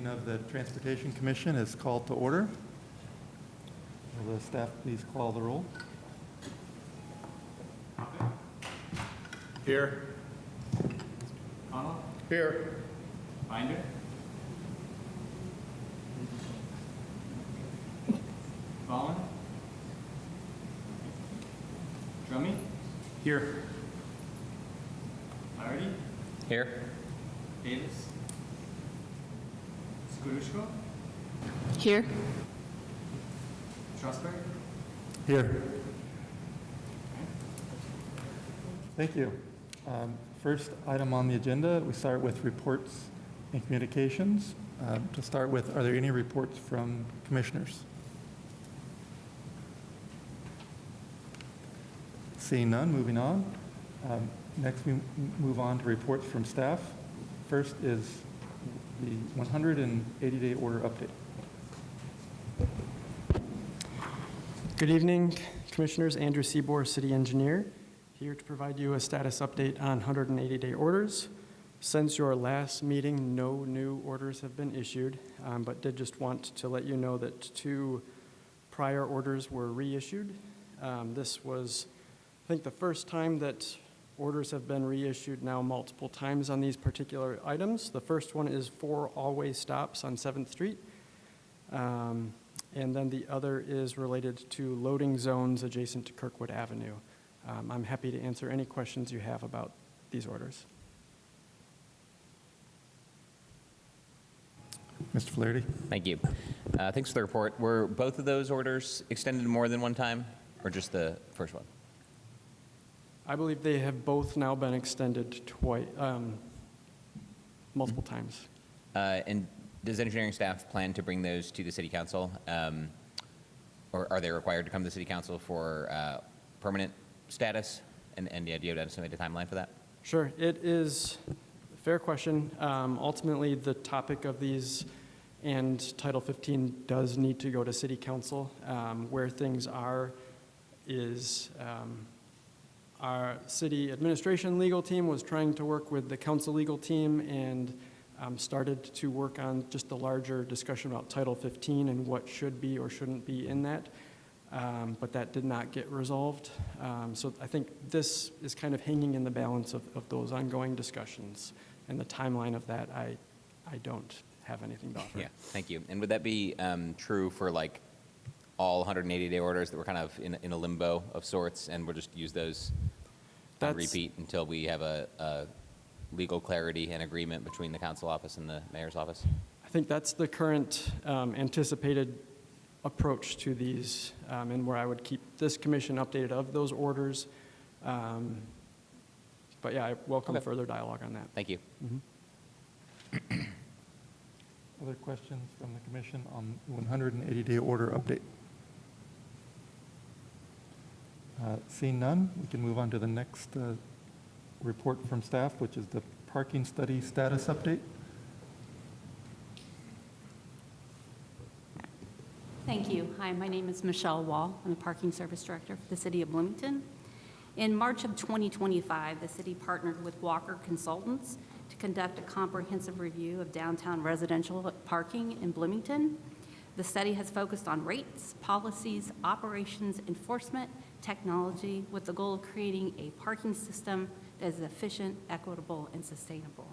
meeting of the Transportation Commission is called to order. Will the staff please call the roll? Here. Connell? Here. Binder? Ballin? Drummy? Here. Flaherty? Here. Davis? Skurushko? Here. Strasburg? Here. Thank you. First item on the agenda, we start with reports and communications. To start with, are there any reports from commissioners? Seeing none, moving on. Next, we move on to reports from staff. First is the 180-day order update. Good evening, Commissioners. Andrew Seabour, City Engineer, here to provide you a status update on 180-day orders. Since your last meeting, no new orders have been issued, but did just want to let you know that 2 prior orders were reissued. This was, I think, the first time that orders have been reissued now multiple times on these particular items. The first one is 4 all-way stops on 7th Street. And then the other is related to loading zones adjacent to Kirkwood Avenue. I'm happy to answer any questions you have about these orders. Mr. Flaherty. Thank you. Thanks for the report. Were both of those orders extended more than one time, or just the first one? I believe they have both now been extended multiple times. And does engineering staff plan to bring those to the City Council? Or are they required to come to the City Council for permanent status? And do you have an estimated timeline for that? Sure. It is a fair question. Ultimately, the topic of these and Title 15 does need to go to City Council. Where things are is our city administration legal team was trying to work with the council legal team and started to work on just the larger discussion about Title 15 and what should be or shouldn't be in that. But that did not get resolved. So I think this is kind of hanging in the balance of those ongoing discussions. And the timeline of that, I don't have anything to offer. Yeah, thank you. And would that be true for like all 180-day orders that were kind of in a limbo of sorts, and we'll just use those on repeat until we have a legal clarity and agreement between the council office and the mayor's office? I think that's the current anticipated approach to these, and where I would keep this commission updated of those orders. But yeah, I welcome further dialogue on that. Thank you. Mm-hmm. Other questions from the commission on 180-day order update? Seeing none, we can move on to the next report from staff, which is the parking study status update. Thank you. Hi, my name is Michelle Wall. I'm the Parking Service Director for the City of Bloomington. In March of 2025, the city partnered with Walker Consultants to conduct a comprehensive review of downtown residential parking in Bloomington. The study has focused on rates, policies, operations, enforcement, technology, with the goal of creating a parking system that is efficient, equitable, and sustainable.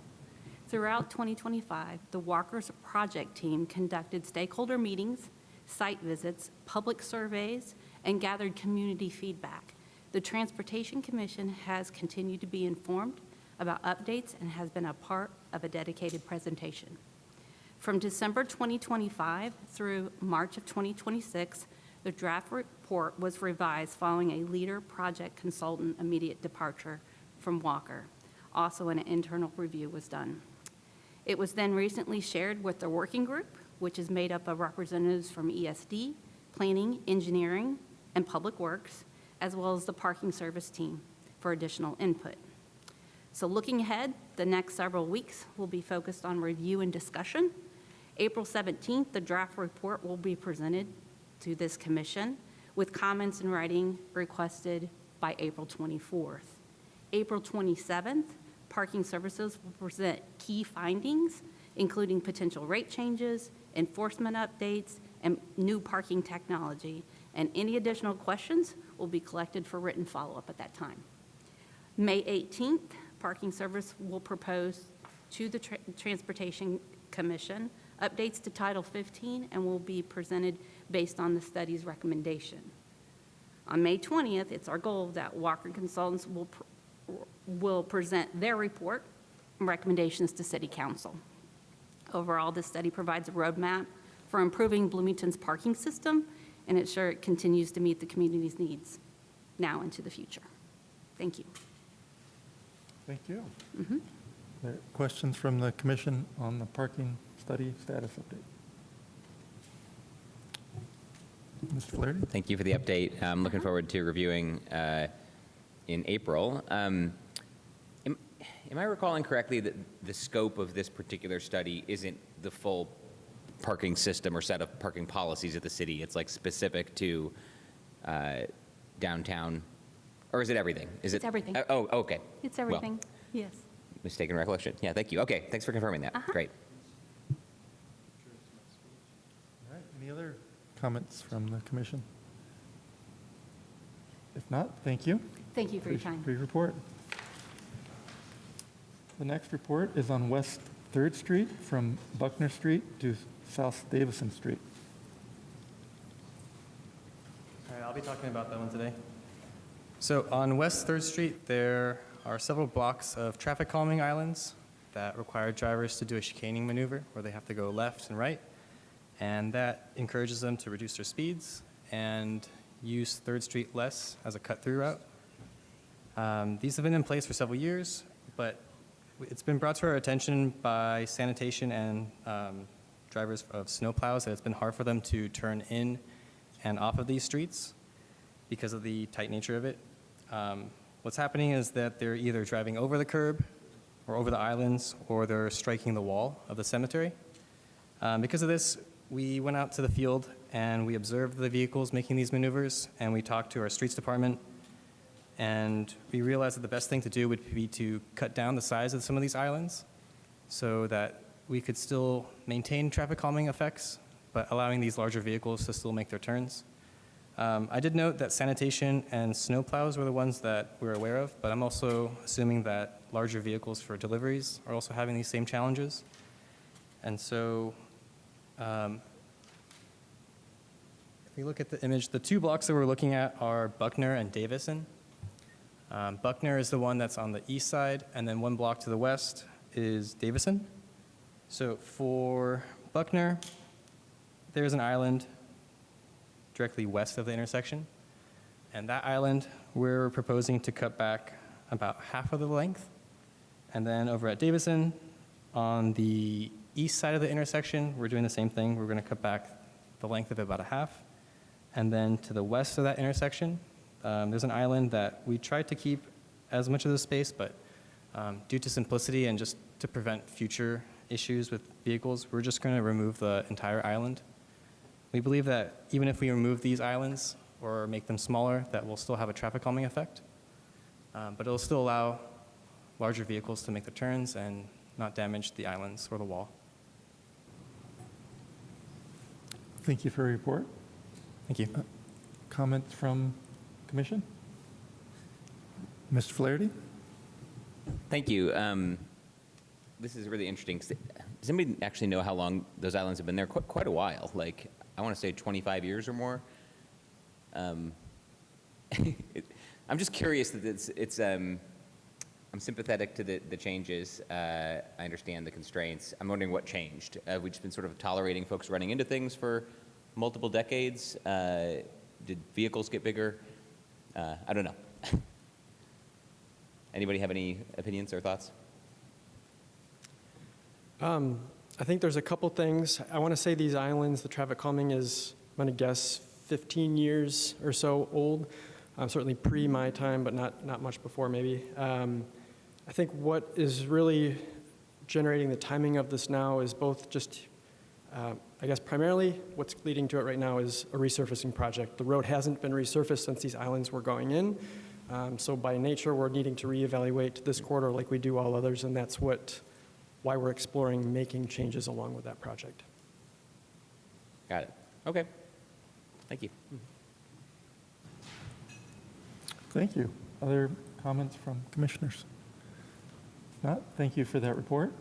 Throughout 2025, the Walker's project team conducted stakeholder meetings, site visits, public surveys, and gathered community feedback. The Transportation Commission has continued to be informed about updates and has been a part of a dedicated presentation. From December 2025 through March of 2026, the draft report was revised following a leader project consultant immediate departure from Walker. Also, an internal review was done. It was then recently shared with the working group, which is made up of representatives from ESD, Planning, Engineering, and Public Works, as well as the parking service team for additional input. So looking ahead, the next several weeks will be focused on review and discussion. April 17th, the draft report will be presented to this commission with comments in writing requested by April 24th. April 27th, Parking Services will present key findings including potential rate changes, enforcement updates, and new parking technology. And any additional questions will be collected for written follow-up at that time. May 18th, Parking Service will propose to the Transportation Commission updates to Title 15 and will be presented based on the study's recommendation. On May 20th, it's our goal that Walker Consultants will present their report and recommendations to City Council. Overall, this study provides a roadmap for improving Bloomington's parking system and ensure it continues to meet the community's needs now into the future. Thank you. Thank you. Are there questions from the commission on the parking study status update? Mr. Flaherty? Thank you for the update. I'm looking forward to reviewing in April. Am I recalling correctly that the scope of this particular study isn't the full parking system or set of parking policies of the city? It's like specific to downtown, or is it everything? It's everything. Oh, okay. It's everything, yes. Mistaken recollection. Yeah, thank you. Okay, thanks for confirming that. Great. All right, any other comments from the commission? If not, thank you. Thank you for your time. For your report. The next report is on West 3rd Street from Buckner Street to South Davison Street. All right, I'll be talking about that one today. So on West 3rd Street, there are several blocks of traffic calming islands that require drivers to do a chicaning maneuver where they have to go left and right, and that encourages them to reduce their speeds and use 3rd Street less as a cut-through route. These have been in place for several years, but it's been brought to our attention by sanitation and drivers of snowplows that it's been hard for them to turn in and off of these streets because of the tight nature of it. What's happening is that they're either driving over the curb or over the islands, or they're striking the wall of the cemetery. Because of this, we went out to the field and we observed the vehicles making these maneuvers, and we talked to our streets department, and we realized that the best thing to do would be to cut down the size of some of these islands so that we could still maintain traffic calming effects, but allowing these larger vehicles to still make their turns. I did note that sanitation and snowplows were the ones that we're aware of, but I'm also assuming that larger vehicles for deliveries are also having these same challenges. And so if we look at the image, the two blocks that we're looking at are Buckner and Davison. Buckner is the one that's on the east side, and then one block to the west is Davison. So for Buckner, there's an island directly west of the intersection, and that island we're proposing to cut back about half of the length. And then over at Davison, on the east side of the intersection, we're doing the same thing. We're going to cut back the length of it about a half. And then to the west of that intersection, there's an island that we tried to keep as much of the space, but due to simplicity and just to prevent future issues with vehicles, we're just going to remove the entire island. We believe that even if we remove these islands or make them smaller, that will still have a traffic calming effect. But it'll still allow larger vehicles to make the turns and not damage the islands or the wall. Thank you for your report. Thank you. Comments from commission? Mr. Flaherty? Thank you. This is really interesting. Does anybody actually know how long those islands have been there? Quite a while. Like, I want to say 25 years or more. I'm just curious that I'm sympathetic to the changes. I understand the constraints. I'm wondering what changed. We've just been sort of tolerating folks running into things for multiple decades. Did vehicles get bigger? I don't know. Anybody have any opinions or thoughts? I think there's a couple things. I want to say these islands, the traffic calming is, I'm going to guess, 15 years or so old. Certainly pre my time, but not much before maybe. I think what is really generating the timing of this now is both just, I guess primarily what's leading to it right now is a resurfacing project. The road hasn't been resurfaced since these islands were going in. So by nature, we're needing to reevaluate this corridor like we do all others, and that's what why we're exploring making changes along with that project. Got it. Okay. Thank you. Thank you. Other comments from commissioners? If not, thank you for that report.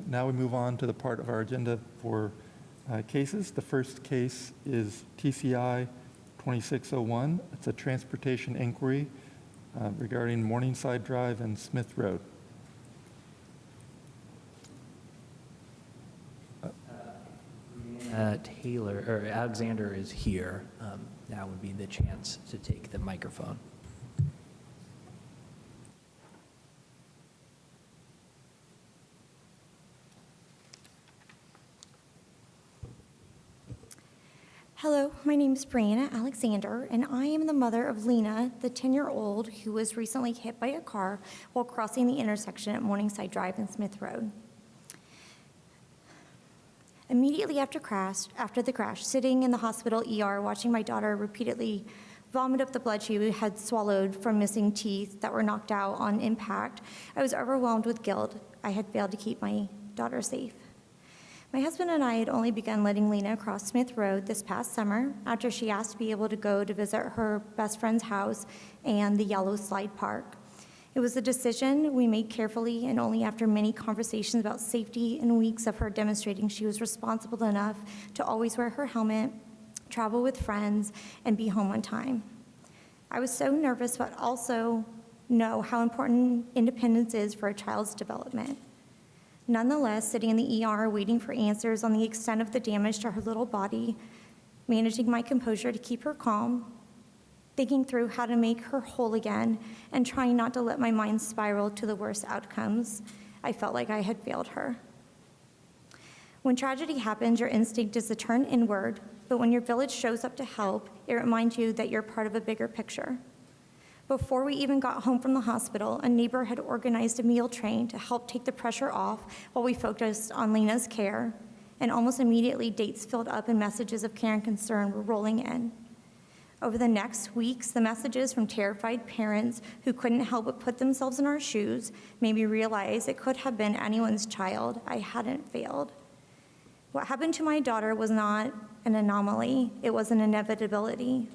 Now we move on to the part of our agenda for cases. The first case is TCI 2601. It's a transportation inquiry regarding Morningside Drive and Smith Road. Taylor, or Alexander is here. Now would be the chance to take the microphone. Hello, my name is Brianna Alexander, and I am the mother of Lena, the 10-year-old who was recently hit by a car while crossing the intersection at Morningside Drive and Smith Road. Immediately after the crash, sitting in the hospital ER watching my daughter repeatedly vomit up the blood she had swallowed from missing teeth that were knocked out on impact, I was overwhelmed with guilt. I had failed to keep my daughter safe. My husband and I had only begun letting Lena cross Smith Road this past summer after she asked to be able to go to visit her best friend's house and the Yellow Slide Park. It was a decision we made carefully and only after many conversations about safety and weeks of her demonstrating she was responsible enough to always wear her helmet, travel with friends, and be home on time. I was so nervous, but also know how important independence is for a child's development. Nonetheless, sitting in the ER waiting for answers on the extent of the damage to her little body, managing my composure to keep her calm, thinking through how to make her whole again, and trying not to let my mind spiral to the worst outcomes, I felt like I had failed her. When tragedy happens, your instinct is to turn inward, but when your village shows up to help, it reminds you that you're part of a bigger picture. Before we even got home from the hospital, a neighbor had organized a meal train to help take the pressure off while we focused on Lena's care, and almost immediately dates filled up and messages of care and concern were rolling in. Over the next weeks, the messages from terrified parents who couldn't help but put themselves in our shoes made me realize it could have been anyone's child. I hadn't failed. What happened to my daughter was not an anomaly, it was an inevitability.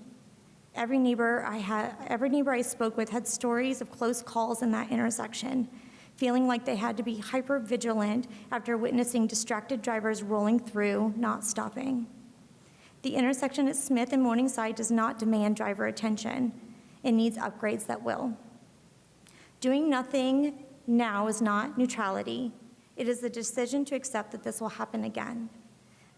Every neighbor I spoke with had stories of close calls in that intersection, feeling like they had to be hyper vigilant after witnessing distracted drivers rolling through, not stopping. The intersection at Smith and Morningside does not demand driver attention. It needs upgrades that will. Doing nothing now is not neutrality. It is the decision to accept that this will happen again.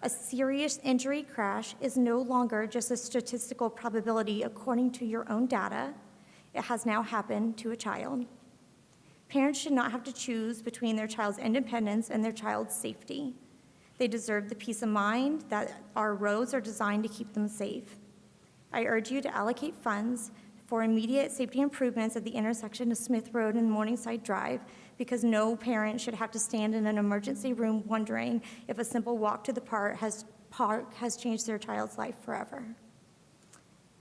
A serious injury crash is no longer just a statistical probability according to your own data. It has now happened to a child. Parents should not have to choose between their child's independence and their child's safety. They deserve the peace of mind that our roads are designed to keep them safe. I urge you to allocate funds for immediate safety improvements at the intersection of Smith Road and Morningside Drive, because no parent should have to stand in an emergency room wondering if a simple walk to the park has changed their child's life forever.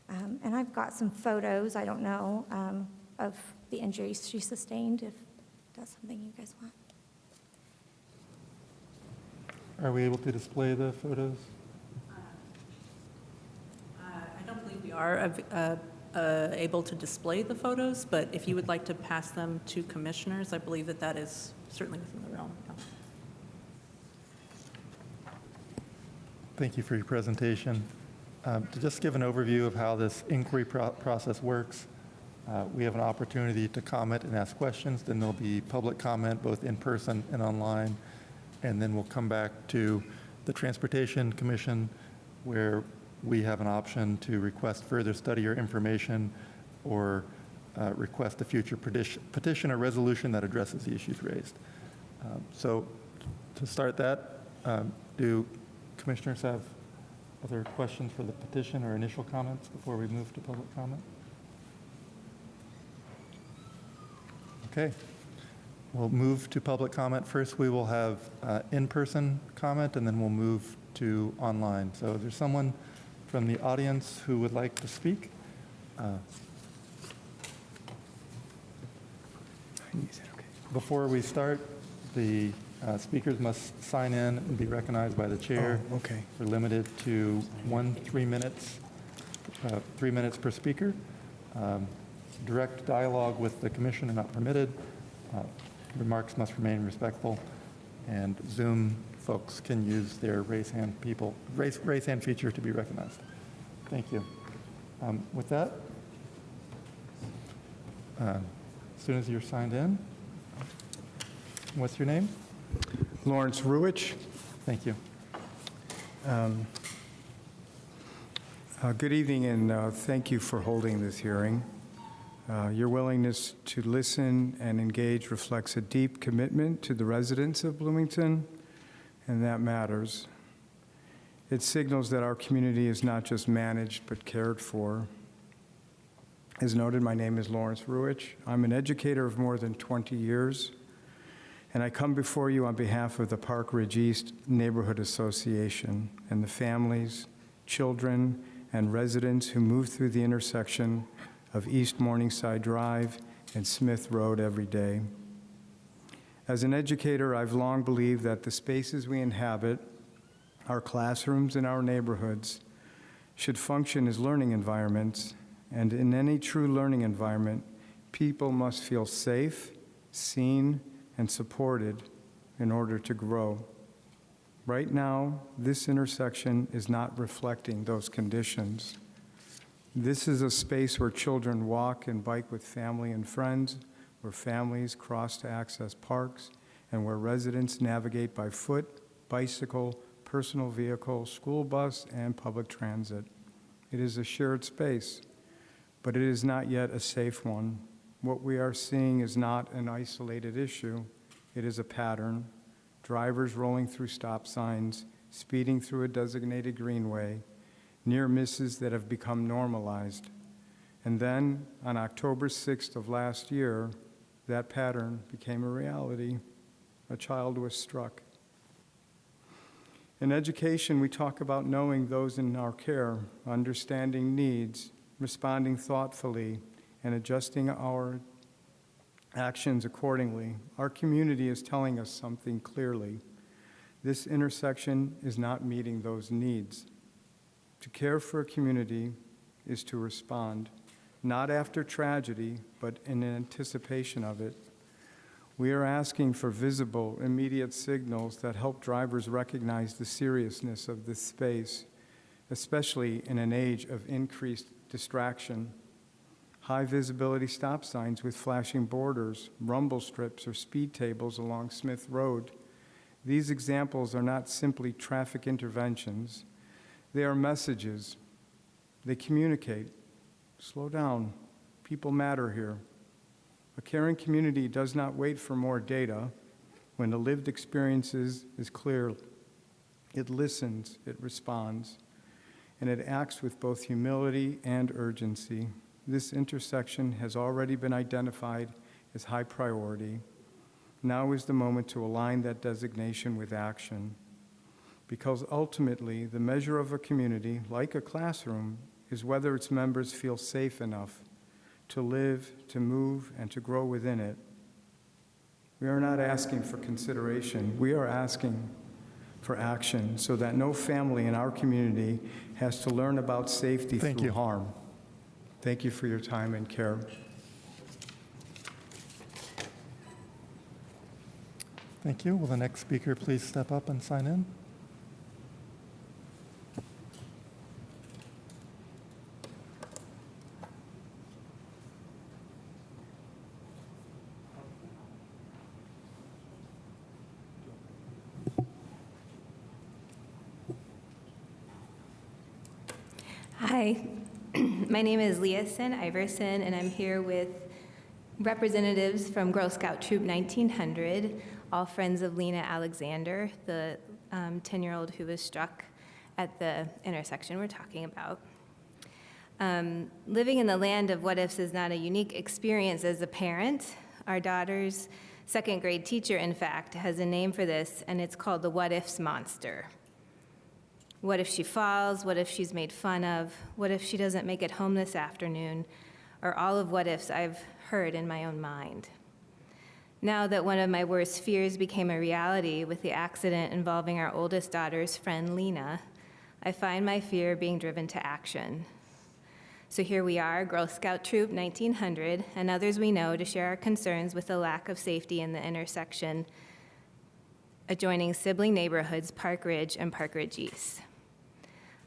And I've got some photos, I don't know, of the injuries she sustained, if that's something you guys want. Are we able to display the photos? I don't believe we are able to display the photos, but if you would like to pass them to commissioners, I believe that that is certainly within the realm. Thank you for your presentation. To just give an overview of how this inquiry process works, we have an opportunity to comment and ask questions. Then there'll be public comment both in person and online. And then we'll come back to the Transportation Commission, where we have an option to request further study or information or request a future petition or resolution that addresses the issues raised. So to start that, do commissioners have other questions for the petition or initial comments before we move to public comment? Okay. We'll move to public comment. First, we will have in-person comment, and then we'll move to online. So if there's someone from the audience who would like to speak. Before we start, The speakers must sign in and be recognized by the chair. Oh, okay. We're limited to 3 minutes, 3 minutes per speaker. Direct dialogue with the commission are not permitted. Remarks must remain respectful. And Zoom folks can use their raise hand feature to be recognized. Thank you. With that, as soon as you're signed in, what's your name? Lawrence Ruich. Thank you. Good evening, and thank you for holding this hearing. Your willingness to listen and engage reflects a deep commitment to the residents of Bloomington, and that matters. It signals that our community is not just managed, but cared for. As noted, my name is Lawrence Ruich. I'm an educator of more than 20 years, and I come before you on behalf of the Park Ridge East Neighborhood Association and the families, children, and residents who move through the intersection of East Morningside Drive and Smith Road every day. As an educator, I've long believed that the spaces we inhabit, our classrooms and our neighborhoods, should function as learning environments, and in any true learning environment, people must feel safe, seen, and supported in order to grow. Right now, this intersection is not reflecting those conditions. This is a space where children walk and bike with family and friends, where families cross to access parks, and where residents navigate by foot, bicycle, personal vehicle, school bus, and public transit. It is a shared space, but it is not yet a safe one. What we are seeing is not an isolated issue. It is a pattern. Drivers rolling through stop signs, speeding through a designated greenway, near misses that have become normalized. And then, on October 6th of last year, that pattern became a reality. A child was struck. In education, we talk about knowing those in our care, understanding needs, responding thoughtfully, and adjusting our actions accordingly. Our community is telling us something clearly. This intersection is not meeting those needs. To care for a community is to respond, not after tragedy, but in anticipation of it. We are asking for visible, immediate signals that help drivers recognize the seriousness of this space, especially in an age of increased distraction. High visibility stop signs with flashing borders, rumble strips, or speed tables along Smith Road. These examples are not simply traffic interventions. They are messages. They communicate. Slow down. People matter here. A caring community does not wait for more data. When the lived experience is clear, it listens, it responds, and it acts with both humility and urgency. This intersection has already been identified as high priority. Now is the moment to align that designation with action, because ultimately the measure of a community, like a classroom, is whether its members feel safe enough to live, to move, and to grow within it. We are not asking for consideration. We are asking for action so that no family in our community has to learn about safety through harm. Thank you for your time and care. Thank you. Will the next speaker please step up and sign in? Hi, my name is Leason Iverson, and I'm here with representatives from Girl Scout Troop 1900, all friends of Lena Alexander, the 10-year-old who was struck at the intersection we're talking about. Living in the land of what-ifs is not a unique experience as a parent. Our daughter's second grade teacher, in fact, has a name for this, and it's called the what-ifs monster. What if she falls? What if she's made fun of? What if she doesn't make it home this afternoon? Or all of what ifs I've heard in my own mind. Now that one of my worst fears became a reality with the accident involving our oldest daughter's friend, Lena, I find my fear being driven to action. So here we are, Girl Scout Troop 1900, and others we know, to share our concerns with the lack of safety in the intersection adjoining sibling neighborhoods Park Ridge and Park Ridge East.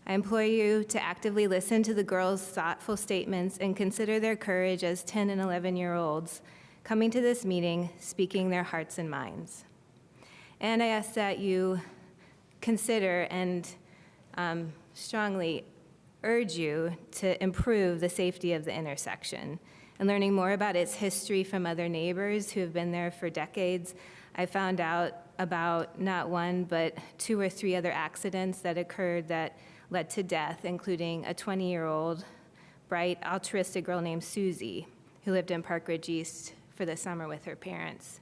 I implore you to actively listen to the girls' thoughtful statements and consider their courage as 10 and 11-year-olds coming to this meeting, speaking their hearts and minds. And I ask that you consider and strongly urge you to improve the safety of the intersection. And learning more about its history from other neighbors who have been there for decades, I found out about not one, but 2 or 3 other accidents that occurred that led to death, including a 20-year-old, bright, altruistic girl named Susie, who lived in Park Ridge East for the summer with her parents.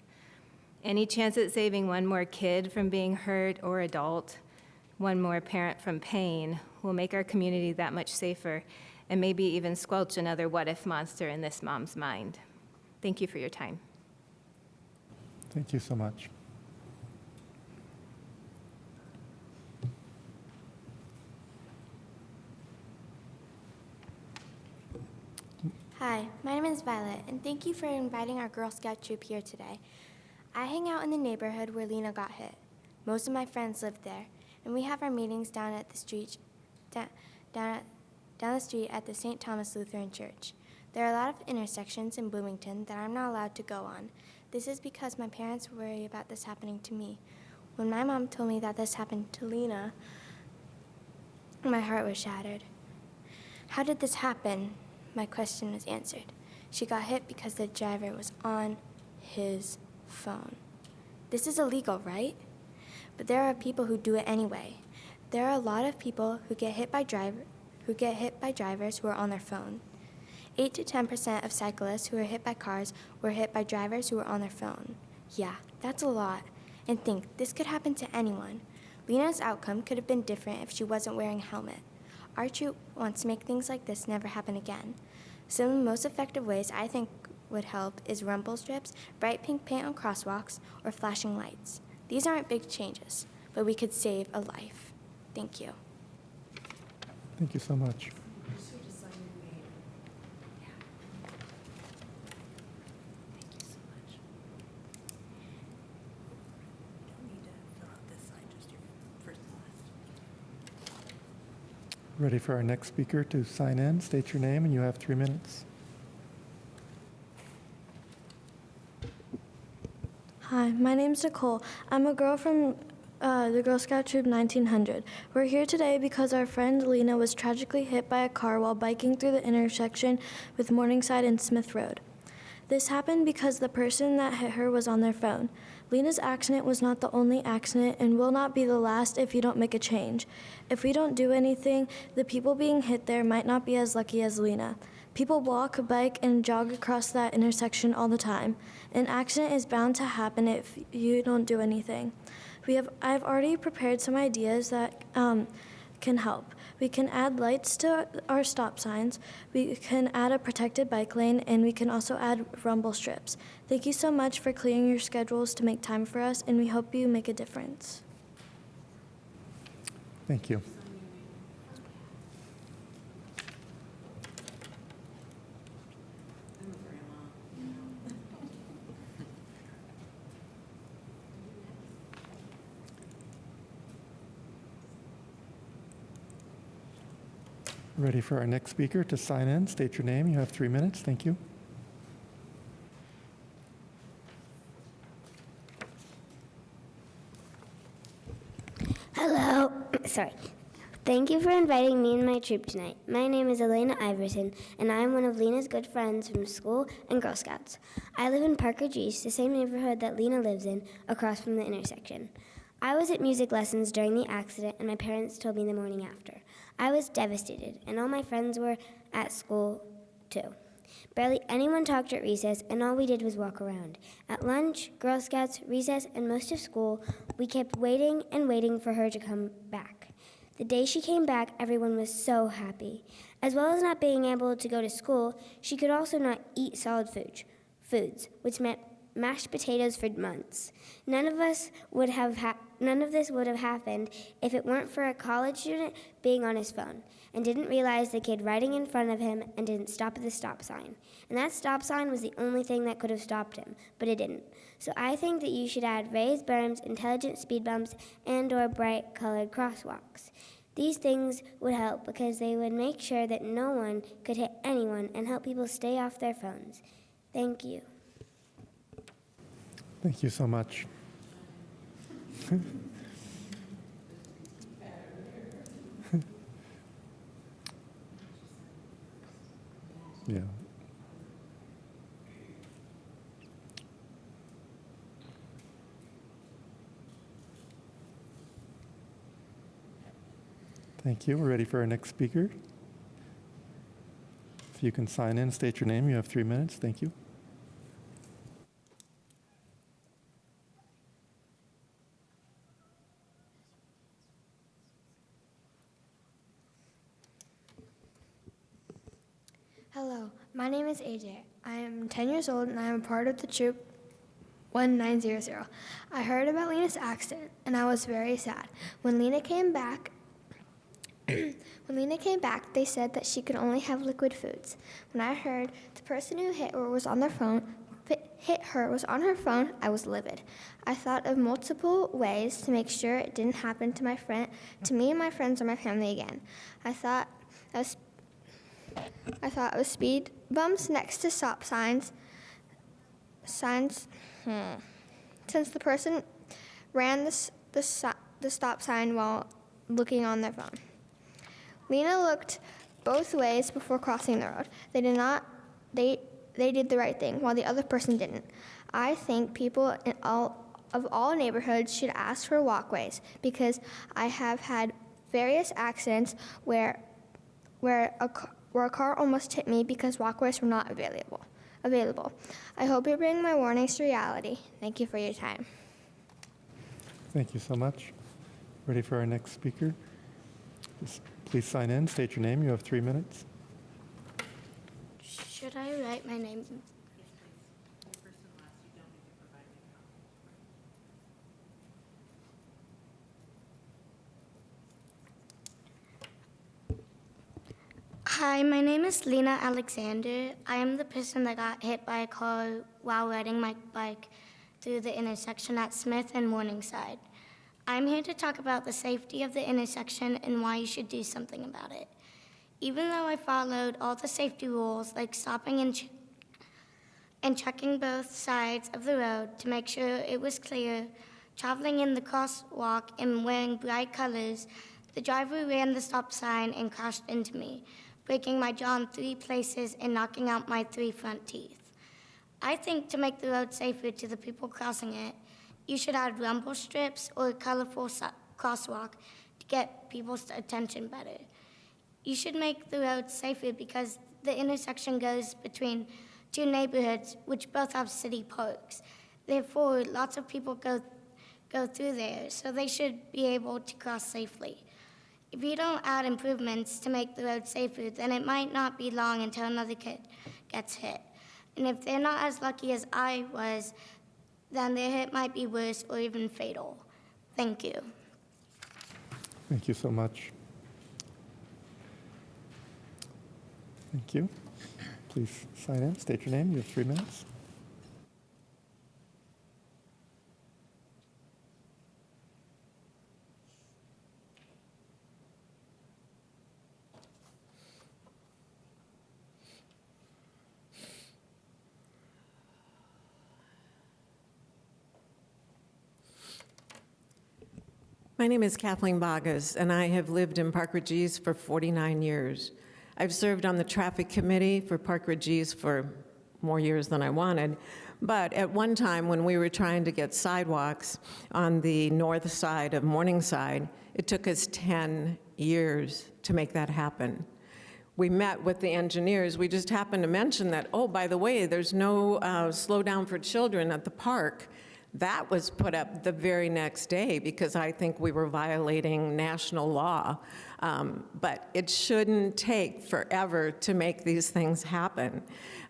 Any chance at saving one more kid from being hurt or adult, one more parent from pain, will make our community that much safer and maybe even squelch another what-if monster in this mom's mind. Thank you for your time. Thank you so much. Hi, my name is Violet, and thank you for inviting our Girl Scout troop here today. I hang out in the neighborhood where Lena got hit. Most of my friends live there, and we have our meetings down at the street, down the street at the St. Thomas Lutheran Church. There are a lot of intersections in Bloomington that I'm not allowed to go on. This is because my parents worry about this happening to me. When my mom told me that this happened to Lena, my heart was shattered. How did this happen? My question was answered. She got hit because the driver was on his phone. This is illegal, right? But there are people who do it anyway. There are a lot of people who get hit by drivers who are on their phone. 8 to 10% of cyclists who are hit by cars were hit by drivers who were on their phone. Yeah, that's a lot. And think, this could happen to anyone. Lena's outcome could have been different if she wasn't wearing a helmet. Our troop wants to make things like this never happen again. Some of the most effective ways I think would help is rumble strips, bright pink paint on crosswalks, or flashing lights. These aren't big changes, but we could save a life. Thank you. Thank you so much. Ready for our next speaker to sign in. State your name, and you have 3 minutes. Hi, my name's Nicole. I'm a girl from the Girl Scout Troop 1900. We're here today because our friend Lena was tragically hit by a car while biking through the intersection with Morningside and Smith Road. This happened because the person that hit her was on their phone. Lena's accident was not the only accident and will not be the last if you don't make a change. If we don't do anything, the people being hit there might not be as lucky as Lena. People walk, bike, and jog across that intersection all the time. An accident is bound to happen if you don't do anything. I've already prepared some ideas that can help. We can add lights to our stop signs, we can add a protected bike lane, and we can also add rumble strips. Thank you so much for clearing your schedules to make time for us, and we hope you make a difference. Thank you. Ready for our next speaker to sign in. State your name. You have 3 minutes. Thank you. Hello. Sorry. Thank you for inviting me and my troop tonight. My name is Elena Iverson, and I am one of Lena's good friends from school and Girl Scouts. I live in Park Ridge East, the same neighborhood that Lena lives in, across from the intersection. I was at music lessons during the accident, and my parents told me the morning after. I was devastated, and all my friends were at school, too. Barely anyone talked at recess, and all we did was walk around. At lunch, Girl Scouts, recess, and most of school, we kept waiting and waiting for her to come back. The day she came back, everyone was so happy. As well as not being able to go to school, she could also not eat solid foods, which meant mashed potatoes for months. None of this would have happened if it weren't for a college student being on his phone and didn't realize the kid riding in front of him and didn't stop at the stop sign. And that stop sign was the only thing that could have stopped him, but it didn't. So I think that you should add raised berms, intelligent speed bumps, and/or bright-colored crosswalks. These things would help because they would make sure that no one could hit anyone and help people stay off their phones. Thank you. Thank you so much. Yeah. Thank you. We're ready for our next speaker. If you can sign in, state your name. You have 3 minutes. Thank you. Hello, my name is AJ. I am 10 years old and I am a part of the troop 1900. I heard about Lena's accident and I was very sad. When Lena came back, they said that she could only have liquid foods. When I heard the person who hit her was on her phone, I was livid. I thought of multiple ways to make sure it didn't happen to me and my friends or my family again. I thought of speed bumps next to stop signs. Since the person ran the stop sign while looking on their phone. Lena looked both ways before crossing the road. They did the right thing, while the other person didn't. I think people in all neighborhoods should ask for walkways, because I have had various accidents where a car almost hit me because walkways were not available. I hope you bring my warnings to reality. Thank you for your time. Thank you so much. Ready for our next speaker? Just please sign in, state your name. You have 3 minutes. Should I write my name? Hi, my name is Lena Alexander. I am the person that got hit by a car while riding my bike through the intersection at Smith and Morningside. I'm here to talk about the safety of the intersection and why you should do something about it. Even though I followed all the safety rules, like stopping and checking both sides of the road to make sure it was clear, traveling in the crosswalk and wearing bright colors, the driver ran the stop sign and crashed into me, breaking my jaw in 3 places and knocking out my 3 front teeth. I think to make the road safer to the people crossing it, you should add rumble strips or a colorful crosswalk to get people's attention better. You should make the road safer because the intersection goes between 2 neighborhoods which both have city parks. Therefore, lots of people go through there, so they should be able to cross safely. If you don't add improvements to make the road safer, then it might not be long until another kid gets hit. And if they're not as lucky as I was, then their hit might be worse or even fatal. Thank you. Thank you so much. Thank you. Please sign in, state your name. You have 3 minutes. My name is Kathleen Bogus, and I have lived in Park Ridge East for 49 years. I've served on the traffic committee for Park Ridge East for more years than I wanted, but at one time when we were trying to get sidewalks on the north side of Morningside, it took us 10 years to make that happen. We met with the engineers. We just happened to mention that, oh, by the way, there's no slow down for children at the park. That was put up the very next day because I think we were violating national law. But it shouldn't take forever to make these things happen.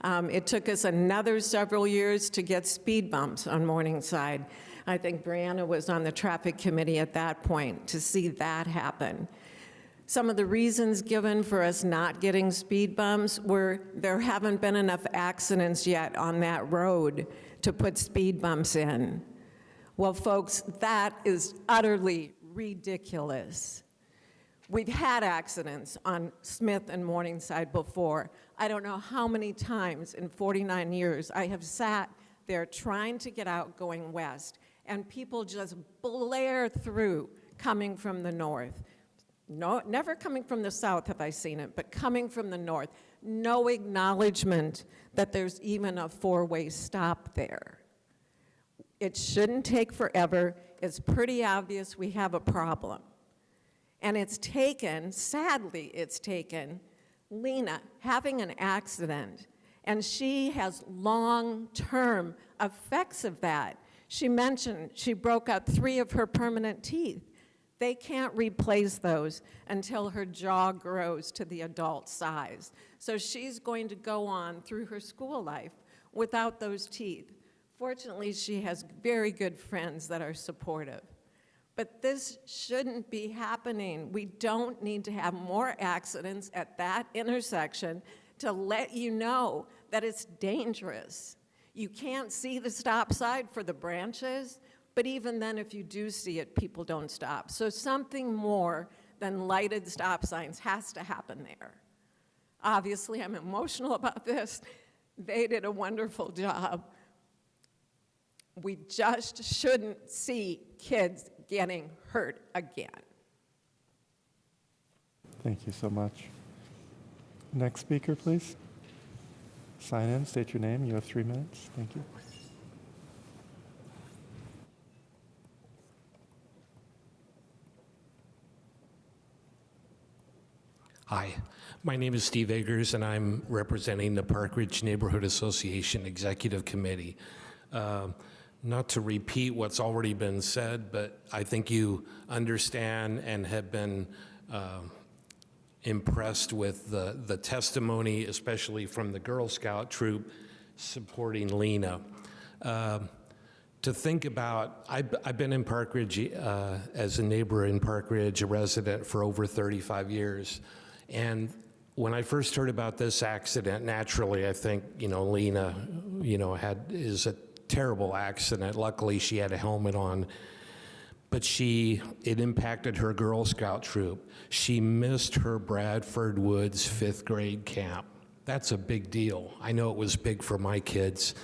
It took us another several years to get speed bumps on Morningside. I think Brianna was on the traffic committee at that point to see that happen. Some of the reasons given for us not getting speed bumps were there haven't been enough accidents yet on that road to put speed bumps in. Well, folks, that is utterly ridiculous. We've had accidents on Smith and Morningside before. I don't know how many times in 49 years I have sat there trying to get out going west, and people just blare through coming from the north. No, never coming from the south have I seen it, but coming from the north. No acknowledgement that there's even a four-way stop there. It shouldn't take forever. It's pretty obvious we have a problem. And it's taken, sadly, it's taken Lena having an accident, and she has long-term effects of that. She mentioned she broke out 3 of her permanent teeth. They can't replace those until her jaw grows to the adult size. So she's going to go on through her school life without those teeth. Fortunately, she has very good friends that are supportive. But this shouldn't be happening. We don't need to have more accidents at that intersection to let you know that it's dangerous. You can't see the stop sign for the branches, but even then, if you do see it, people don't stop. So something more than lighted stop signs has to happen there. Obviously, I'm emotional about this. They did a wonderful job. We just shouldn't see kids getting hurt again. Thank you so much. Next speaker, please. Sign in, state your name. You have 3 minutes. Thank you. Hi, my name is Steve Eggers, and I'm representing the Park Ridge Neighborhood Association Executive Committee. Not to repeat what's already been said, but I think you understand and have been impressed with the testimony, especially from the Girl Scout troop supporting Lena. To think about, I've been in Park Ridge as a neighbor in Park Ridge, a resident for over 35 years. And when I first heard about this accident, naturally, I think, Lena, is a terrible accident. Luckily, she had a helmet on. But it impacted her Girl Scout troop. She missed her Bradford Woods 5th grade camp. That's a big deal. I know it was big for my kids.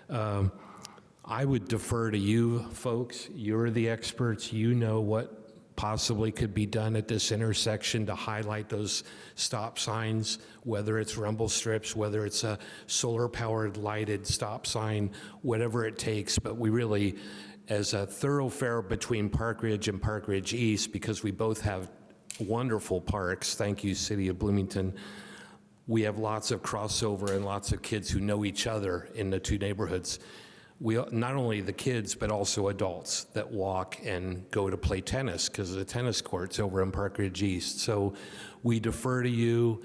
I would defer to you folks. You're the experts. You know what possibly could be done at this intersection to highlight those stop signs, whether it's rumble strips, whether it's a solar-powered lighted stop sign, whatever it takes. But we really, as a thoroughfare between Park Ridge and Park Ridge East, because we both have wonderful parks, thank you, City of Bloomington, we have lots of crossover and lots of kids who know each other in the 2 neighborhoods. Not only the kids, but also adults that walk and go to play tennis, because the tennis court's over in Park Ridge East. So we defer to you.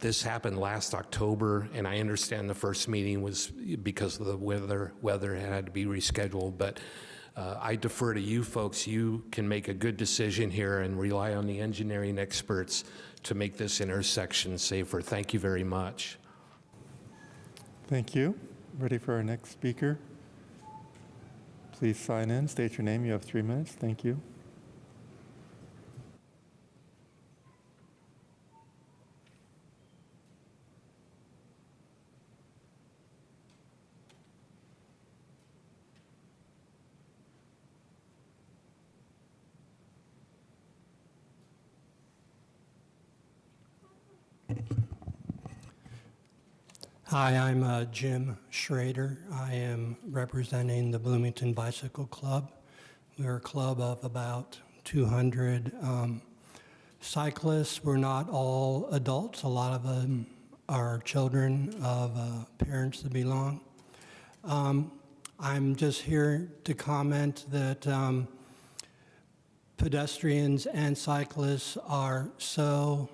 This happened last October, and I understand the first meeting was because of the weather had to be rescheduled. But I defer to you folks. You can make a good decision here and rely on the engineering experts to make this intersection safer. Thank you very much. Thank you. Ready for our next speaker? Please sign in, state your name. You have 3 minutes. Thank you. Hi, I'm Jim Schrader. I am representing the Bloomington Bicycle Club. We're a club of about 200 cyclists. We're not all adults. A lot of them are children of parents that belong. I'm just here to comment that pedestrians and cyclists are so,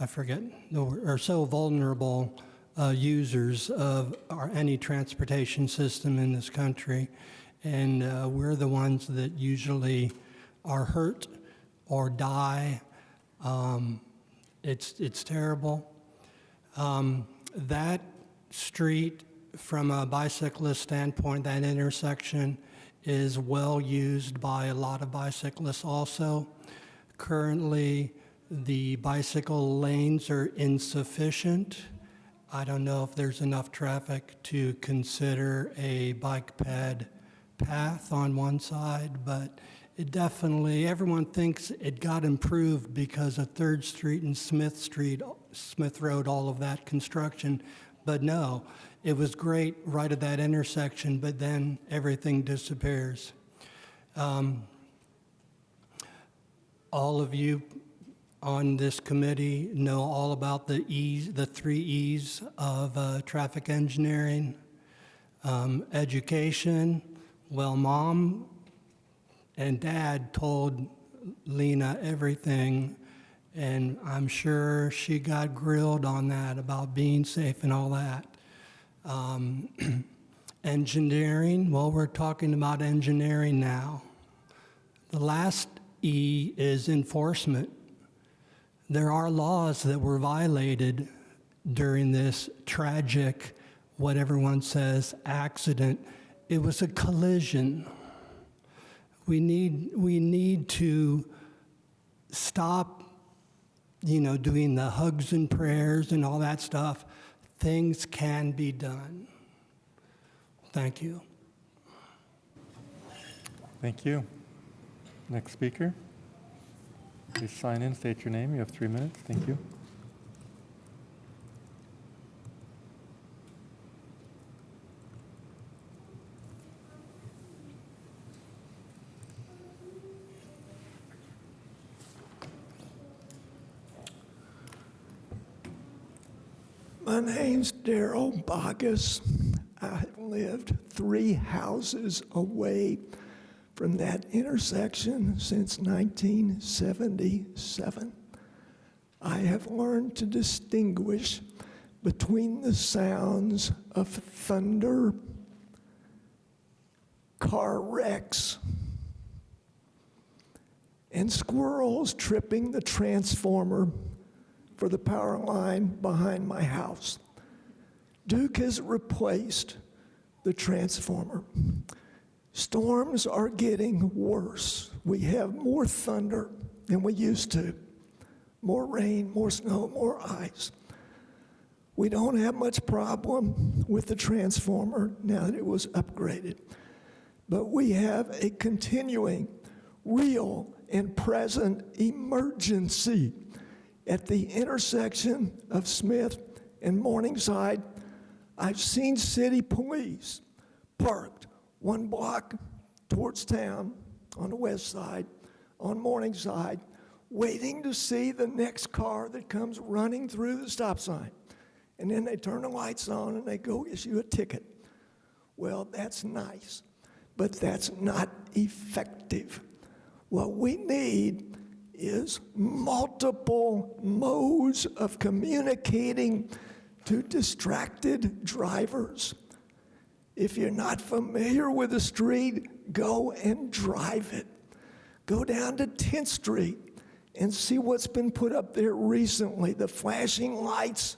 are so vulnerable users of any transportation system in this country. And we're the ones that usually are hurt or die. It's terrible. That street, from a bicyclist standpoint, that intersection is well used by a lot of bicyclists also. Currently, the bicycle lanes are insufficient. I don't know if there's enough traffic to consider a bike ped path on one side, but it definitely, everyone thinks it got improved because of 3rd Street and Smith Road, all of that construction. But no, it was great right at that intersection, but then everything disappears. All of you on this committee know all about the 3 E's of traffic engineering. Education. Well, Mom and Dad told Lena everything, and I'm sure she got grilled on that about being safe and all that. Engineering, well, we're talking about engineering now. The last E is enforcement. There are laws that were violated during this tragic, what everyone says, accident. It was a collision. We need to stop, doing the hugs and prayers and all that stuff. Things can be done. Thank you. Thank you. Next speaker. Please sign in, state your name. You have 3 minutes. Thank you. My name's Daryl Bogus. I lived 3 houses away from that intersection since 1977. I have learned to distinguish between the sounds of thunder, car wrecks, and squirrels tripping the transformer for the power line behind my house. Duke has replaced the transformer. Storms are getting worse. We have more thunder than we used to. More rain, more snow, more ice. We don't have much problem with the transformer now that it was upgraded. But we have a continuing, real, and present emergency at the intersection of Smith and Morningside. I've seen city police parked 1 block towards town on the west side, on Morningside, waiting to see the next car that comes running through the stop sign. And then they turn the lights on and they go issue a ticket. Well, that's nice, but that's not effective. What we need is multiple modes of communicating to distracted drivers. If you're not familiar with the street, go and drive it. Go down to 10th Street and see what's been put up there recently. The flashing lights,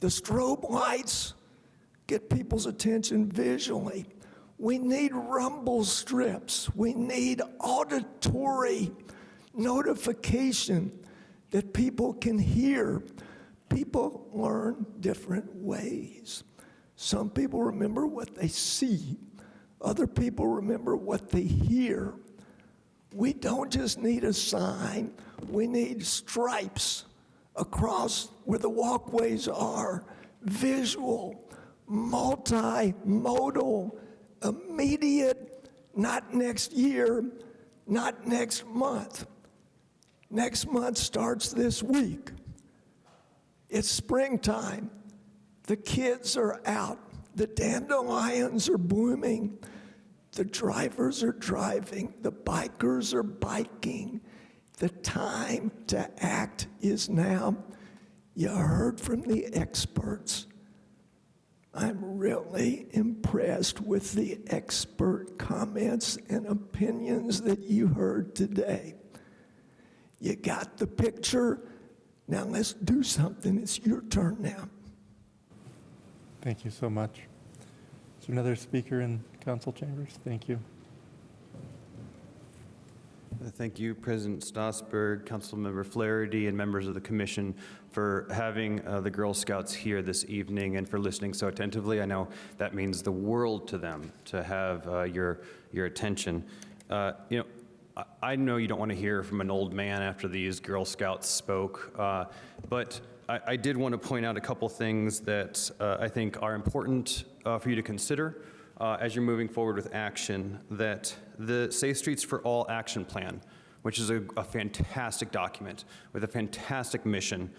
the strobe lights, get people's attention visually. We need rumble strips. We need auditory notification that people can hear. People learn different ways. Some people remember what they see. Other people remember what they hear. We don't just need a sign. We need stripes across where the walkways are. Visual, multimodal, immediate, not next year, not next month. Next month starts this week. It's springtime. The kids are out. The dandelions are blooming. The drivers are driving. The bikers are biking. The time to act is now. You heard from the experts. I'm really impressed with the expert comments and opinions that you heard today. You got the picture. Now let's do something. It's your turn now. Thank you so much. Is there another speaker in council chambers? Thank you. Thank you, President Strasburg, Councilmember Flaherty, and members of the commission for having the Girl Scouts here this evening and for listening so attentively. I know that means the world to them to have your attention. I know you don't want to hear from an old man after these Girl Scouts spoke, but I did want to point out a couple things that I think are important for you to consider as you're moving forward with action, that the Safe Streets for All Action Plan, which is a fantastic document with a fantastic mission,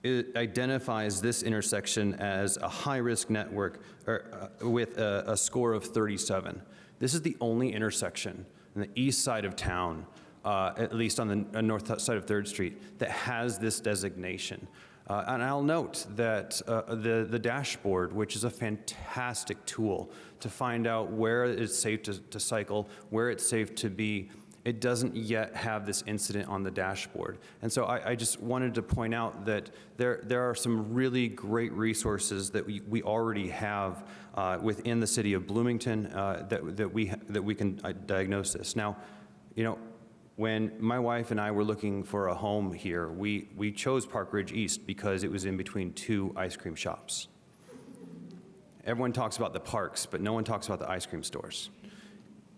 it identifies this intersection as a high-risk network with a score of 37. This is the only intersection on the east side of town, at least on the north side of 3rd Street, that has this designation. And I'll note that the dashboard, which is a fantastic tool to find out where it's safe to cycle, where it's safe to be, it doesn't yet have this incident on the dashboard. And so I just wanted to point out that there are some really great resources that we already have within the city of Bloomington that we can diagnose this. Now, when my wife and I were looking for a home here, we chose Park Ridge East because it was in between 2 ice cream shops. Everyone talks about the parks, but no one talks about the ice cream stores.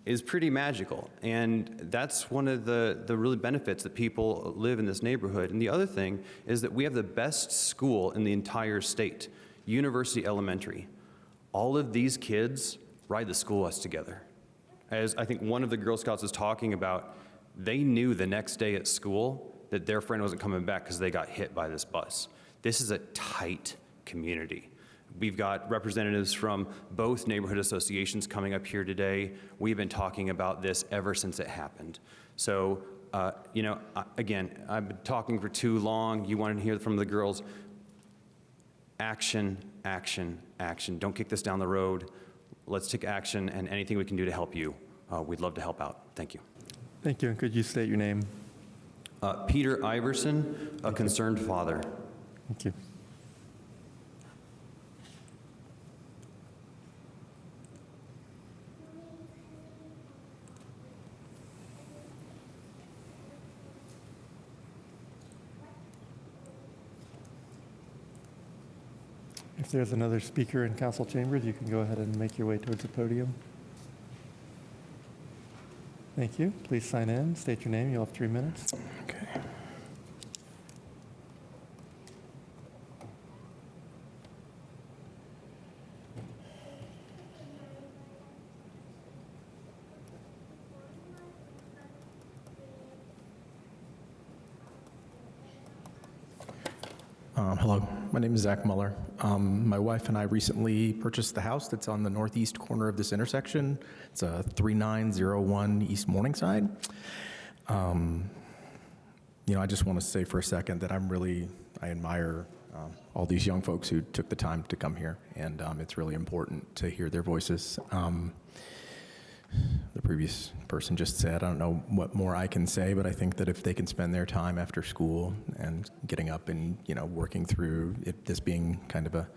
It's pretty magical, and that's one of the really benefits that people live in this neighborhood. And the other thing is that we have the best school in the entire state, University Elementary. All of these kids ride the school bus together. As I think one of the Girl Scouts was talking about, they knew the next day at school that their friend wasn't coming back because they got hit by this bus. This is a tight community. We've got representatives from both neighborhood associations coming up here today. We've been talking about this ever since it happened. So, again, I've been talking for too long. You wanted to hear from the girls. Action, action, action. Don't kick this down the road. Let's take action, and anything we can do to help you, we'd love to help out. Thank you. Thank you. And could you state your name? Peter Iverson, a concerned father. Thank you. If there's another speaker in council chambers, you can go ahead and make your way towards the podium. Thank you. Please sign in, state your name. You'll have 3 minutes. Okay. Hello, my name is Zach Muller. My wife and I recently purchased the house that's on the northeast corner of this intersection. It's a 3901 East Morningside. I just want to say for a second that I admire all these young folks who took the time to come here, and it's really important to hear their voices. The previous person just said, I don't know what more I can say, but I think that if they can spend their time after school and getting up and, working through it, this being kind of a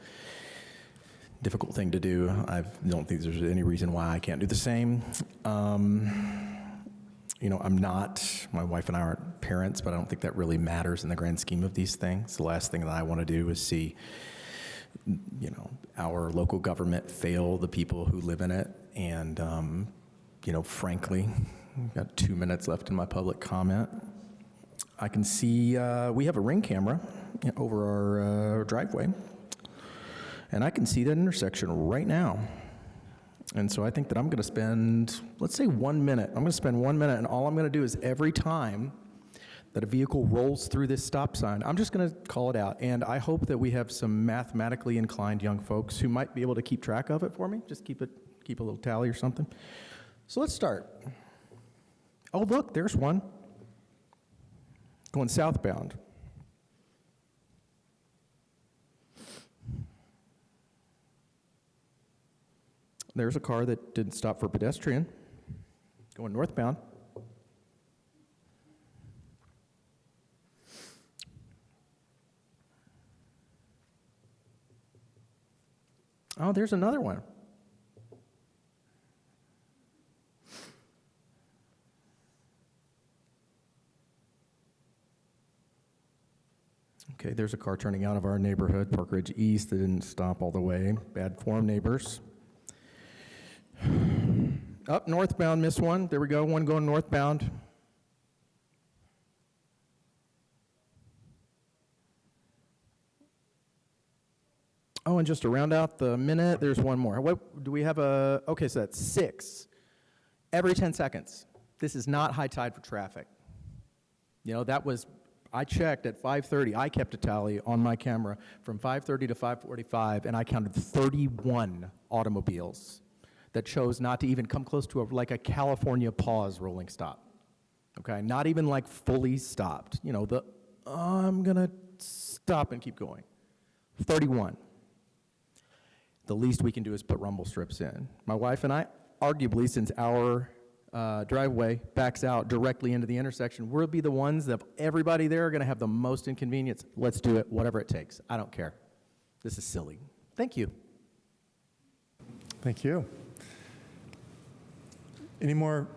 difficult thing to do, I don't think there's any reason why I can't do the same. My wife and I aren't parents, but I don't think that really matters in the grand scheme of these things. The last thing that I want to do is see, our local government fail the people who live in it. And, frankly, I've got 2 minutes left in my public comment. I can see we have a Ring camera over our driveway, and I can see that intersection right now. And so I think that I'm going to spend, let's say 1 minute. I'm going to spend 1 minute, and all I'm going to do is every time that a vehicle rolls through this stop sign, I'm just going to call it out, and I hope that we have some mathematically inclined young folks who might be able to keep track of it for me. Just keep a little tally or something. So let's start. Oh, look, there's one going southbound. There's a car that didn't stop for pedestrian going northbound. Oh, there's another one. Okay, there's a car turning out of our neighborhood, Park Ridge East, that didn't stop all the way. Bad form, neighbors. Up northbound, missed one. There we go, one going northbound. Oh, and just to round out the minute, there's one more. What do we have? Okay, so that's 6 every 10 seconds. This is not high tide for traffic. You know, that was, I checked at 5:30. I kept a tally on my camera from 5:30 to 5:45, and I counted 31 automobiles that chose not to even come close to like a California pause rolling stop. Okay, not even like fully stopped. You know, I'm gonna stop and keep going. 31. The least we can do is put rumble strips in. My wife and I, arguably, since our driveway backs out directly into the intersection, we'll be the ones that everybody there are going to have the most inconvenience. Let's do it, whatever it takes. I don't care. This is silly. Thank you. Thank you. Any more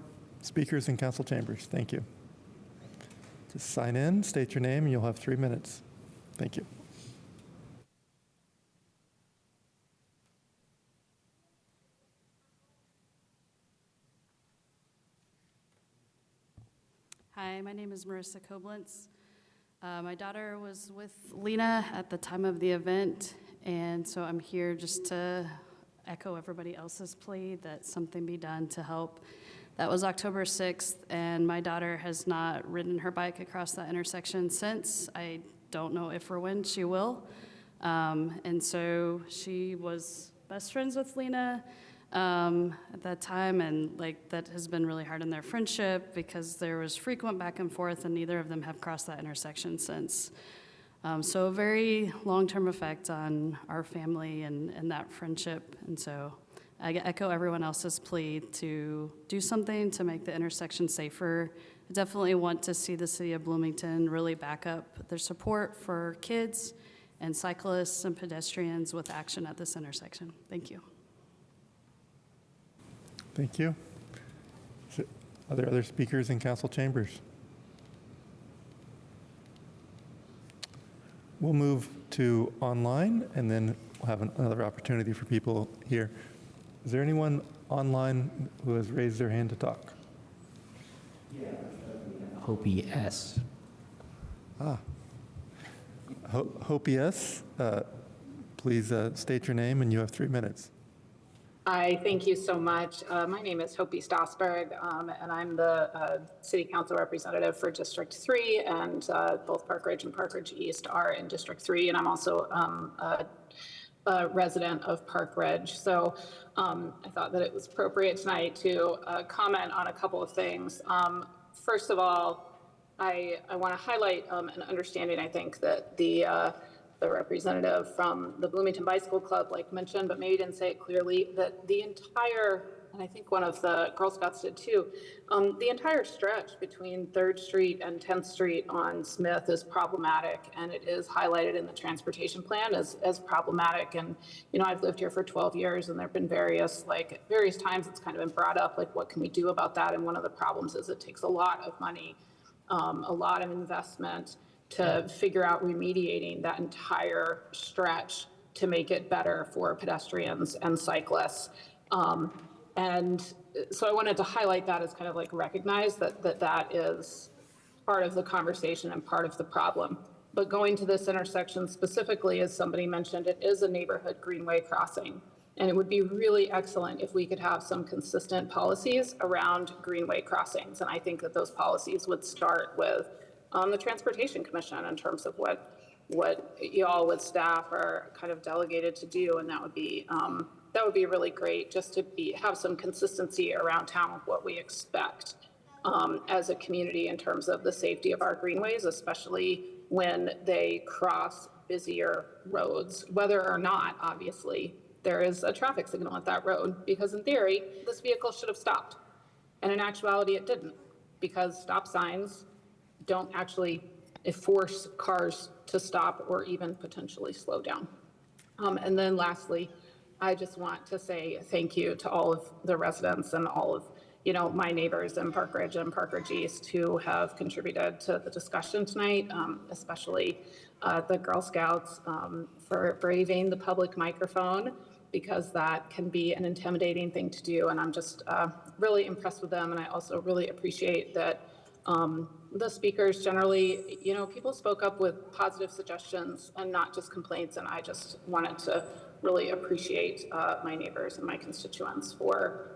speakers in council chambers? Thank you. Just sign in, state your name, and you'll have 3 minutes. Thank you. Hi, my name is Marissa Koblentz. My daughter was with Lena at the time of the event, and so I'm here just to echo everybody else's plea that something be done to help. That was October 6th, and my daughter has not ridden her bike across that intersection since. I don't know if or when she will. And so she was best friends with Lena at that time, and like that has been really hard in their friendship because there was frequent back and forth, and neither of them have crossed that intersection since. So a very long-term effect on our family and that friendship. And so I echo everyone else's plea to do something to make the intersection safer. I definitely want to see the city of Bloomington really back up their support for kids and cyclists and pedestrians with action at this intersection. Thank you. Thank you. Are there other speakers in council chambers? We'll move to online, and then we'll have another opportunity for people here. Is there anyone online who has raised their hand to talk? Hopi S. Hopi S, please state your name, and you have 3 minutes. Hi, thank you so much. My name is Hopi Stossberg, and I'm the City Council representative for District 3, and both Park Ridge and Park Ridge East are in District 3, and I'm also a resident of Park Ridge. So I thought that it was appropriate tonight to comment on a couple of things. First of all, I want to highlight an understanding, I think, that the representative from the Bloomington Bicycle Club mentioned, but maybe didn't say it clearly, that the entire, and I think one of the Girl Scouts did too, the entire stretch between 3rd Street and 10th Street on Smith is problematic, and it is highlighted in the transportation plan as problematic. And, you know, I've lived here for 12 years, and there have been various times it's kind of been brought up, like, what can we do about that? And one of the problems is it takes a lot of money, a lot of investment to figure out remediating that entire stretch to make it better for pedestrians and cyclists. And so I wanted to highlight that as kind of like recognize that is part of the conversation and part of the problem. But going to this intersection specifically, as somebody mentioned, it is a neighborhood greenway crossing. And it would be really excellent if we could have some consistent policies around greenway crossings. And I think that those policies would start with the Transportation Commission in terms of what y'all with staff are kind of delegated to do, and that would be really great just to have some consistency around town with what we expect as a community in terms of the safety of our greenways, especially when they cross busier roads, whether or not, obviously, there is a traffic signal at that road, because in theory, this vehicle should have stopped. And in actuality, it didn't, because stop signs don't actually force cars to stop or even potentially slow down. And then lastly, I just want to say thank you to all of the residents and all of my neighbors in Park Ridge and Park Ridge East who have contributed to the discussion tonight, especially the Girl Scouts for braving the public microphone, because that can be an intimidating thing to do. And I'm just really impressed with them. And I also really appreciate that the speakers generally, people spoke up with positive suggestions and not just complaints. And I just wanted to really appreciate my neighbors and my constituents for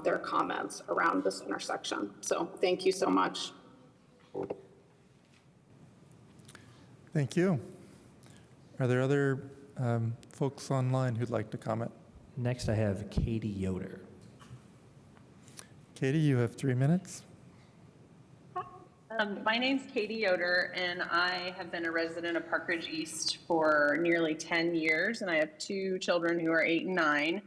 their comments around this intersection. So thank you so much. Thank you. Are there other folks online who'd like to comment? Next, I have Katie Yoder. Katie, you have 3 minutes. My name's Katie Yoder, and I have been a resident of Park Ridge East for nearly 10 years, and I have 2 children who are 8 and 9.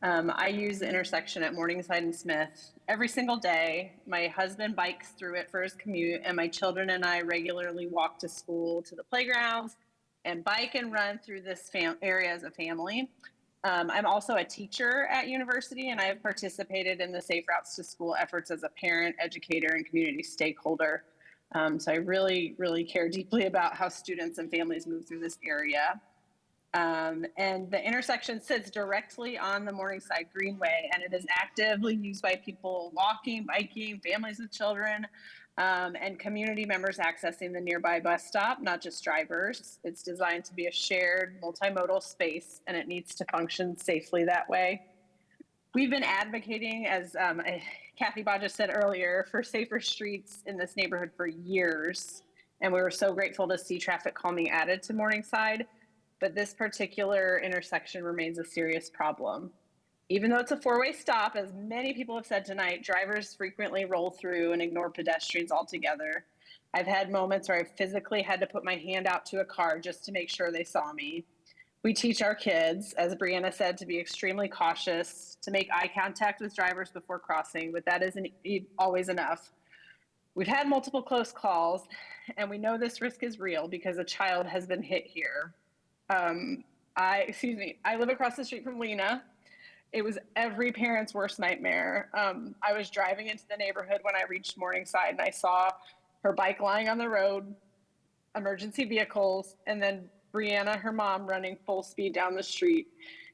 I use the intersection at Morningside and Smith every single day. My husband bikes through it for his commute, and my children and I regularly walk to school, to the playgrounds, and bike and run through this area as a family. I'm also a teacher at university, and I have participated in the Safe Routes to School efforts as a parent, educator, and community stakeholder. So I really, really care deeply about how students and families move through this area. And the intersection sits directly on the Morningside Greenway, and it is actively used by people walking, biking, families with children, and community members accessing the nearby bus stop, not just drivers. It's designed to be a shared multimodal space, and it needs to function safely that way. We've been advocating, as Kathy Bodges said earlier, for safer streets in this neighborhood for years, and we were so grateful to see traffic calming added to Morningside. But this particular intersection remains a serious problem. Even though it's a 4-way stop, as many people have said tonight, drivers frequently roll through and ignore pedestrians altogether. I've had moments where I physically had to put my hand out to a car just to make sure they saw me. We teach our kids, as Brianna said, to be extremely cautious, to make eye contact with drivers before crossing, but that isn't always enough. We've had multiple close calls, and we know this risk is real because a child has been hit here. I live across the street from Lena. It was every parent's worst nightmare. I was driving into the neighborhood when I reached Morningside, and I saw her bike lying on the road, emergency vehicles, and then Brianna, her mom, running full speed down the street.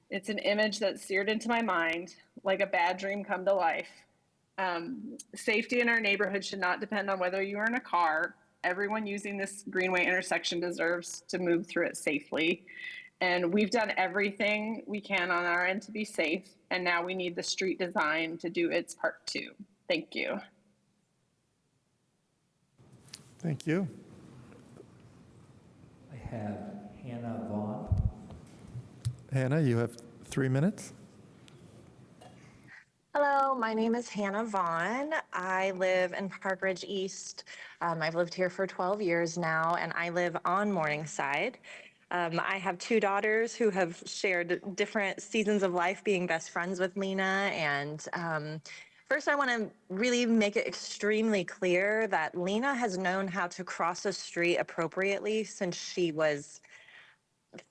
It's an image that seared into my mind like a bad dream come to life. Safety in our neighborhood should not depend on whether you are in a car. Everyone using this Greenway intersection deserves to move through it safely. And we've done everything we can on our end to be safe, and now we need the street design to do its part too. Thank you. Thank you. I have Hannah Vaughn. Hannah, you have 3 minutes. Hello, my name is Hannah Vaughn. I live in Park Ridge East. I've lived here for 12 years now, and I live on Morningside. I have 2 daughters who have shared different seasons of life being best friends with Lena. And first, I want to really make it extremely clear that Lena has known how to cross a street appropriately since she was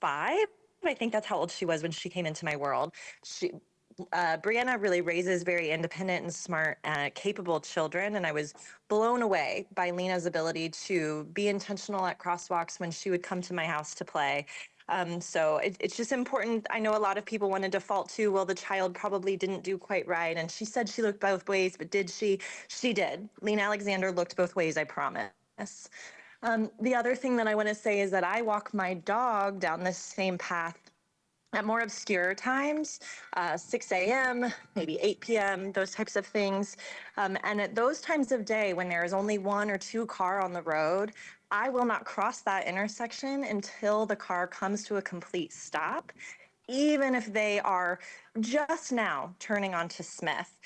5. I think that's how old she was when she came into my world. Brianna really raises very independent and smart, capable children, and I was blown away by Lena's ability to be intentional at crosswalks when she would come to my house to play. So it's just important. I know a lot of people want to default to, well, the child probably didn't do quite right, and she said she looked both ways, but did she? She did. Lena Alexander looked both ways, I promise. The other thing that I want to say is that I walk my dog down this same path at more obscure times, 6 a.m., maybe 8 p.m., those types of things. And at those times of day when there is only 1 or 2 cars on the road, I will not cross that intersection until the car comes to a complete stop, even if they are just now turning onto Smith.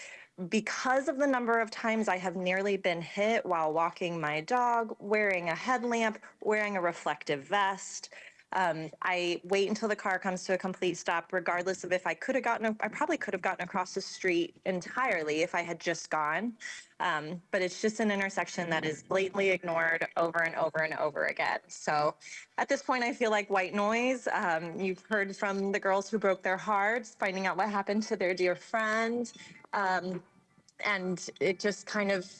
Because of the number of times I have nearly been hit while walking my dog, wearing a headlamp, wearing a reflective vest, I wait until the car comes to a complete stop, regardless of if I could have gotten, I probably could have gotten across the street entirely if I had just gone. But it's just an intersection that is blatantly ignored over and over and over again. So at this point, I feel like white noise. You've heard from the girls who broke their hearts, finding out what happened to their dear friend. And it just kind of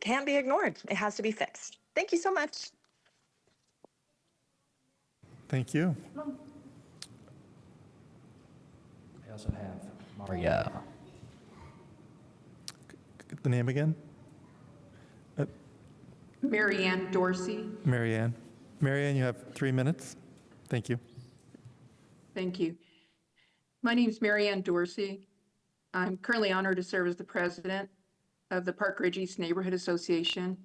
can't be ignored. It has to be fixed. Thank you so much. Thank you. I also have Maria. The name again? Marianne Dorsey. Marianne. Marianne, you have 3 minutes. Thank you. Thank you. My name is Marianne Dorsey. I'm currently honored to serve as the president of the Park Ridge East Neighborhood Association.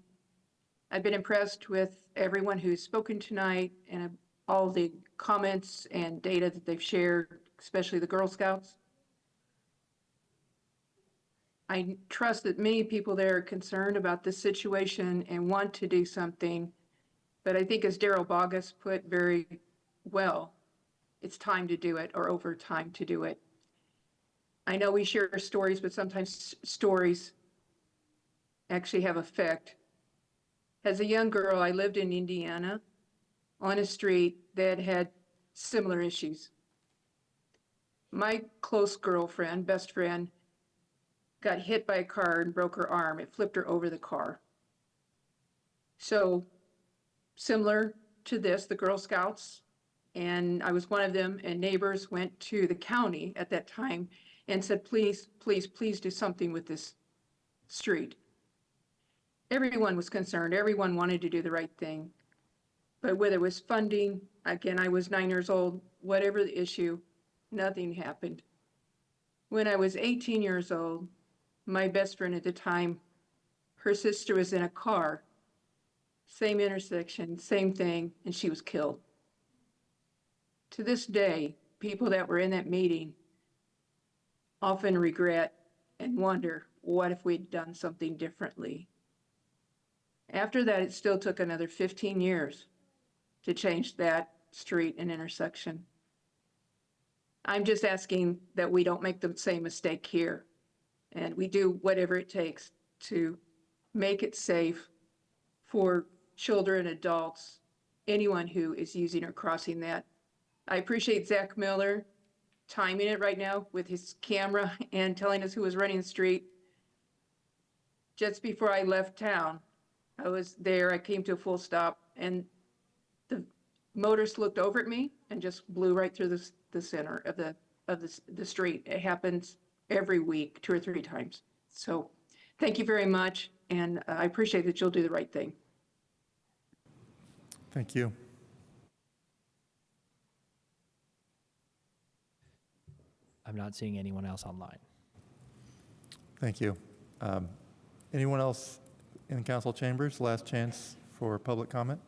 I've been impressed with everyone who's spoken tonight and all the comments and data that they've shared, especially the Girl Scouts. I trust that many people there are concerned about this situation and want to do something, but I think as Daryl Bogus put very well, it's time to do it, or over time to do it. I know we share stories, but sometimes stories actually have effect. As a young girl, I lived in Indiana on a street that had similar issues. My close girlfriend, best friend, got hit by a car and broke her arm. It flipped her over the car. So similar to this, the Girl Scouts, and I was one of them, and neighbors went to the county at that time and said, please, please, please do something with this street. Everyone was concerned. Everyone wanted to do the right thing. But whether it was funding, again, I was 9 years old, whatever the issue, nothing happened. When I was 18 years old, my best friend at the time, her sister was in a car, same intersection, same thing, and she was killed. To this day, people that were in that meeting often regret and wonder, what if we'd done something differently? After that, it still took another 15 years to change that street and intersection. I'm just asking that we don't make the same mistake here, and we do whatever it takes to make it safe for children, adults, anyone who is using or crossing that. I appreciate Zach Miller timing it right now with his camera and telling us who was running the street. Just before I left town, I was there, I came to a full stop, and the motorist looked over at me and just blew right through the center of the street. It happens every week, 2 or 3 times. So thank you very much, and I appreciate that you'll do the right thing. Thank you. I'm not seeing anyone else online. Thank you. Anyone else in council chambers? Last chance for public comment.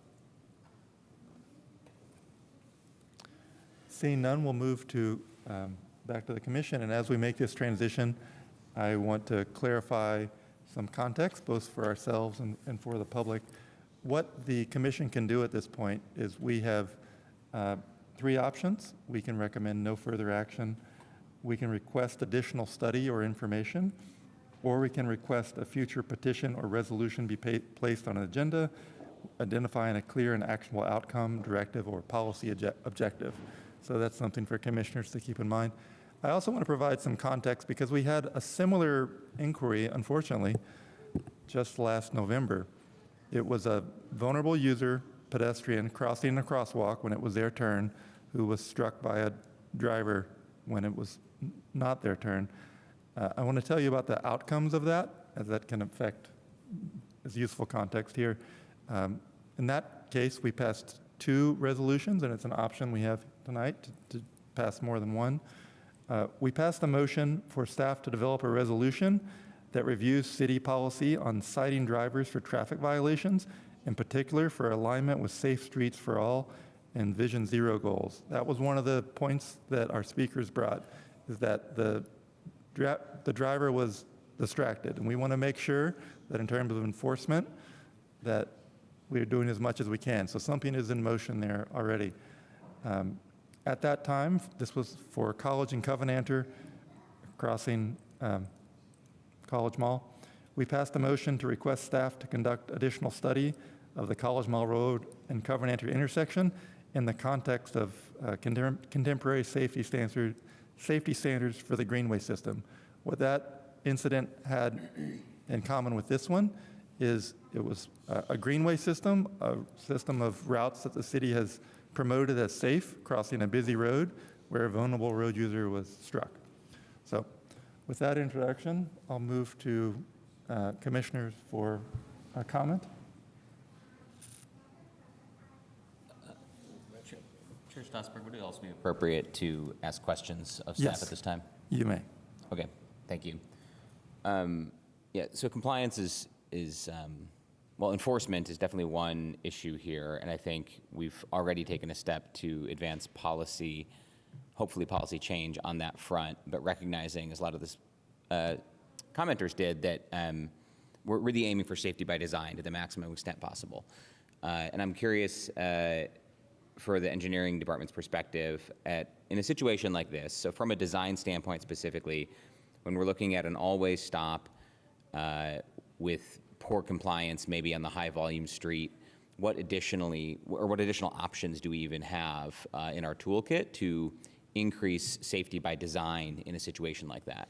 Seeing none, we'll move to back to the commission. And as we make this transition, I want to clarify some context, both for ourselves and for the public. What the commission can do at this point is we have 3 options. We can recommend no further action. We can request additional study or information, or we can request a future petition or resolution be placed on an agenda, identifying a clear and actionable outcome, directive, or policy objective. So that's something for commissioners to keep in mind. I also want to provide some context because we had a similar inquiry, unfortunately, just last November. It was a vulnerable user, pedestrian, crossing a crosswalk when it was their turn, who was struck by a driver when it was not their turn. I want to tell you about the outcomes of that, as that can affect, as useful context here. In that case, we passed 2 resolutions, and it's an option we have tonight to passed more than one. We passed a motion for staff to develop a resolution that reviews city policy on citing drivers for traffic violations, in particular for alignment with Safe Streets for All and Vision Zero goals. That was one of the points that our speakers brought, is that the driver was distracted. And we want to make sure that in terms of enforcement, that we're doing as much as we can. So something is in motion there already. At that time, this was for College and Covenanter crossing College Mall. We passed a motion to request staff to conduct additional study of the College Mall Road and Covenanter intersection in the context of contemporary safety standards for the greenway system. What that incident had in common with this one is it was a greenway system, a system of routes that the city has promoted as safe, crossing a busy road where a vulnerable road user was struck. So with that introduction, I'll move to commissioners for a comment. Chair Strasburg, would it also be appropriate to ask questions of staff Yes, at this time? You may. Okay, thank you. Yeah, so compliance is well, enforcement is definitely one issue here, and I think we've already taken a step to advance policy, hopefully policy change on that front, but recognizing, as a lot of this commenters did, that we're really aiming for safety by design to the maximum extent possible. And I'm curious for the engineering department's perspective in a situation like this, so from a design standpoint specifically, when we're looking at an always stop with poor compliance maybe on the high volume street, what additional options do we even have in our toolkit to increase safety by design in a situation like that?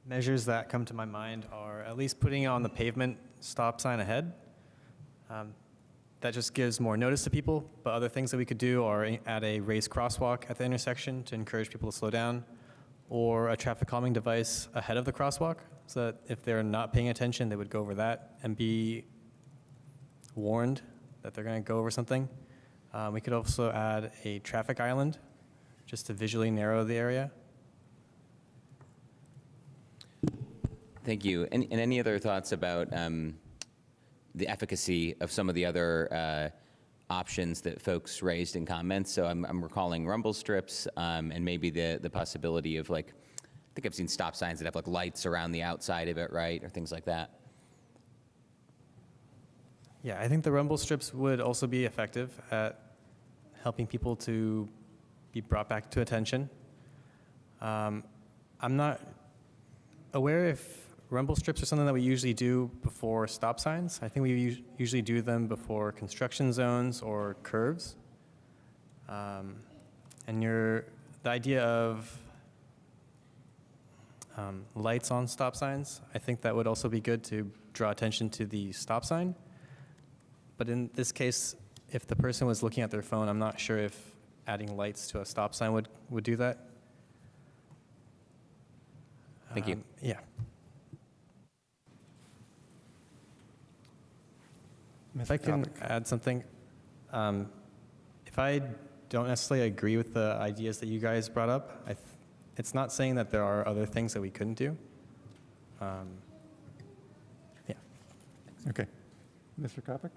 Measures that come to my mind are at least putting on the pavement stop sign ahead. That just gives more notice to people, but other things that we could do are add a raised crosswalk at the intersection to encourage people to slow down, or a traffic calming device ahead of the crosswalk, so that if they're not paying attention, they would go over that and be warned that they're going to go over something. We could also add a traffic island just to visually narrow the area. Thank you. And any other thoughts about the efficacy of some of the other options that folks raised in comments? So I'm recalling rumble strips and maybe the possibility of, like, I think I've seen stop signs that have like lights around the outside of it, right? Or things like that. Yeah, I think the rumble strips would also be effective at helping people to be brought back to attention. I'm not aware if rumble strips are something that we usually do before stop signs. I think we usually do them before construction zones or curves. And the idea of lights on stop signs, I think that would also be good to draw attention to the stop sign. But in this case, if the person was looking at their phone, I'm not sure if adding lights to a stop sign would do that. Thank you. Yeah. If I can add something, if I don't necessarily agree with the ideas that you guys brought up, it's not saying that there are other things that we couldn't do. Yeah. Okay. Mr. Kopic?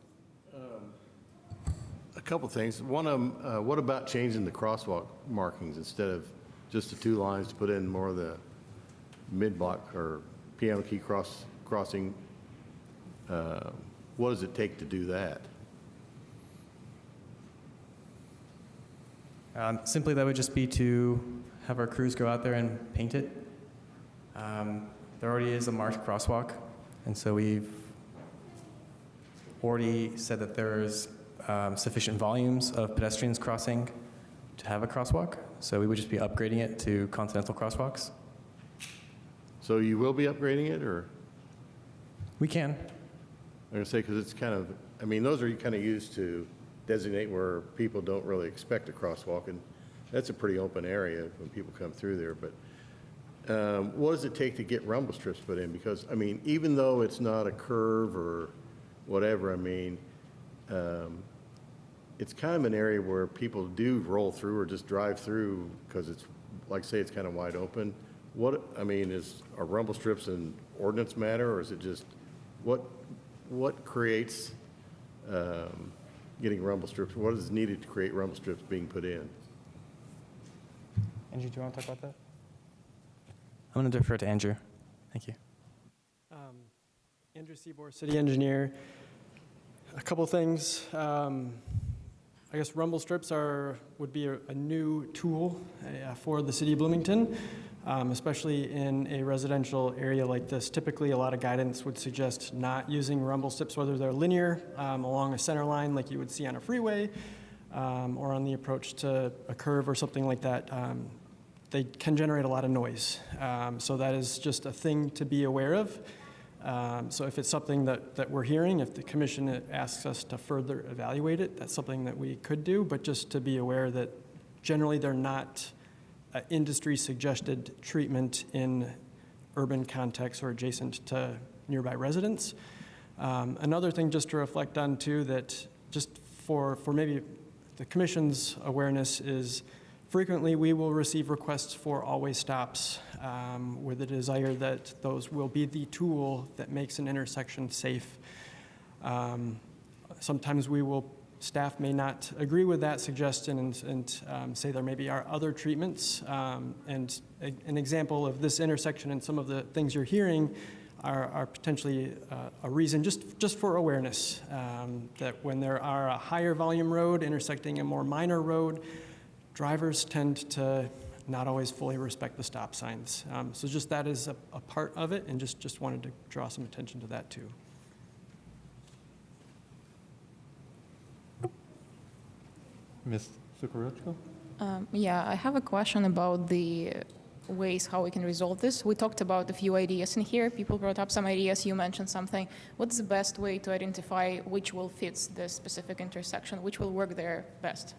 A couple things. One of them, what about changing the crosswalk markings instead of just the two lines to put in more of the mid-block or piano key crossing? What does it take to do that? Simply, that would just be to have our crews go out there and paint it. There already is a marked crosswalk, and so we've already said that there's sufficient volumes of pedestrians crossing to have a crosswalk, so we would just be upgrading it to continental crosswalks. So you will be upgrading it, or? We can. I'm going to say, because it's kind of, I mean, those are kind of used to designate where people don't really expect a crosswalk, and that's a pretty open area when people come through there. But what does it take to get rumble strips put in? Because, I mean, even though it's not a curve or whatever, I mean, it's kind of an area where people do roll through or just drive through because it's, like say, it's kind of wide open. Are rumble strips an ordinance matter, or is it just, what creates getting rumble strips? What is needed to create rumble strips being put in? Andrew, do you want to talk about that? I'm going to defer to Andrew. Thank you. Andrew Seabour, city engineer. A couple things. I guess rumble strips would be a new tool for the city of Bloomington, especially in a residential area like this. Typically, a lot of guidance would suggest not using rumble strips, whether they're linear along a center line like you would see on a freeway, or on the approach to a curve or something like that. They can generate a lot of noise. So that is just a thing to be aware of. So if it's something that we're hearing, if the commission asks us to further evaluate it, that's something that we could do, but just to be aware that generally they're not industry-suggested treatment in urban contexts or adjacent to nearby residents. Another thing just to reflect on too, that just for maybe the commission's awareness is frequently we will receive requests for always stops with the desire that those will be the tool that makes an intersection safe. Sometimes staff may not agree with that suggestion and say there maybe are other treatments. And an example of this intersection and some of the things you're hearing are potentially a reason just for awareness that when there are a higher volume road intersecting a more minor road, drivers tend to not always fully respect the stop signs. So just that is a part of it, and just wanted to draw some attention to that too. Ms. Sukarochko? Yeah, I have a question about the ways how we can resolve this. We talked about a few ideas in here. People brought up some ideas. You mentioned something. What's the best way to identify which will fit this specific intersection, which will work there best?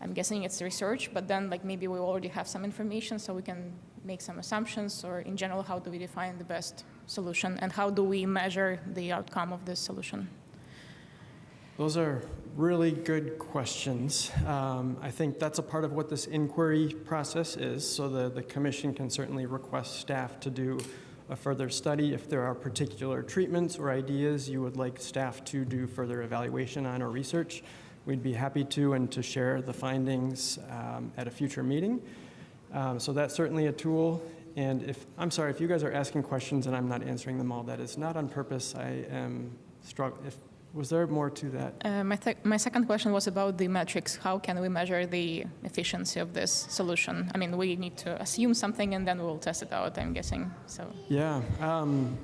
I'm guessing it's research, but then maybe we already have some information so we can make some assumptions, or in general, how do we define the best solution and how do we measure the outcome of this solution? Those are really good questions. I think that's a part of what this inquiry process is, so the commission can certainly request staff to do a further study if there are particular treatments or ideas you would like staff to do further evaluation on or research. We'd be happy to and to share the findings at a future meeting. So that's certainly a tool. And I'm sorry, if you guys are asking questions and I'm not answering them all, that is not on purpose. I am struggling. Was there more to that? My second question was about the metrics. How can we measure the efficiency of this solution? I mean, we need to assume something and then we'll test it out, I'm guessing. So. Yeah,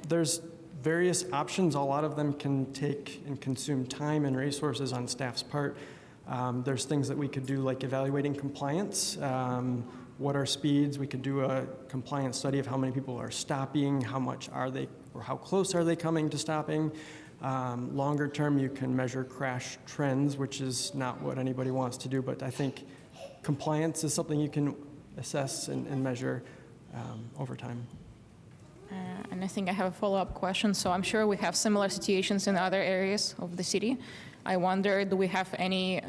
there's various options. A lot of them can take and consume time and resources on staff's part. There's things that we could do like evaluating compliance. What are speeds? We could do a compliance study of how many people are stopping, how much are they, or how close are they coming to stopping. Longer term, you can measure crash trends, which is not what anybody wants to do, but I think compliance is something you can assess and measure over time. And I think I have a follow-up question. So I'm sure we have similar situations in other areas of the city. I wonder, do we have any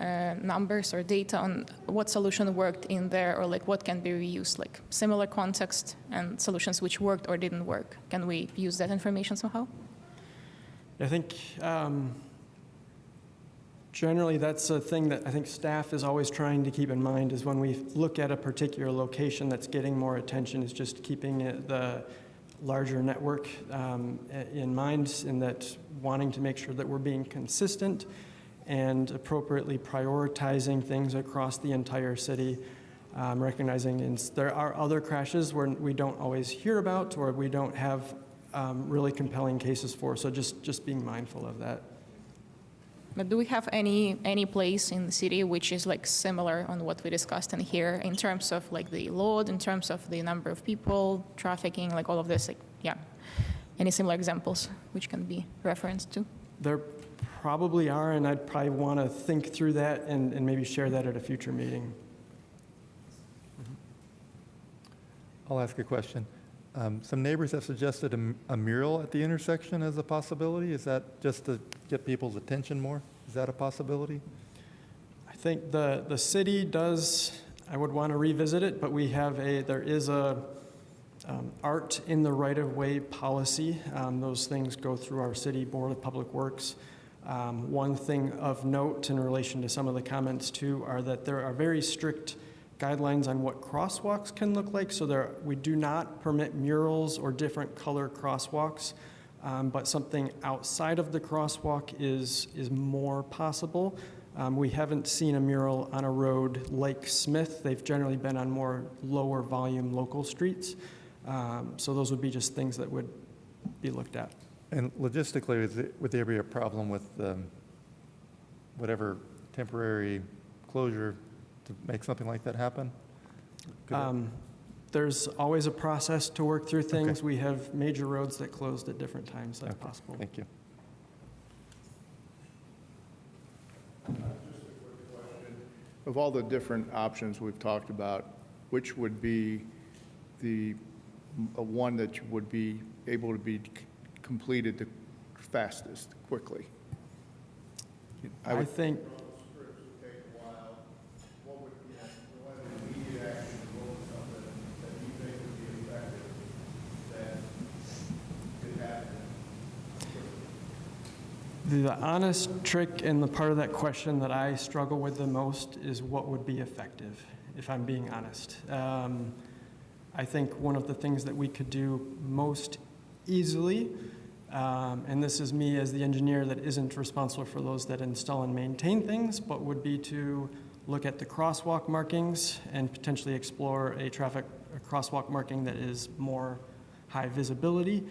numbers or data on what solution worked in there, or what can be reused, like similar context and solutions which worked or didn't work? Can we use that information somehow? I think generally that's a thing that I think staff is always trying to keep in mind, is when we look at a particular location that's getting more attention, is just keeping the larger network in mind, in that wanting to make sure that we're being consistent and appropriately prioritizing things across the entire city, recognizing there are other crashes where we don't always hear about or we don't have really compelling cases for, so just being mindful of that. But do we have any place in the city which is similar on what we discussed in here in terms of the load, in terms of the number of people, trafficking, all of this? Any similar examples which can be referenced to? There probably are, and I'd probably want to think through that and maybe share that at a future meeting. I'll ask a question. Some neighbors have suggested a mural at the intersection as a possibility. Is that just to get people's attention more? Is that a possibility? I think the city does, I would want to revisit it, but there is a art in the right-of-way policy. Those things go through our city board of public works. One thing of note in relation to some of the comments too are that there are very strict guidelines on what crosswalks can look like. So we do not permit murals or different color crosswalks, but something outside of the crosswalk is more possible. We haven't seen a mural on a road like Smith. They've generally been on more lower volume local streets. So those would be just things that would be looked at. And logistically, would there be a problem with whatever temporary closure to make something like that happen? There's always a process to work through things. Okay. We have major roads that closed at different times. That's possible. Thank you. Just a quick question. Of all the different options we've talked about, which would be the one that would be able to be completed the fastest, quickly? I think the honest trick and the part of that question that I struggle with the most is what would be effective, if I'm being honest. I think one of the things that we could do most easily, and this is me as the engineer that isn't responsible for those that install and maintain things, but would be to look at the crosswalk markings and potentially explore a crosswalk marking that is more high visibility.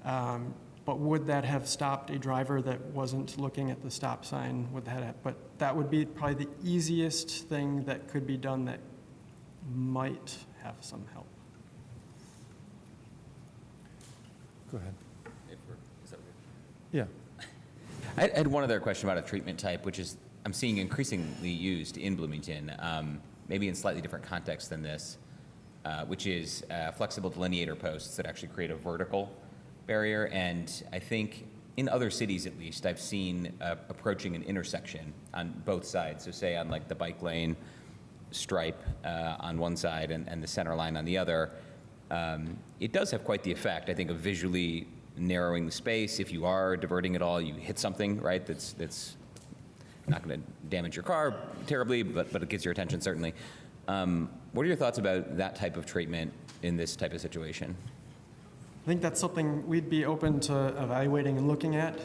But would that have stopped a driver that wasn't looking at the stop sign? But that would be probably the easiest thing that could be done that might have some help. Go ahead. Is that yeah. I had one other question about a treatment type, which is I'm seeing increasingly used in Bloomington, maybe in slightly different context than this, which is flexible delineator posts that actually create a vertical barrier. And I think in other cities, at least, I've seen approaching an intersection on both sides. So say on like the bike lane stripe on one side and the center line on the other. It does have quite the effect, I think, of visually narrowing the space. If you are diverting at all, you hit something, right, that's not going to damage your car terribly, but it gets your attention, certainly. What are your thoughts about that type of treatment in this type of situation? I think that's something we'd be open to evaluating and looking at.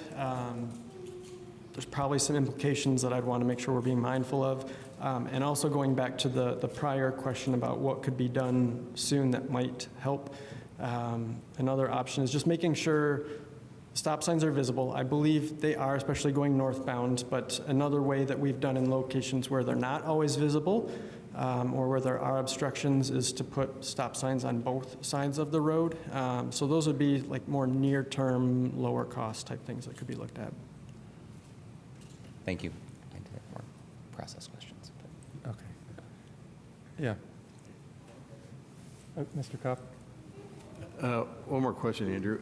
There's probably some implications that I'd want to make sure we're being mindful of. And also going back to the prior question about what could be done soon that might help. Another option is just making sure stop signs are visible. I believe they are, especially going northbound, but another way that we've done in locations where they're not always visible or where there are obstructions is to put stop signs on both sides of the road. So those would be like more near-term, lower cost type things that could be looked at. Thank you. I have more process questions. Okay. Yeah. Mr. Kopp? One more question, Andrew.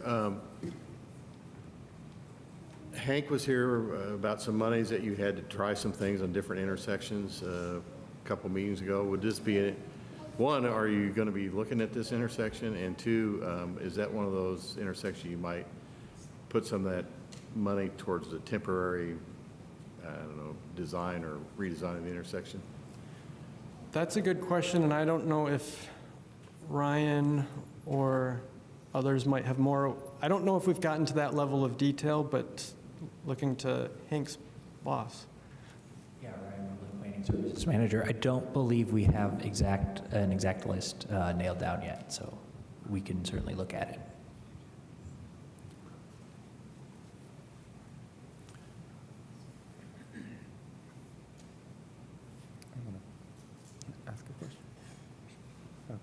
Hank was here about some monies that you had to try some things on different intersections a couple meetings ago. Would this be, one, are you going to be looking at this intersection? And two, is that one of those intersections you might put some of that money towards the temporary, I don't know, design or redesign of the intersection? That's a good question, and I don't know if Ryan or others might have more. I don't know if we've gotten to that level of detail, but looking to Hank's boss. Yeah, Ryan, the planning services manager. I don't believe we have an exact list nailed down yet, so we can certainly look at it. Ask a question. Okay.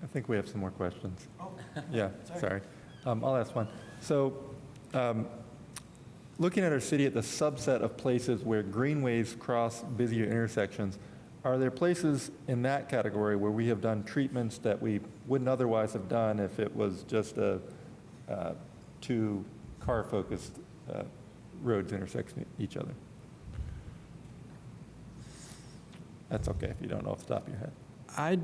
I think we have some more questions. Oh, yeah, sorry. I'll ask one. So, looking at our city at the subset of places where greenways cross busier intersections, are there places in that category where we have done treatments that we wouldn't otherwise have done if it was just a two car-focused roads intersecting each other? That's okay if you don't know off the top of your head. I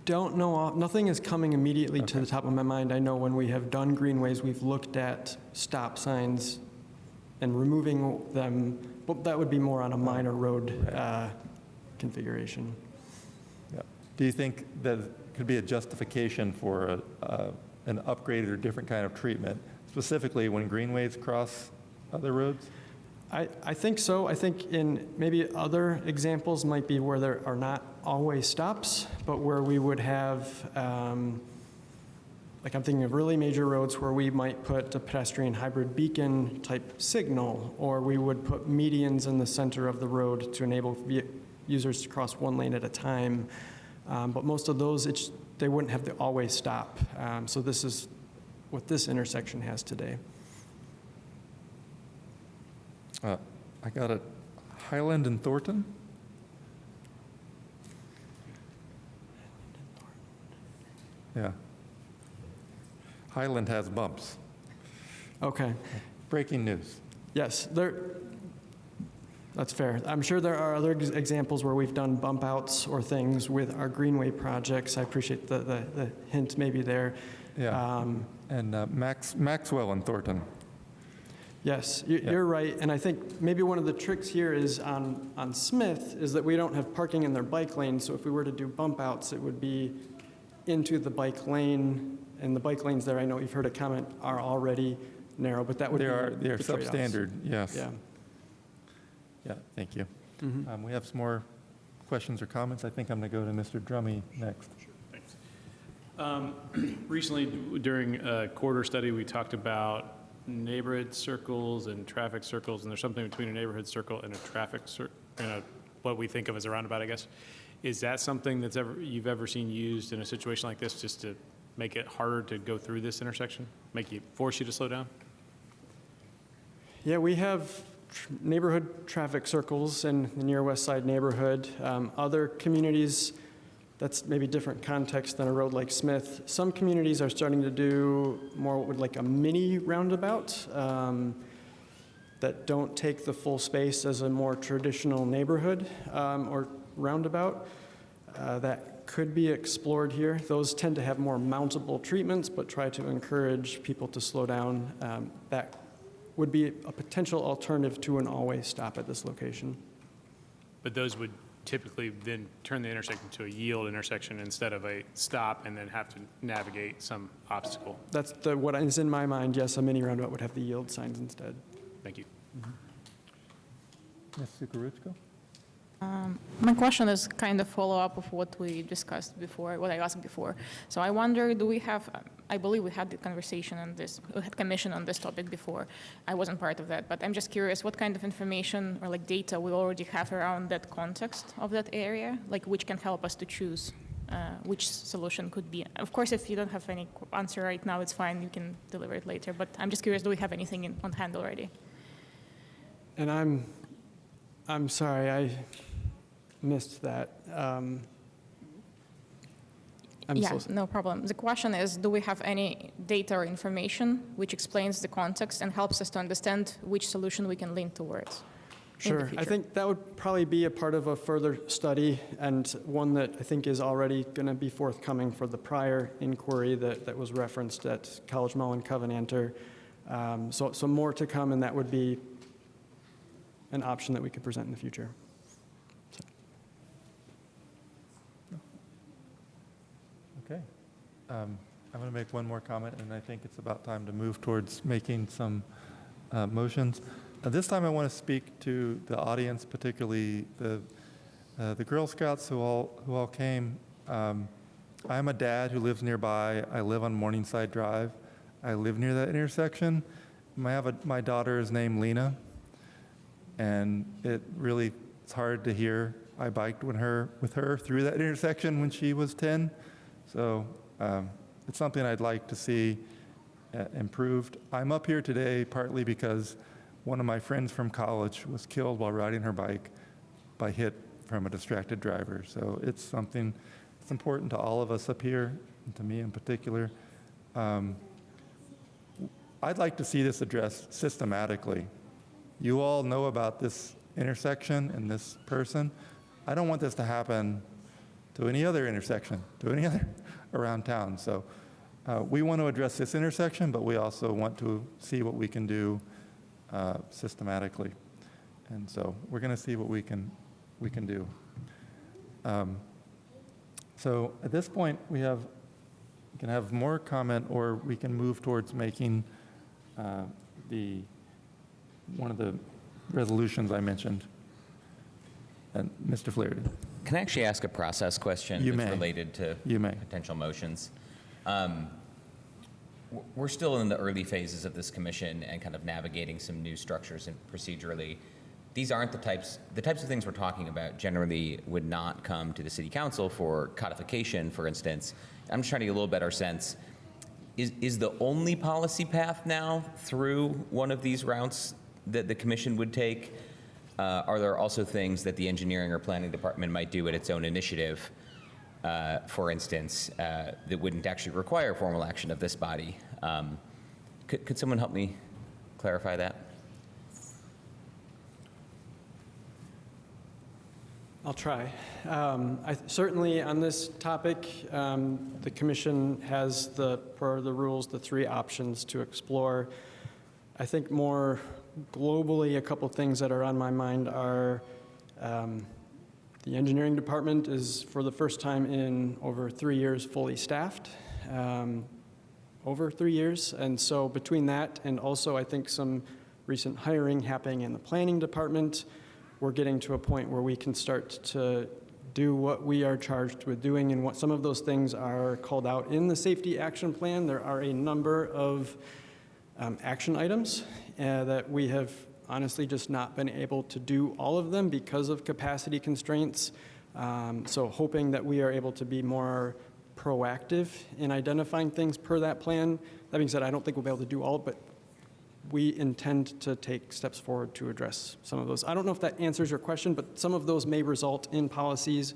don't know, nothing is coming immediately to the top of my mind. I know when we have done greenways, we've looked at stop signs and removing them, but that would be more on a minor road configuration. Yeah. Do you think that could be a justification for an upgraded or different kind of treatment, specifically when greenways cross other roads? I think so. I think in maybe other examples might be where there are not always stops, but where we would have, like I'm thinking of really major roads where we might put a pedestrian hybrid beacon type signal, or we would put medians in the center of the road to enable users to cross one lane at a time. But most of those, they wouldn't have the always stop. So this is what this intersection has today. I got it. Highland and Thornton? Yeah. Highland has bumps. Okay. Breaking news. Yes, that's fair. I'm sure there are other examples where we've done bump outs or things with our greenway projects. I appreciate the hint maybe there. Yeah. Maxwell and Thornton. Yes, you're right. And I think maybe one of the tricks here is on Smith is that we don't have parking in their bike lane. So if we were to do bump outs, it would be into the bike lane. And the bike lanes there, I know you've heard a comment, are already narrow, but that would They be are the trade-offs. substandard, yes. Yeah. Yeah, thank you. We have some more questions or comments. I think I'm going to go to Mr. Drummy next. Thanks. Recently, during a quarter study, we talked about neighborhood circles and traffic circles, and there's something between a neighborhood circle and a traffic what we think of as a roundabout, I guess. Is that something that's you've ever seen used in a situation like this, just to make it harder to go through this intersection, force you to slow down? Yeah, we have neighborhood traffic circles in the near West Side neighborhood. Other communities, that's maybe different context than a road like Smith. Some communities are starting to do more with like a mini roundabout that don't take the full space as a more traditional neighborhood or roundabout. That could be explored here. Those tend to have more mountable treatments, but try to encourage people to slow down. That would be a potential alternative to an always stop at this location. But those would typically then turn the intersection to a yield intersection instead of a stop and then have to navigate some obstacle. That's what is in my mind. Yes, a mini roundabout would have the yield signs instead. Thank you. Ms. Sukaruchko? My question is kind of follow-up of what we discussed before, what I asked before. So I wonder, do we have, I believe we had the conversation on this, we had commission on this topic before. I wasn't part of that, but I'm just curious what kind of information or like data we already have around that context of that area, like which can help us to choose which solution could be. Of course, if you don't have any answer right now, it's fine, you can deliver it later, but I'm just curious, do we have anything on hand already? And I'm sorry, I missed that. No problem. The question is, do we have any data or information which explains the context and helps us to understand which solution we can lean towards? Sure. I think that would probably be a part of a further study, and one that I think is already going to be forthcoming for the prior inquiry that was referenced at College Mall and Covenanter. So more to come, and that would be an option that we could present in the future. Okay. I'm going to make one more comment, and I think it's about time to move towards making some motions. This time I want to speak to the audience, particularly the Girl Scouts who all came. I'm a dad who lives nearby. I live on Morningside Drive. I live near that intersection. My daughter is named Lena, and it's hard to hear. I biked with her through that intersection when she was 10. So it's something I'd like to see improved. I'm up here today partly because one of my friends from college was killed while riding her bike by hit from a distracted driver. So it's something that's important to all of us up here, and to me in particular. I'd like to see this addressed systematically. You all know about this intersection and this person. I don't want this to happen to any other intersection, to any other around town. So we want to address this intersection, but we also want to see what we can do systematically. And so we're going to see what we can do. So at this point, we can have more comment, or we can move towards making one of the resolutions I mentioned. And Mr. Flaherty. Can I actually ask a process question You that's may. related to You may. potential motions? We're still in the early phases of this commission and kind of navigating some new structures and procedurally. These aren't the types of things we're talking about generally would not come to the city council for codification, for instance. I'm just trying to get a little better sense. Is the only policy path now through one of these routes that the commission would take? Are there also things that the engineering or planning department might do at its own initiative, for instance, that wouldn't actually require formal action of this body? Could someone help me clarify that? I'll try. Certainly on this topic, the commission has, per the rules, the 3 options to explore. I think more globally, a couple things that are on my mind are the engineering department is, for the first time in over 3 years, fully staffed. Over 3 years. And so between that and also I think some recent hiring happening in the planning department, we're getting to a point where we can start to do what we are charged with doing, and what some of those things are called out in the safety action plan. There are a number of action items that we have honestly just not been able to do all of them because of capacity constraints. So hoping that we are able to be more proactive in identifying things per that plan. That being said, I don't think we'll be able to do all, but we intend to take steps forward to address some of those. I don't know if that answers your question, but some of those may result in policies,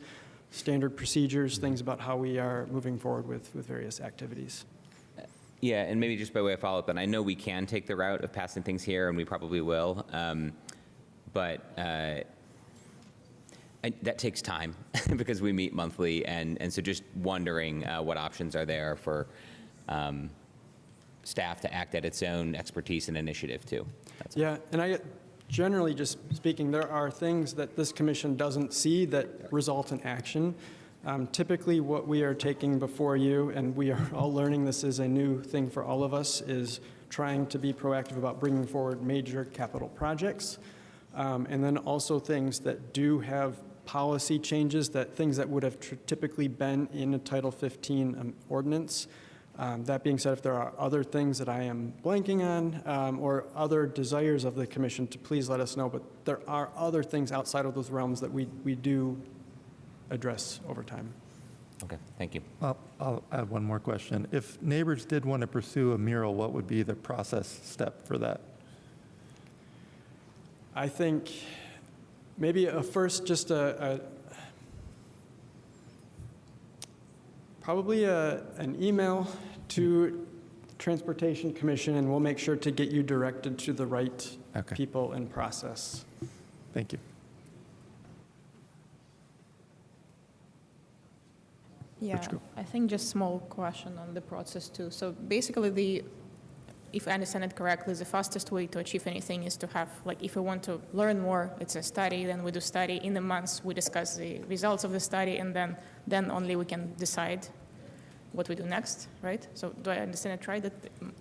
standard procedures, things about how we are moving forward with various activities. Yeah, and maybe just by way of follow-up, and I know we can take the route of passing things here, and we probably will, but that takes time because we meet monthly, and so just wondering what options are there for staff to act at its own expertise and initiative too. Yeah, and generally just speaking, there are things that this commission doesn't see that result in action. Typically what we are taking before you, and we are all learning this is a new thing for all of us, is trying to be proactive about bringing forward major capital projects. And then also things that do have policy changes, things that would have typically been in a Title 15 ordinance. That being said, if there are other things that I am blanking on or other desires of the commission, to please let us know. But there are other things outside of those realms that we do address over time. Okay, thank you. I'll add one more question. If neighbors did want to pursue a mural, what would be the process step for that? I think maybe probably an email to Transportation Commission, and we'll make sure to get you directed to the right people and process. Thank you. Yeah, I think just small question on the process too. So basically if I understand it correctly, the fastest way to achieve anything is to have, like, if we want to learn more, it's a study, then we do study. In the months, we discuss the results of the study, and then only we can decide what we do next, right? So do I understand it right, that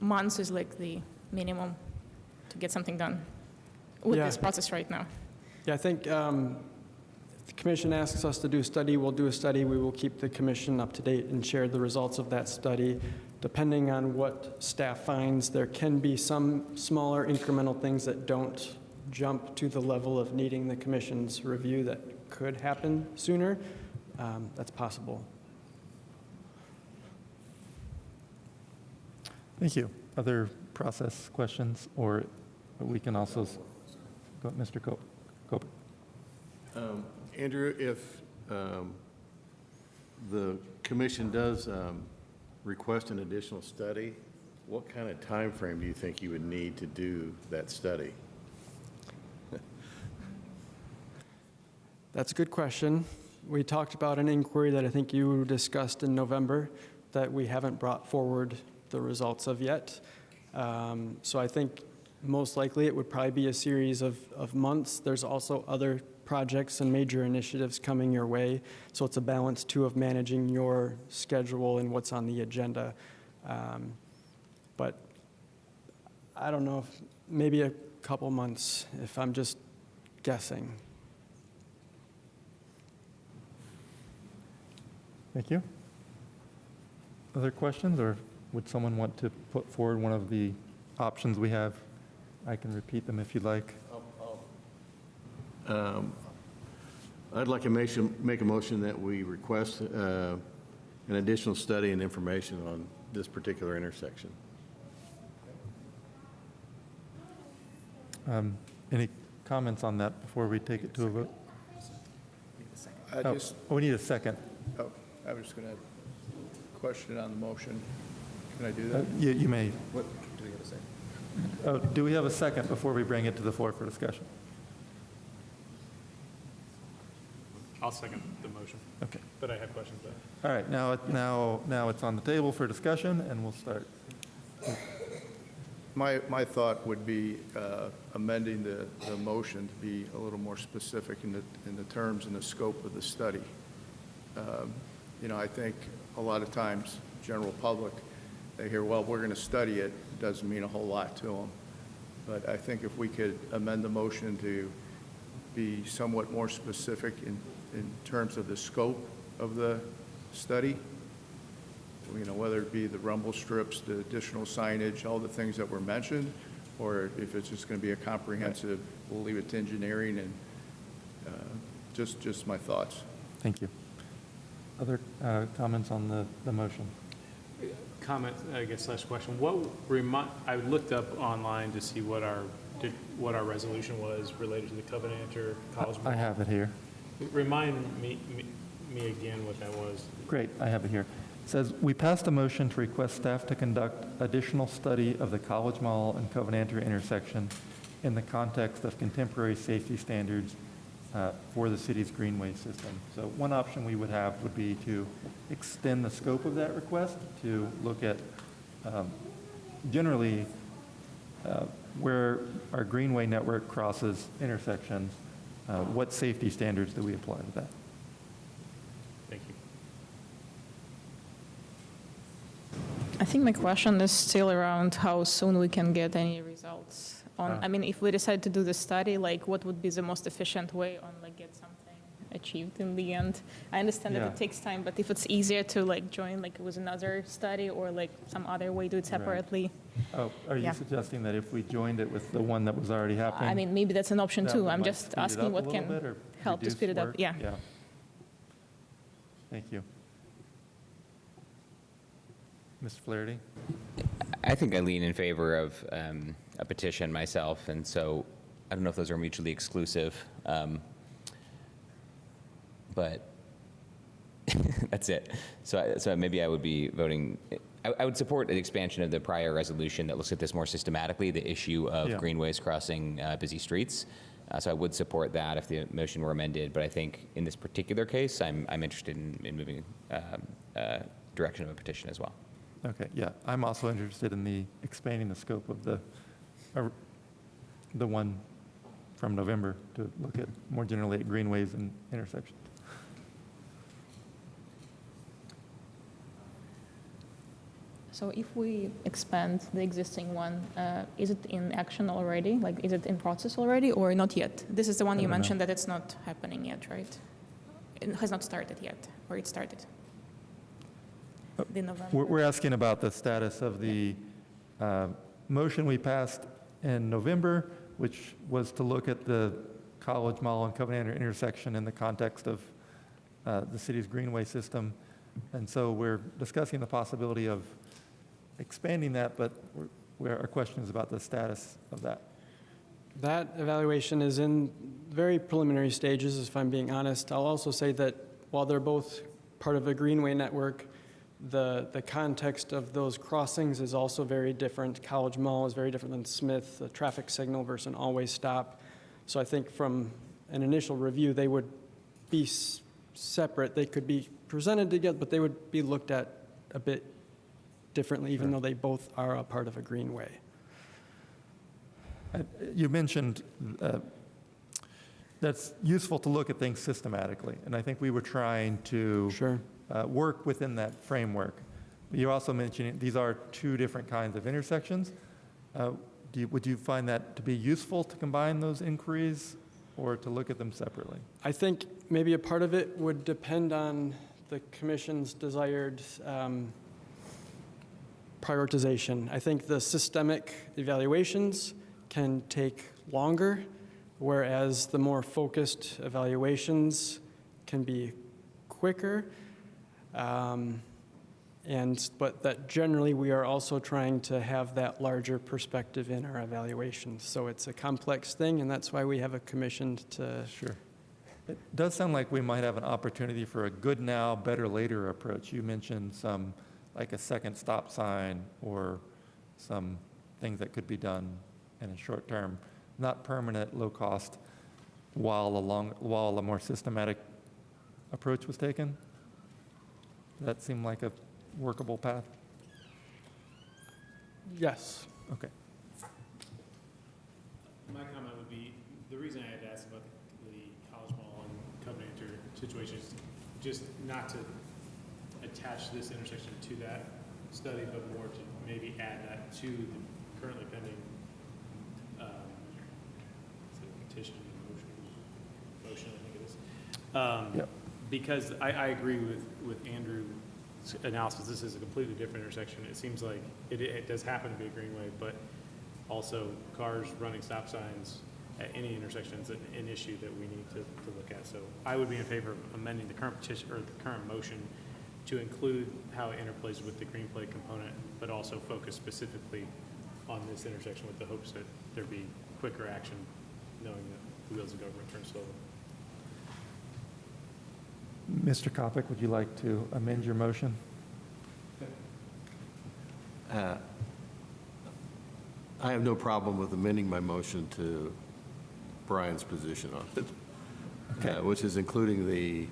months is like the minimum to get something done with this process right now? Yeah, I think if the commission asks us to do a study, we'll do a study. We will keep the commission up to date and share the results of that study. Depending on what staff finds, there can be some smaller incremental things that don't jump to the level of needing the commission's review that could happen sooner. That's possible. Thank you. Other process questions, or we can also go, Mr. Cope. Andrew, if the commission does request an additional study, what kind of time frame do you think you would need to do that study? That's a good question. We talked about an inquiry that I think you discussed in November that we haven't brought forward the results of yet. So I think most likely it would probably be a series of months. There's also other projects and major initiatives coming your way. So it's a balance too of managing your schedule and what's on the agenda. But I don't know, if maybe a couple months if I'm just guessing. Thank you. Other questions, or would someone want to put forward one of the options we have? I can repeat them if you'd like. I'd like to make a motion that we request an additional study and information on this particular intersection. Any comments on that before we take it to a vote? We need a second. I was going to question on the motion. Can I do that? You may. What do we have to say? Do we have a second before we bring it to the floor for discussion? I'll second the motion. Okay. But I have questions. All right, now it's on the table for discussion, and we'll start. My thought would be amending the motion to be a little more specific in the terms and the scope of the study. I think a lot of times, general public, they hear, well, we're going to study it. It doesn't mean a whole lot to them. But I think if we could amend the motion to be somewhat more specific in terms of the scope of the study, whether it be the rumble strips, the additional signage, all the things that were mentioned, or if it's just going to be a comprehensive, we'll leave it to engineering, and just my thoughts. Thank you. Other comments on the motion? Comment, I guess, / question. I looked up online to see what our resolution was related to the Covenant or College Mall. I have it here. Remind me again what that was. Great, I have it here. It says, we passed a motion to request staff to conduct additional study of the College Mall and Covenanter intersection in the context of contemporary safety standards for the city's greenway system. So one option we would have would be to extend the scope of that request to look at generally where our greenway network crosses intersections, what safety standards do we apply to that? Thank you. I think my question is still around how soon we can get any results on, I mean, if we decide to do the study, like what would be the most efficient way on like get something achieved in the end? I understand that it takes time, but if it's easier to like join like with another study or like some other way, do it separately. Right. Oh, are you suggesting that if we joined it with the one that was already happening? I mean, maybe that's an option too. I'm just asking what can help to reduce speed it up. work? Yeah. Thank you. Ms. Flaherty? I think I lean in favor of a petition myself, and so I don't know if those are mutually exclusive, but that's it. So maybe I would be voting, I would support an expansion of the prior resolution that looks at this more systematically, the issue of greenways crossing busy streets. So I would support that if the motion were amended, but I think in this particular case, I'm interested in moving direction of a petition as well. Okay, yeah, I'm also interested in the expanding the scope of the one from November to look at more generally at greenways and intersections. So if we expand the existing one, is it in action already? Like, is it in process already or not yet? This is the one you mentioned that it's not happening yet, right? It has not started yet, or it started? We're asking about the status of the motion we passed in November, which was to look at the College Mall and Covenanter intersection in the context of the city's greenway system. And so we're discussing the possibility of expanding that, but our question is about the status of that. That evaluation is in very preliminary stages, if I'm being honest. I'll also say that while they're both part of a greenway network, the context of those crossings is also very different. College Mall is very different than Smith, a traffic signal versus an always stop. So I think from an initial review, they would be separate. They could be presented together, but they would be looked at a bit differently, even though they both are a part of a greenway. You mentioned that's useful to look at things systematically, and I think we were trying to work within that framework. You also mentioned these are two different kinds of intersections. Would you find that to be useful to combine those inquiries or to look at them separately? I think maybe a part of it would depend on the commission's desired prioritization. I think the systemic evaluations can take longer, whereas the more focused evaluations can be quicker. But that generally we are also trying to have that larger perspective in our evaluations. So it's a complex thing, and that's why we have a commission to. Sure. It does sound like we might have an opportunity for a good now, better later approach. You mentioned some, like a second stop sign or some things that could be done in a short term, not permanent, low cost, while a more systematic approach was taken. That seemed like a workable path? Yes. Okay. My comment would be, the reason I had asked about the College Mall and Covenant situation is just not to attach this intersection to that study, but more to maybe add that to the currently pending petition, motion, I think it is. Because I agree with Andrew's analysis. This is a completely different intersection. It seems like it does happen to be a greenway, but also cars running stop signs at any intersection is an issue that we need to look at. So I would be in favor of amending the current petition or the current motion to include how it interplays with the greenway component, but also focus specifically on this intersection with the hopes that there be quicker action, knowing that the wheels of government turn slowly. Mr. Kopic, would you like to amend your motion? I have no problem with amending my motion to Brian's position on it, Okay. which is including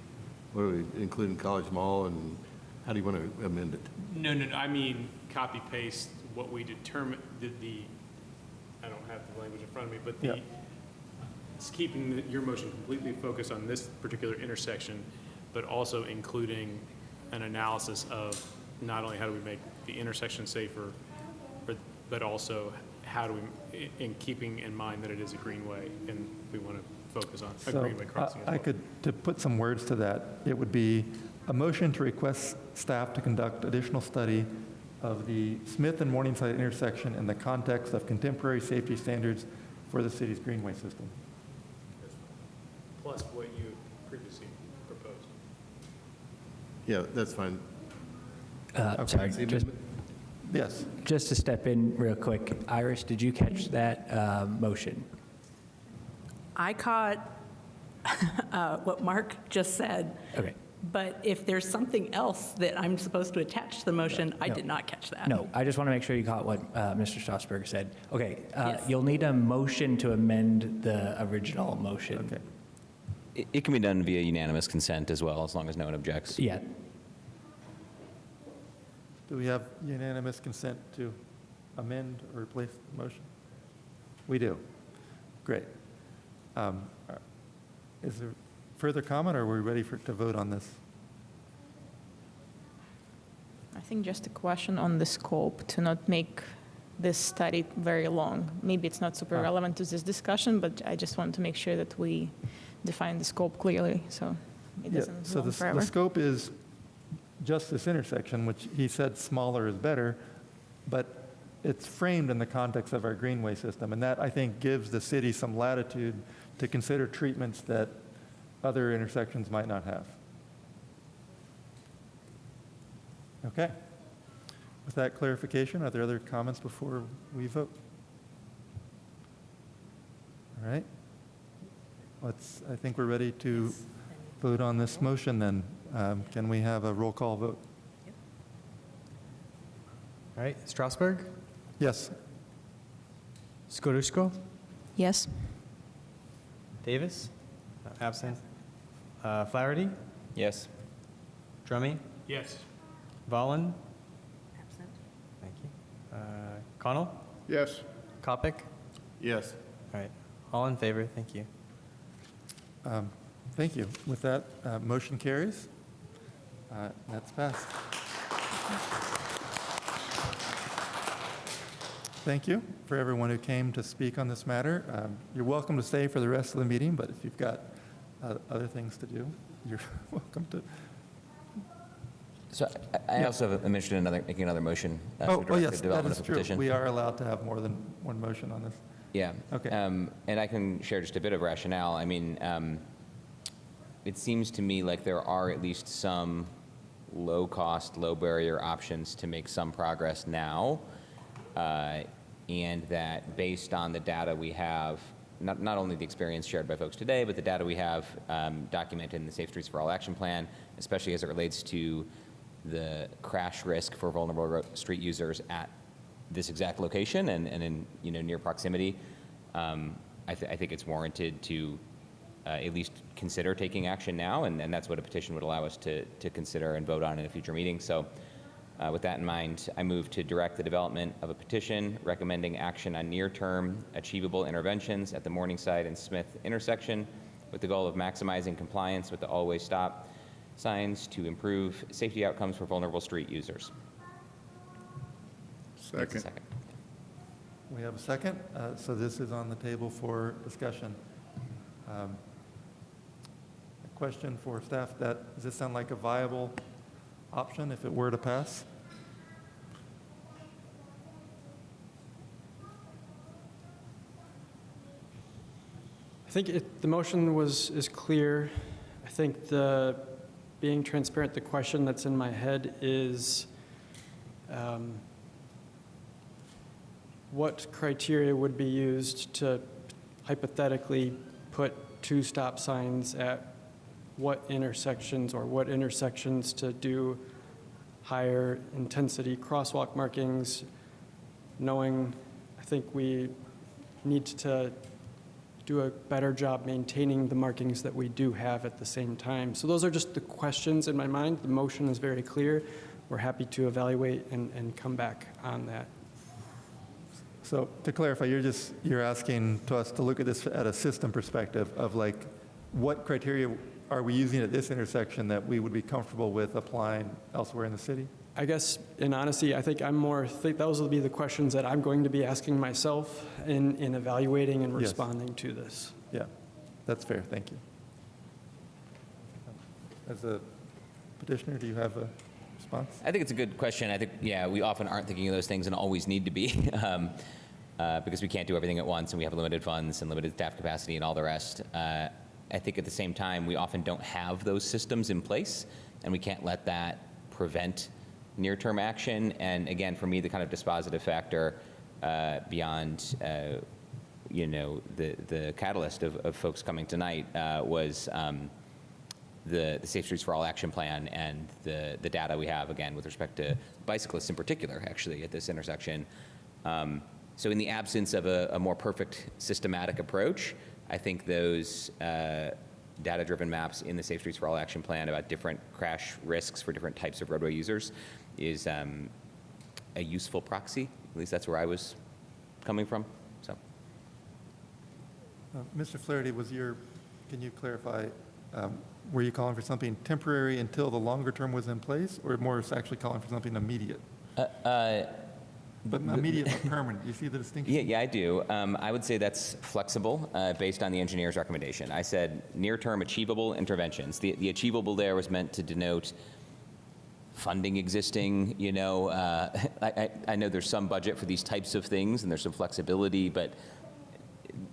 including College Mall, and how do you want to amend it? No, I mean, copy paste what we determined, I don't have the language in front of me, but it's keeping your motion completely focused on this particular intersection, but also including an analysis of not only how do we make the intersection safer, but also how do we, in keeping in mind that it is a greenway, and we want to focus on a greenway crossing as well. To put some words to that, it would be a motion to request staff to conduct additional study of the Smith and Morningside intersection in the context of contemporary safety standards for the city's greenway system. Plus what you previously proposed. Yeah, that's fine. Sorry, yes. Just to step in real quick, Iris, did you catch that motion? I caught what Mark just said. Okay. But if there's something else that I'm supposed to attach to the motion, I did not catch that. No, I just want to make sure you caught what Mr. Strasburg said. Okay, Yes. You'll need a motion to amend the original motion. Okay. It can be done via unanimous consent as well, as long as no one objects. Yeah. Do we have unanimous consent to amend or replace the motion? We do. Great. Is there further comment, or are we ready to vote on this? I think just a question on the scope to not make this study very long. Maybe it's not super relevant to this discussion, but I just want to make sure that we define the scope clearly, so it doesn't So go on forever. the scope is just this intersection, which he said smaller is better, but it's framed in the context of our greenway system, and that, I think, gives the city some latitude to consider treatments that other intersections might not have. Okay. With that clarification, are there other comments before we vote? All right. I think we're ready to vote on this motion then. Can we have a roll call vote? All right, Strasburg, Yes. Skorushko, Yes. Davis, absent. Flaherty, Yes. Drummy, Yes. Vollen, Absent. thank you. Connell, Yes. Kopic, Yes. all right, all in favor, thank you. Thank you. With that, motion carries. That's passed. Thank you for everyone who came to speak on this matter. You're welcome to stay for the rest of the meeting, but if you've got other things to do, you're welcome to. So I also have a mention in making another motion. To Oh, direct yes, the that development is of a true. petition. We are allowed to have more than one motion on this. Yeah. Okay. And I can share just a bit of rationale. I mean, it seems to me like there are at least some low-cost, low-barrier options to make some progress now, and that based on the data we have, not only the experience shared by folks today, but the data we have documented in the Safe Streets for All Action Plan, especially as it relates to the crash risk for vulnerable street users at this exact location and in near proximity, I think it's warranted to at least consider taking action now, and that's what a petition would allow us to consider and vote on in a future meeting. So with that in mind, I move to direct the development of a petition recommending action on near-term achievable interventions at the Morningside and Smith intersection with the goal of maximizing compliance with the always stop signs to improve safety outcomes for vulnerable street users. Second. We have a second. So this is on the table for discussion. A question for staff: does this sound like a viable option if it were to pass? I think the motion is clear. I think being transparent, the question that's in my head is what criteria would be used to hypothetically put 2 stop signs at what intersections, or what intersections to do higher intensity crosswalk markings, knowing I think we need to do a better job maintaining the markings that we do have at the same time. So those are just the questions in my mind. The motion is very clear. We're happy to evaluate and come back on that. So to clarify, you're asking to us to look at this at a system perspective of like, what criteria are we using at this intersection that we would be comfortable with applying elsewhere in the city? I guess, in honesty, I think those will be the questions that I'm going to be asking myself in evaluating and Yes. responding to this. Yeah, that's fair. Thank you. As a petitioner, do you have a response? I think it's a good question. I think, we often aren't thinking of those things and always need to be because we can't do everything at once and we have limited funds and limited staff capacity and all the rest. I think at the same time, we often don't have those systems in place, and we can't let that prevent near-term action. And again, for me, the kind of dispositive factor beyond, the catalyst of folks coming tonight was the Safe Streets for All Action Plan and the data we have, again, with respect to bicyclists in particular, actually, at this intersection. So in the absence of a more perfect systematic approach, I think those data-driven maps in the Safe Streets for All Action Plan about different crash risks for different types of roadway users is a useful proxy. At least that's where I was coming from. So, Mr. Flaherty, can you clarify, were you calling for something temporary until the longer term was in place, or more actually calling for something immediate? But immediate but permanent. Do you see the distinction? Yeah, I do. I would say that's flexible based on the engineer's recommendation. I said near-term achievable interventions. The achievable there was meant to denote funding existing. I know there's some budget for these types of things and there's some flexibility, but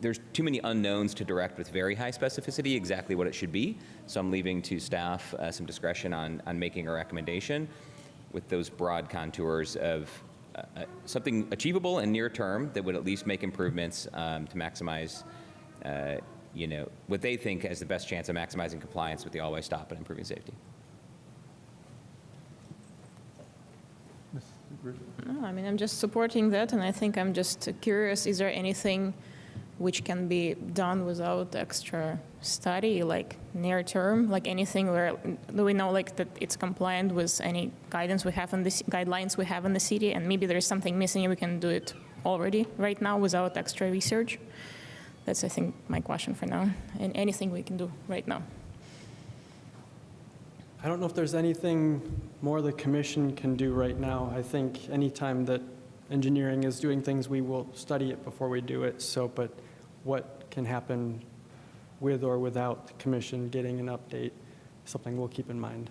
there's too many unknowns to direct with very high specificity exactly what it should be. So I'm leaving to staff some discretion on making a recommendation with those broad contours of something achievable and near term that would at least make improvements to maximize what they think has the best chance of maximizing compliance with the all-way stop and improving safety. No, I mean, I'm just supporting that, and I think I'm just curious, is there anything which can be done without extra study, like near term, like anything where do we know like that it's compliant with any guidance we have in this guidelines we have in the city, and maybe there's something missing and we can do it already right now without extra research? That's, I think, my question for now, and anything we can do right now. I don't know if there's anything more the commission can do right now. I think anytime that engineering is doing things, we will study it before we do it. So, but what can happen with or without the commission getting an update is something we'll keep in mind.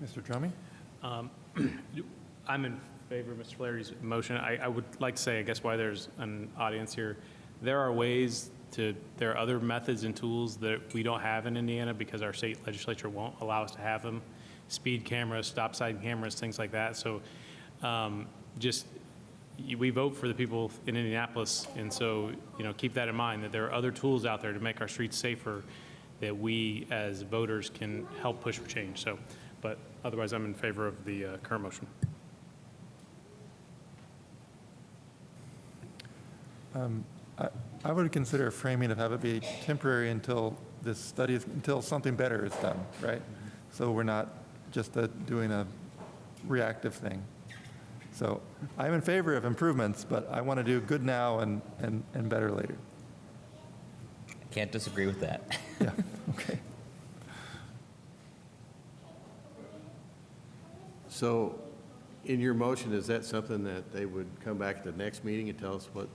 Mr. Drummey? I'm in favor of Mr. Flaherty's motion. I would like to say, I guess, why there's an audience here. There are other methods and tools that we don't have in Indiana because our state legislature won't allow us to have them. Speed cameras, stop sign cameras, things like that. So we vote for the people in Indianapolis, and so keep that in mind, that there are other tools out there to make our streets safer that we as voters can help push for change. So, but otherwise, I'm in favor of the current motion. I would consider a framing of have it be temporary until this study until something better is done, right? So we're not just doing a reactive thing. So I'm in favor of improvements, but I want to do good now and better later. Can't disagree with that. Yeah, okay. So in your motion, is that something that they would come back at the next meeting and tell us what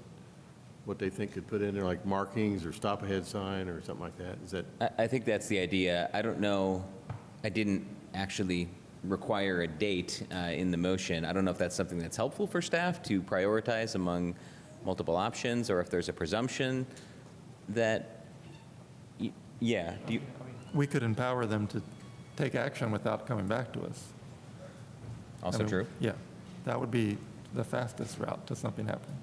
they think could put in there, like markings or stop ahead sign or something like that? Is that? I think that's the idea. I don't know. I didn't actually require a date in the motion. I don't know if that's something that's helpful for staff to prioritize among multiple options, or if there's a presumption that, yeah. We could empower them to take action without coming back to us. Also true. Yeah, that would be the fastest route to something happening.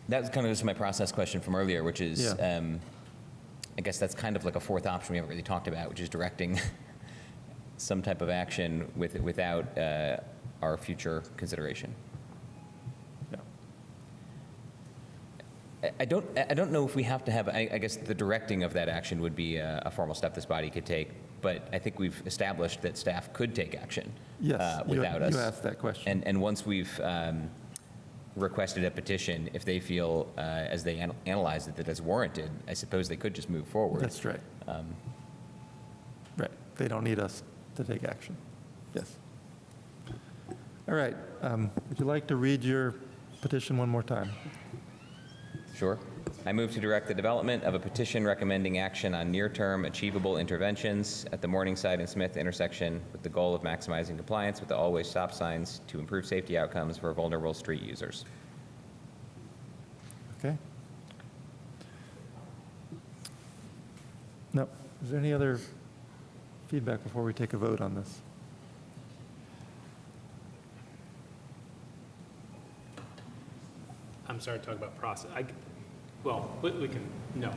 That was kind of just my process question from earlier, which is, Yeah. I guess that's kind of like a fourth option we haven't really talked about, which is directing some type of action without our future consideration. Yeah. I don't know if we have to have, I guess the directing of that action would be a formal step this body could take, but I think we've established that staff could take action without us. You asked that question. And once we've requested a petition, if they feel, as they analyze it, that it's warranted, I suppose they could just move forward. That's right. Right. They don't need us to take action. Yes. All right. Would you like to read your petition one more time? Sure. I move to direct the development of a petition recommending action on near-term achievable interventions at the Morningside and Smith intersection with the goal of maximizing compliance with the always stop signs to improve safety outcomes for vulnerable street users. Okay. No. Is there any other feedback before we take a vote on this? I'm sorry to talk about process. Well, we can, no.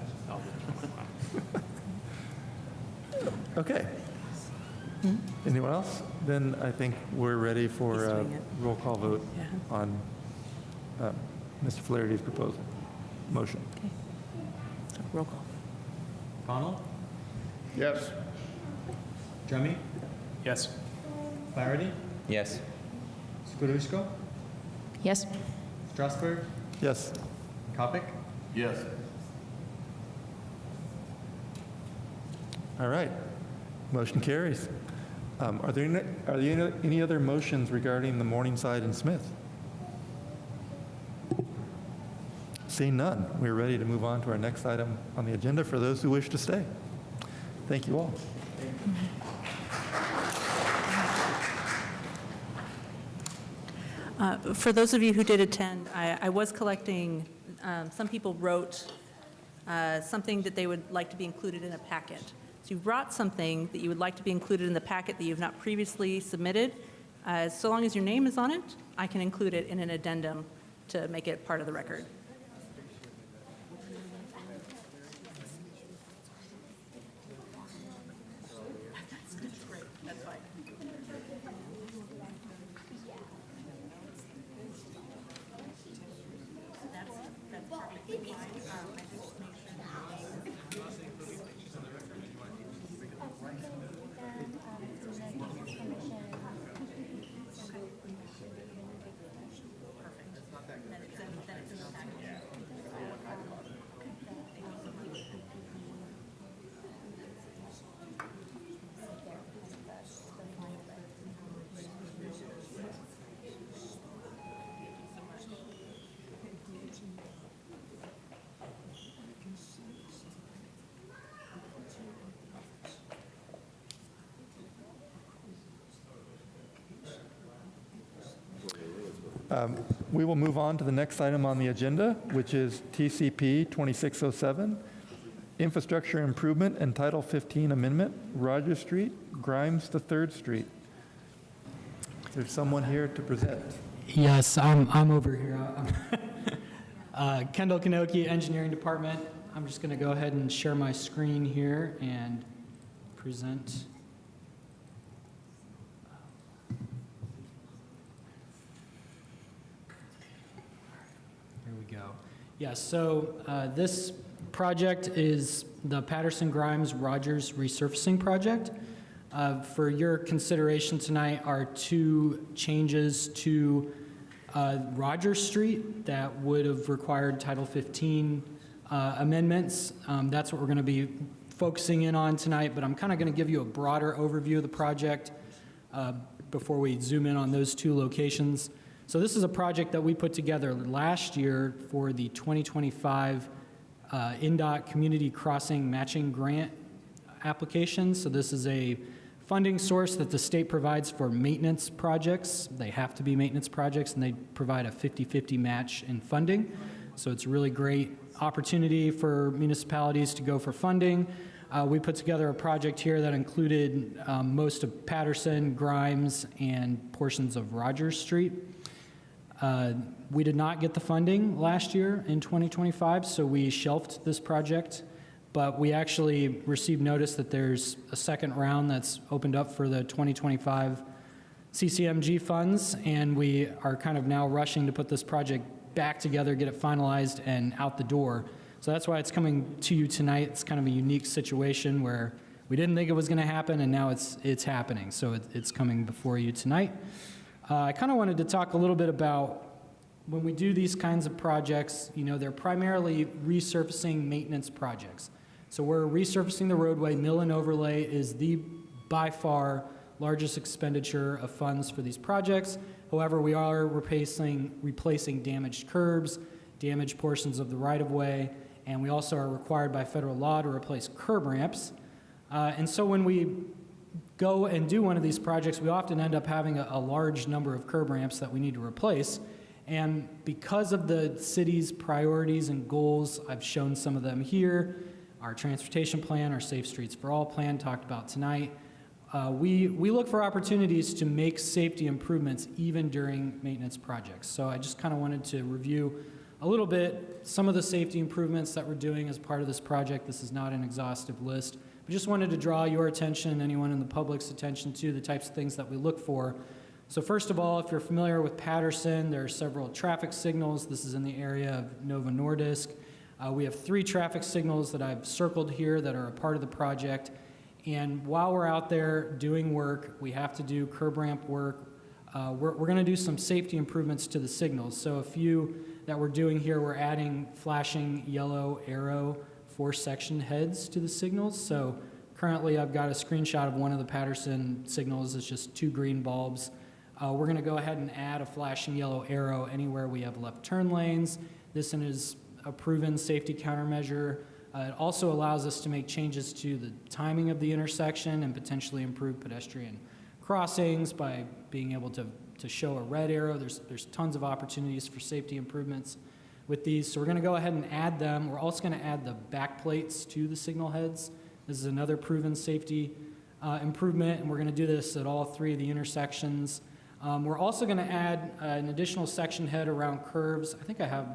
Okay. Anyone else? Then I think we're ready for a roll call vote on Mr. Flaherty's proposal, motion. Okay. So, roll call. Connell? Yes. Drummey? Yes. Flaherty? Yes. Skowronski? Yes. Strasburg? Yes. Kopic? Yes. All right. Motion carries. Are there any other motions regarding the Morningside and Smith? Seeing none, we're ready to move on to our next item on the agenda for those who wish to stay. Thank you all. For those of you who did attend, I was collecting, some people wrote something that they would like to be included in a packet. So you brought something that you would like to be included in the packet that you have not previously submitted. So long as your name is on it, I can include it in an addendum to make it part of the record. We will move on to the next item on the agenda, which is TCP 2607, Infrastructure Improvement and Title 15 Amendment, Rogers Street, Grimes to 3rd Street. Is there someone here to present? Yes, I'm over here. Kendall Kanoki, Engineering Department. I'm just going to go ahead and share my screen here and present. Here we go. Yeah, so this project is the Patterson-Grimes-Rogers resurfacing project. For your consideration tonight are two changes to Rogers Street that would have required Title 15 amendments. That's what we're going to be focusing in on tonight, but I'm kind of going to give you a broader overview of the project before we zoom in on those two locations. So this is a project that we put together last year for the 2025 INDOT Community Crossing Matching Grant application. So this is a funding source that the state provides for maintenance projects. They have to be maintenance projects, and they provide a 50-50 match in funding. So it's a really great opportunity for municipalities to go for funding. We put together a project here that included most of Patterson, Grimes, and portions of Rogers Street. We did not get the funding last year in 2025, so we shelved this project. But we actually received notice that there's a second round that's opened up for the 2025 CCMG funds, and we are kind of now rushing to put this project back together, get it finalized, and out the door. So that's why it's coming to you tonight. It's kind of a unique situation where we didn't think it was going to happen, and now it's happening. So it's coming before you tonight. I kind of wanted to talk a little bit about when we do these kinds of projects, you know, they're primarily resurfacing maintenance projects. So we're resurfacing the roadway. Mill and overlay is the, by far, largest expenditure of funds for these projects. However, we are replacing damaged curbs, damaged portions of the right-of-way, and we also are required by federal law to replace curb ramps. And so when we go and do one of these projects, we often end up having a large number of curb ramps that we need to replace. And because of the city's priorities and goals, I've shown some of them here. Our transportation plan, our Safe Streets for All plan talked about tonight. We look for opportunities to make safety improvements even during maintenance projects. So I just kind of wanted to review a little bit some of the safety improvements that we're doing as part of this project. This is not an exhaustive list. We just wanted to draw your attention, anyone in the public's attention, to the types of things that we look for. So first of all, if you're familiar with Patterson, there are several traffic signals. This is in the area of Novo Nordisk. We have 3 traffic signals that I've circled here that are a part of the project. And while we're out there doing work, we have to do curb ramp work. We're going to do some safety improvements to the signals. So a few that we're doing here, we're adding flashing yellow arrow 4-section heads to the signals. So currently I've got a screenshot of one of the Patterson signals. It's just 2 green bulbs. We're going to go ahead and add a flashing yellow arrow anywhere we have left turn lanes. This is a proven safety countermeasure. It also allows us to make changes to the timing of the intersection and potentially improve pedestrian crossings by being able to show a red arrow. There's tons of opportunities for safety improvements with these. So we're going to go ahead and add them. We're also going to add the back plates to the signal heads. This is another proven safety improvement, and we're going to do this at all 3 of the intersections. We're also going to add an additional section head around curves. I think I have,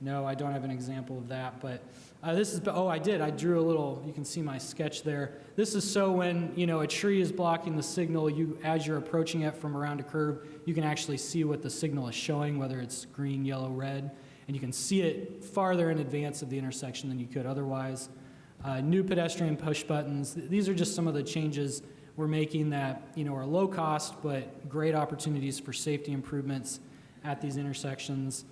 no, I don't have an example of that, but this is, oh, I did. I drew a little, you can see my sketch there. This is so when, you know, a tree is blocking the signal, as you're approaching it from around a curve, you can actually see what the signal is showing, whether it's green, yellow, red, and you can see it farther in advance of the intersection than you could otherwise. New pedestrian push buttons. These are just some of the changes we're making that, you know, are low cost, but great opportunities for safety improvements at these intersections.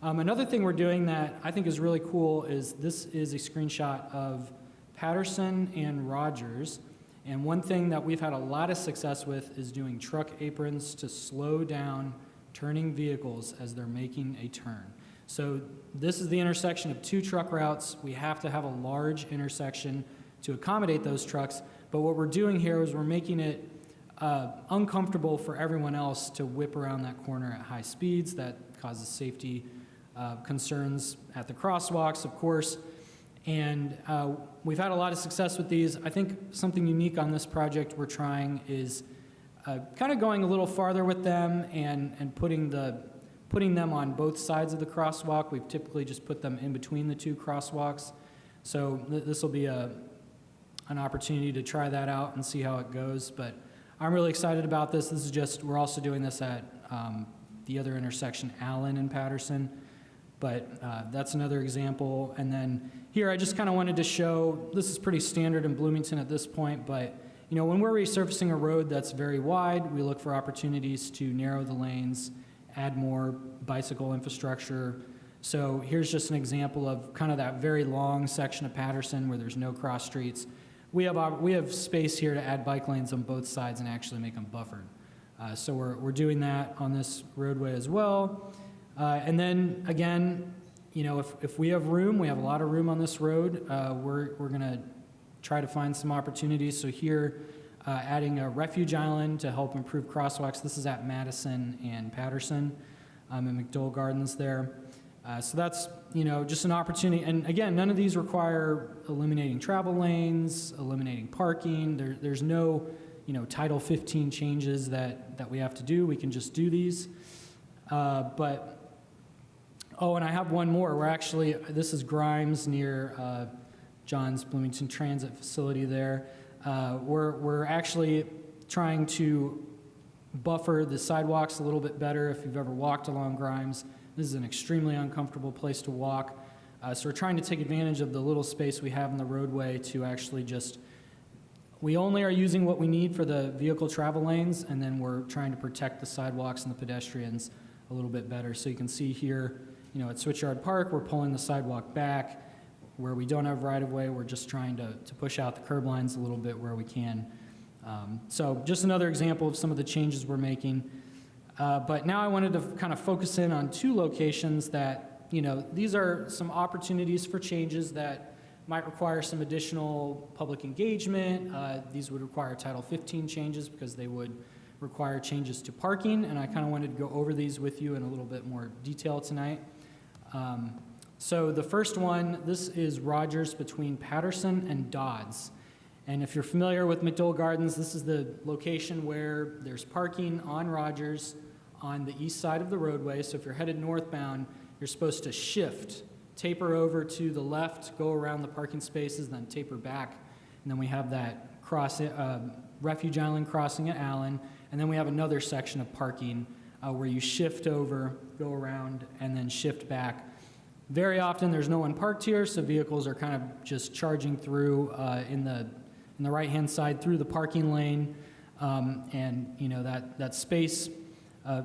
Another thing we're doing that I think is really cool is this is a screenshot of Patterson and Rogers. And one thing that we've had a lot of success with is doing truck aprons to slow down turning vehicles as they're making a turn. So this is the intersection of two truck routes. We have to have a large intersection to accommodate those trucks. But what we're doing here is we're making it uncomfortable for everyone else to whip around that corner at high speeds. That causes safety concerns at the crosswalks, of course. And we've had a lot of success with these. I think something unique on this project we're trying is kind of going a little farther with them and putting them on both sides of the crosswalk. We've typically just put them in between the two crosswalks. So this will be an opportunity to try that out and see how it goes. But I'm really excited about this. This is just, we're also doing this at the other intersection, Allen and Patterson. But that's another example. And then here I just kind of wanted to show, this is pretty standard in Bloomington at this point, but you know, when we're resurfacing a road that's very wide, we look for opportunities to narrow the lanes, add more bicycle infrastructure. So here's just an example of kind of that very long section of Patterson where there's no cross streets. We have space here to add bike lanes on both sides and actually make them buffered. So we're doing that on this roadway as well. And then again, you know, if we have room, we have a lot of room on this road, we're going to try to find some opportunities. So here, adding a refuge island to help improve crosswalks. This is at Madison and Patterson and McDowell Gardens there. So that's, you know, just an opportunity. And again, none of these require eliminating travel lanes, eliminating parking. There's no, you know, Title 15 changes that we have to do. We can just do these. Oh, and I have one more. We're actually, this is Grimes near John's Bloomington Transit Facility there. We're actually trying to buffer the sidewalks a little bit better. If you've ever walked along Grimes, this is an extremely uncomfortable place to walk. So we're trying to take advantage of the little space we have in the roadway to actually just, we only are using what we need for the vehicle travel lanes, and then we're trying to protect the sidewalks and the pedestrians a little bit better. So you can see here, you know, at Switchyard Park, we're pulling the sidewalk back. Where we don't have right-of-way, we're just trying to push out the curb lines a little bit where we can. So just another example of some of the changes we're making. But now I wanted to kind of focus in on two locations that, you know, these are some opportunities for changes that might require some additional public engagement. These would require Title 15 changes because they would require changes to parking, and I kind of wanted to go over these with you in a little bit more detail tonight. So the first one, this is Rogers between Patterson and Dodds. And if you're familiar with McDowell Gardens, this is the location where there's parking on Rogers on the east side of the roadway. So if you're headed northbound, you're supposed to shift, taper over to the left, go around the parking spaces, then taper back. And then we have that refuge island crossing at Allen. And then we have another section of parking where you shift over, go around, and then shift back. Very often there's no one parked here, so vehicles are kind of just charging through in the right-hand side through the parking lane. And you know, that space,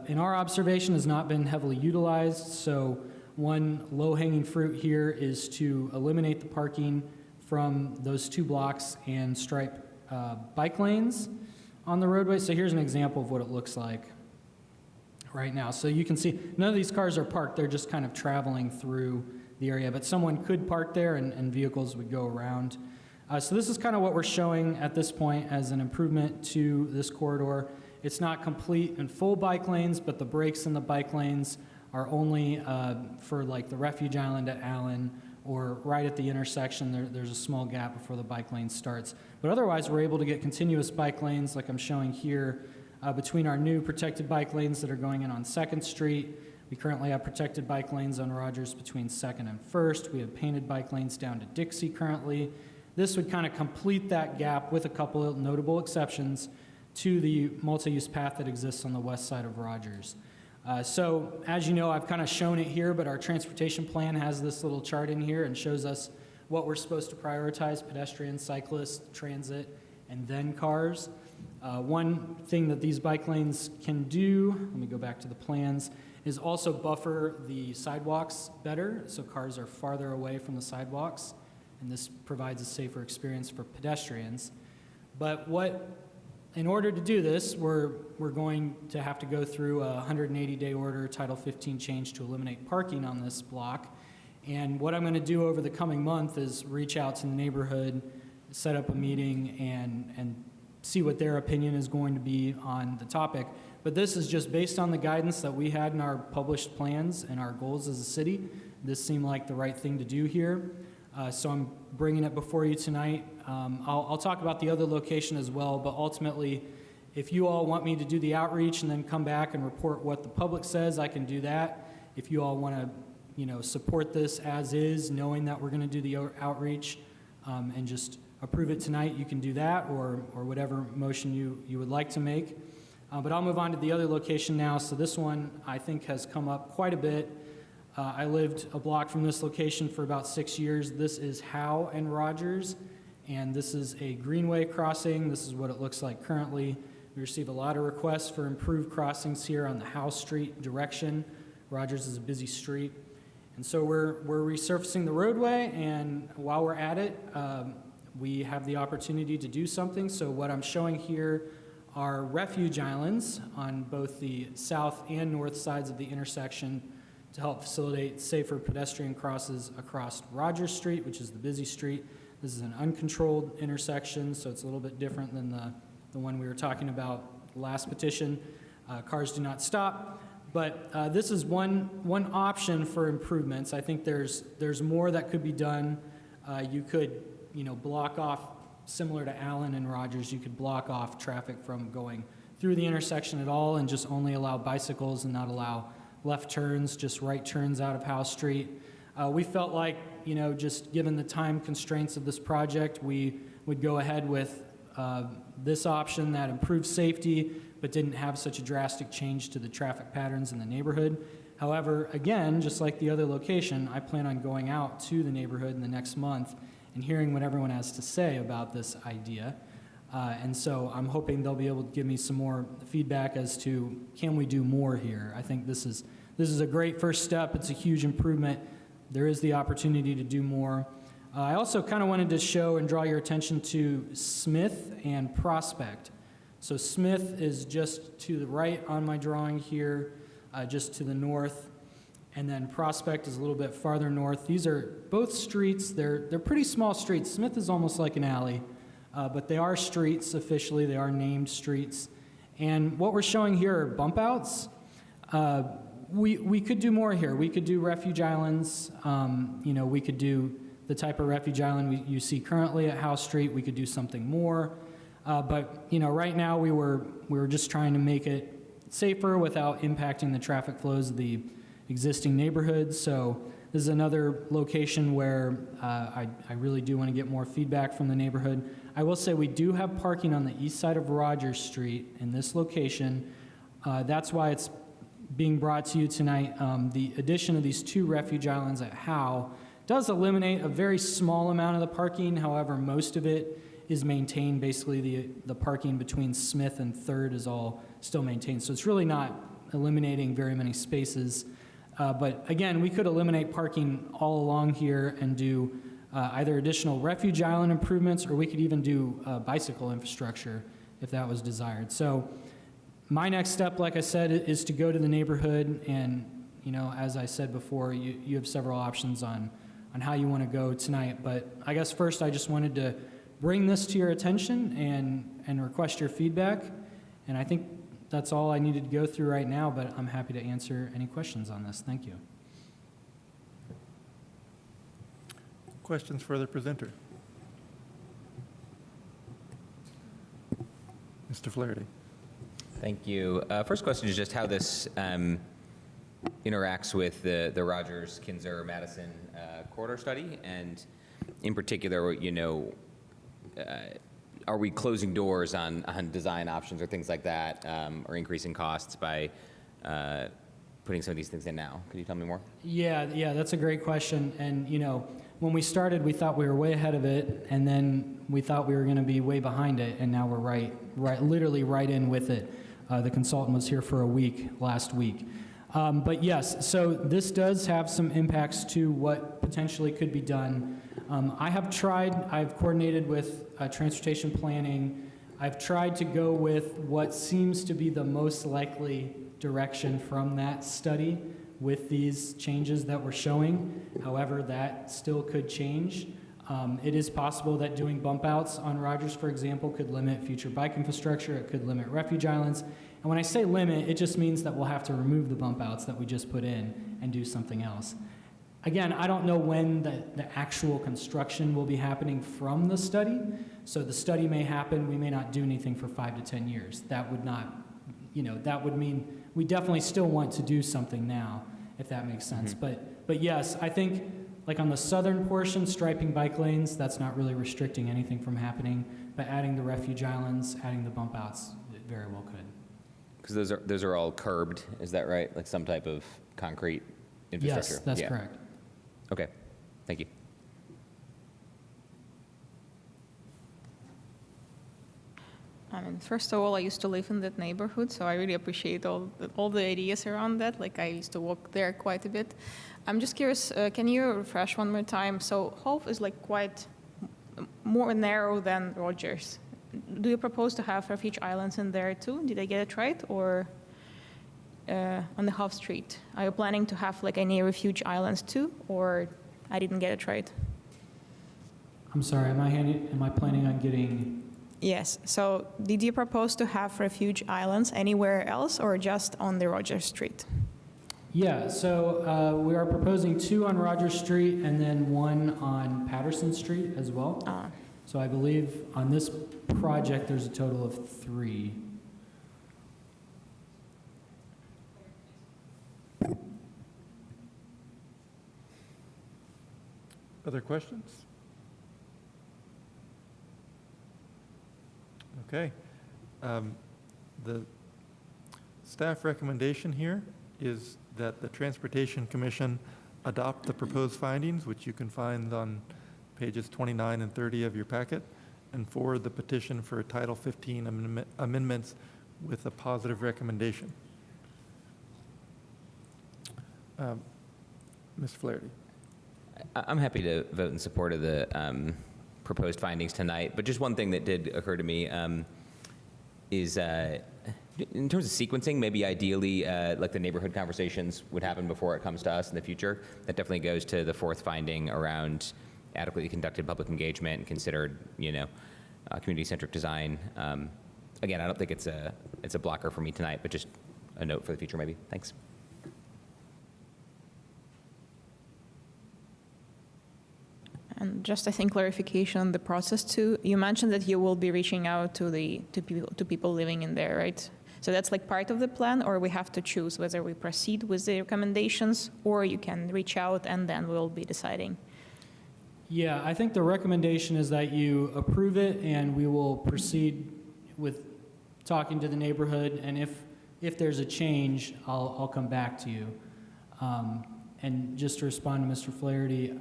in our observation, has not been heavily utilized. So one low-hanging fruit here is to eliminate the parking from those two blocks and stripe bike lanes on the roadway. So here's an example of what it looks like right now. So you can see none of these cars are parked. They're just kind of traveling through the area, but someone could park there and vehicles would go around. So this is kind of what we're showing at this point as an improvement to this corridor. It's not complete and full bike lanes, but the brakes in the bike lanes are only for like the refuge island at Allen or right at the intersection. There's a small gap before the bike lane starts. But otherwise, we're able to get continuous bike lanes like I'm showing here between our new protected bike lanes that are going in on 2nd Street. We currently have protected bike lanes on Rogers between 2nd and 1st. We have painted bike lanes down to Dixie currently. This would kind of complete that gap with a couple of notable exceptions to the multi-use path that exists on the west side of Rogers. So as you know, I've kind of shown it here, but our transportation plan has this little chart in here and shows us what we're supposed to prioritize: pedestrians, cyclists, transit, and then cars. One thing that these bike lanes can do, let me go back to the plans, is also buffer the sidewalks better, so cars are farther away from the sidewalks, and this provides a safer experience for pedestrians. But in order to do this, we're going to have to go through a 180-day order, Title 15 change to eliminate parking on this block. And what I'm going to do over the coming month is reach out to the neighborhood, set up a meeting, and see what their opinion is going to be on the topic. But this is just based on the guidance that we had in our published plans and our goals as a city. This seemed like the right thing to do here. So I'm bringing it before you tonight. I'll talk about the other location as well, but ultimately, if you all want me to do the outreach and then come back and report what the public says, I can do that. If you all want to, support this as is, knowing that we're going to do the outreach and just approve it tonight, you can do that, or whatever motion you would like to make. But I'll move on to the other location now. So this one, I think, has come up quite a bit. I lived a block from this location for about 6 years. This is Howe and Rogers, and this is a greenway crossing. This is what it looks like currently. We receive a lot of requests for improved crossings here on the Howe Street direction. Rogers is a busy street. And so we're resurfacing the roadway, and while we're at it, we have the opportunity to do something. So what I'm showing here are refuge islands on both the south and north sides of the intersection to help facilitate safer pedestrian crosses across Rogers Street, which is the busy street. This is an uncontrolled intersection, so it's a little bit different than the one we were talking about last petition. Cars do not stop, but this is one option for improvements. I think there's more that could be done. You could, block off, similar to Allen and Rogers, you could block off traffic from going through the intersection at all and just only allow bicycles and not allow left turns, just right turns out of Howe Street. We felt like, just given the time constraints of this project, we would go ahead with this option that improved safety but didn't have such a drastic change to the traffic patterns in the neighborhood. However, again, just like the other location, I plan on going out to the neighborhood in the next month and hearing what everyone has to say about this idea. And so I'm hoping they'll be able to give me some more feedback as to, can we do more here? I think this is a great first step. It's a huge improvement. There is the opportunity to do more. I also kind of wanted to show and draw your attention to Smith and Prospect. So Smith is just to the right on my drawing here, just to the north. And then Prospect is a little bit farther north. These are both streets. They're pretty small streets. Smith is almost like an alley, but they are streets officially. They are named streets. And what we're showing here are bump outs. We could do more here. We could do refuge islands. We could do the type of refuge island you see currently at Howe Street. We could do something more. But right now we were just trying to make it safer without impacting the traffic flows of the existing neighborhoods. So this is another location where I really do want to get more feedback from the neighborhood. I will say we do have parking on the east side of Rogers Street in this location. That's why it's being brought to you tonight. The addition of these 2 refuge islands at Howe does eliminate a very small amount of the parking. However, most of it is maintained. Basically, the parking between Smith and 3rd is all still maintained. So it's really not eliminating very many spaces. But again, we could eliminate parking all along here and do either additional refuge island improvements, or we could even do bicycle infrastructure if that was desired. So my next step, like I said, is to go to the neighborhood, and as I said before, you have several options on how you want to go tonight. But I guess first I just wanted to bring this to your attention and request your feedback. And I think that's all I needed to go through right now, but I'm happy to answer any questions on this. Thank you. Questions for the presenter? Mr. Flaherty. Thank you. First question is just how this interacts with the Rogers, Kinzer, Madison corridor study, and in particular, are we closing doors on design options or things like that, or increasing costs by putting some of these things in now? Could you tell me more? Yeah, that's a great question. And, when we started, we thought we were way ahead of it, and then we thought we were going to be way behind it, and now we're literally right in with it. The consultant was here for a week last week. But yes, so this does have some impacts to what potentially could be done. I've coordinated with transportation planning. I've tried to go with what seems to be the most likely direction from that study with these changes that we're showing. However, that still could change. It is possible that doing bump outs on Rogers, for example, could limit future bike infrastructure. It could limit refuge islands. And when I say limit, it just means that we'll have to remove the bump outs that we just put in and do something else. Again, I don't know when the actual construction will be happening from the study. So the study may happen, we may not do anything for 5 to 10 years. That would not, that would mean we definitely still want to do something now, if that makes sense. Mm-hmm. But yes, I think like on the southern portion, striping bike lanes, that's not really restricting anything from happening. But adding the refuge islands, adding the bump outs, it very well could. Because those are all curbed, is that right? Like some type of concrete infrastructure? Yes, that's correct. Okay, thank you. First of all, I used to live in that neighborhood, so I really appreciate all the ideas around that. Like, I used to walk there quite a bit. I'm just curious, can you refresh one more time? So Hove is like quite more narrow than Rogers. Do you propose to have refuge islands in there too? Did I get it right? Or on the Hove Street, are you planning to have like any refuge islands too? Or I didn't get it right? I'm sorry, am I planning on getting... Yes. So did you propose to have refuge islands anywhere else or just on the Rogers Street? Yeah, so we are proposing 2 on Rogers Street and then 1 on Patterson Street as well. So I believe on this project, there's a total of 3. Other questions? Okay. The staff recommendation here is that the Transportation Commission adopt the proposed findings, which you can find on pages 29 and 30 of your packet, and forward the petition for Title 15 amendments with a positive recommendation. Ms. Flaherty. I'm happy to vote in support of the proposed findings tonight, but just one thing that did occur to me is in terms of sequencing, maybe ideally like the neighborhood conversations would happen before it comes to us in the future. That definitely goes to the 4th finding around adequately conducted public engagement and considered, community-centric design. Again, I don't think it's a blocker for me tonight, but just a note for the future maybe. Thanks. And just, I think, clarification on the process too. You mentioned that you will be reaching out to people living in there, right? So that's like part of the plan, or we have to choose whether we proceed with the recommendations, or you can reach out and then we'll be deciding. Yeah, I think the recommendation is that you approve it and we will proceed with talking to the neighborhood, and if there's a change, I'll come back to you. And just to respond to Mr. Flaherty,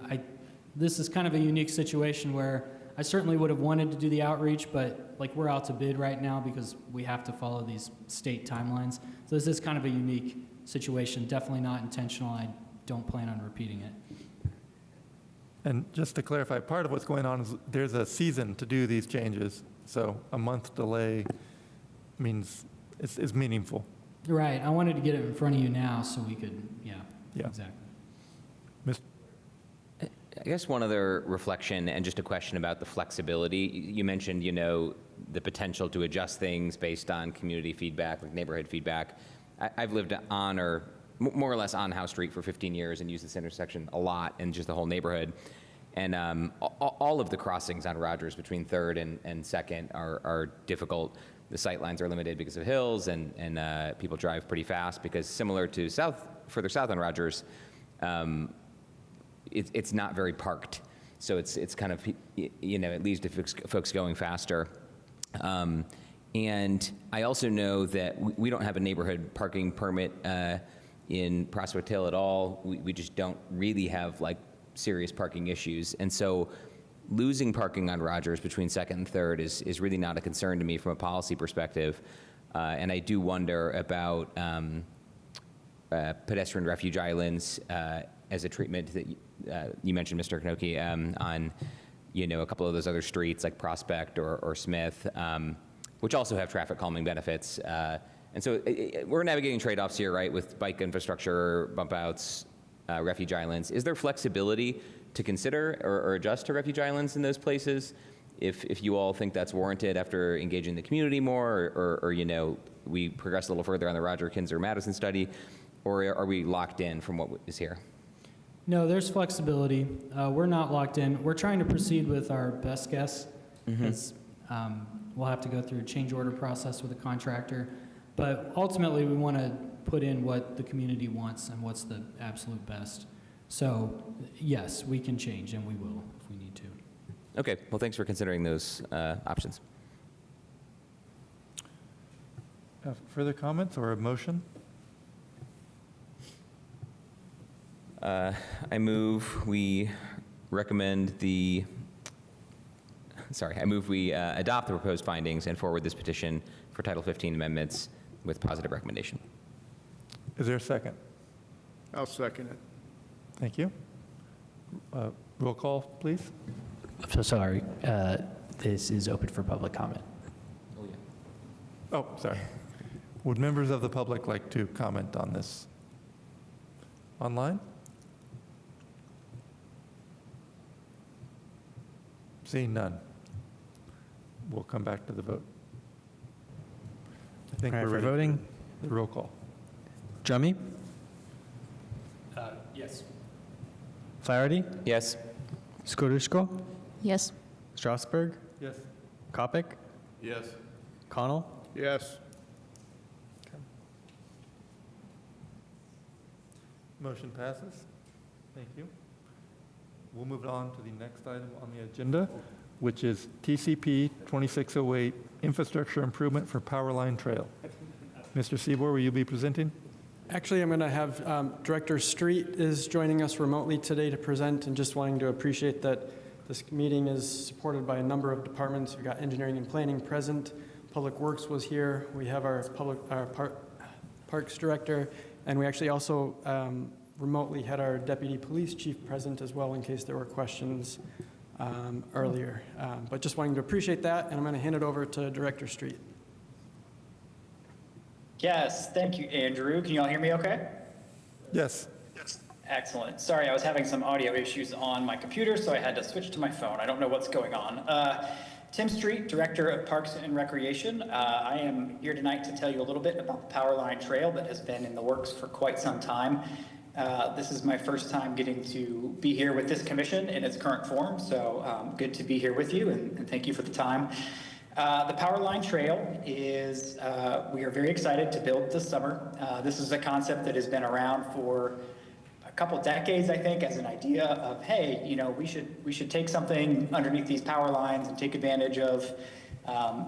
this is kind of a unique situation where I certainly would have wanted to do the outreach, but like we're out to bid right now because we have to follow these state timelines. So this is kind of a unique situation, definitely not intentional. I don't plan on repeating it. And just to clarify, part of what's going on is there's a season to do these changes. So a month delay means it's meaningful. Right. I wanted to get it in front of you now so we could, yeah. Exactly. I guess one other reflection and just a question about the flexibility. You mentioned, the potential to adjust things based on community feedback, like neighborhood feedback. I've lived on or more or less on House Street for 15 years and used this intersection a lot and just the whole neighborhood. And all of the crossings on Rogers between 3rd and 2nd are difficult. the sight lines are limited because of hills, and people drive pretty fast because similar to further south on Rogers, it's not very parked. So it's kind of, it leads to folks going faster. And I also know that we don't have a neighborhood parking permit in Prospect Hill at all. We just don't really have like serious parking issues. And so losing parking on Rogers between 2nd and 3rd is really not a concern to me from a policy perspective. And I do wonder about pedestrian refuge islands as a treatment that you mentioned, Mr. Knoke, on a couple of those other streets like Prospect or Smith, which also have traffic calming benefits. And so we're navigating trade-offs here, right, with bike infrastructure, bump outs, refuge islands. Is there flexibility to consider or adjust to refuge islands in those places if you all think that's warranted after engaging the community more, or we progress a little further on the Roger Kinzer Madison study, or are we locked in from what is here? No, there's flexibility. We're not locked in. We're trying to proceed with our best guess, because we'll have to go through a change order process with a contractor. But ultimately, we want to put in what the community wants and what's the absolute best. So yes, we can change, and we will if we need to. Okay, well, thanks for considering those options. Further comments or a motion? I move we adopt the proposed findings and forward this petition for Title 15 amendments with positive recommendation. Is there a second? I'll second it. Thank you. Roll call, please. I'm so sorry. This is open for public comment. Oh, sorry. Would members of the public like to comment on this? Online? Seeing none. We'll come back to the vote. I think All right, we're for ready voting. for the roll call. Jummy? Yes. Flaherty? Yes. Skorushko? Yes. Strasburg? Yes. Kopic? Yes. Connell? Yes. Motion passes. Thank you. We'll move on to the next item on the agenda, which is TCP 2608, Infrastructure Improvement for Powerline Trail. Mr. Seabour, will you be presenting? Actually, I'm going to have Director Street is joining us remotely today to present, and just wanting to appreciate that this meeting is supported by a number of departments. We've got engineering and planning present. Public Works was here. We have our Parks Director, and we actually also remotely had our Deputy Police Chief present as well in case there were questions earlier. But just wanting to appreciate that, and I'm going to hand it over to Director Street. Yes, thank you, Andrew. Can you all hear me okay? Yes. Excellent. Sorry, I was having some audio issues on my computer, so I had to switch to my phone. I don't know what's going on. Tim Street, Director of Parks and Recreation. I am here tonight to tell you a little bit about the Powerline Trail that has been in the works for quite some time. This is my first time getting to be here with this commission in its current form, so good to be here with you, and thank you for the time. The Powerline Trail is, we are very excited to build this summer. This is a concept that has been around for a couple decades, I think, as an idea of, hey, we should take something underneath these power lines and take advantage of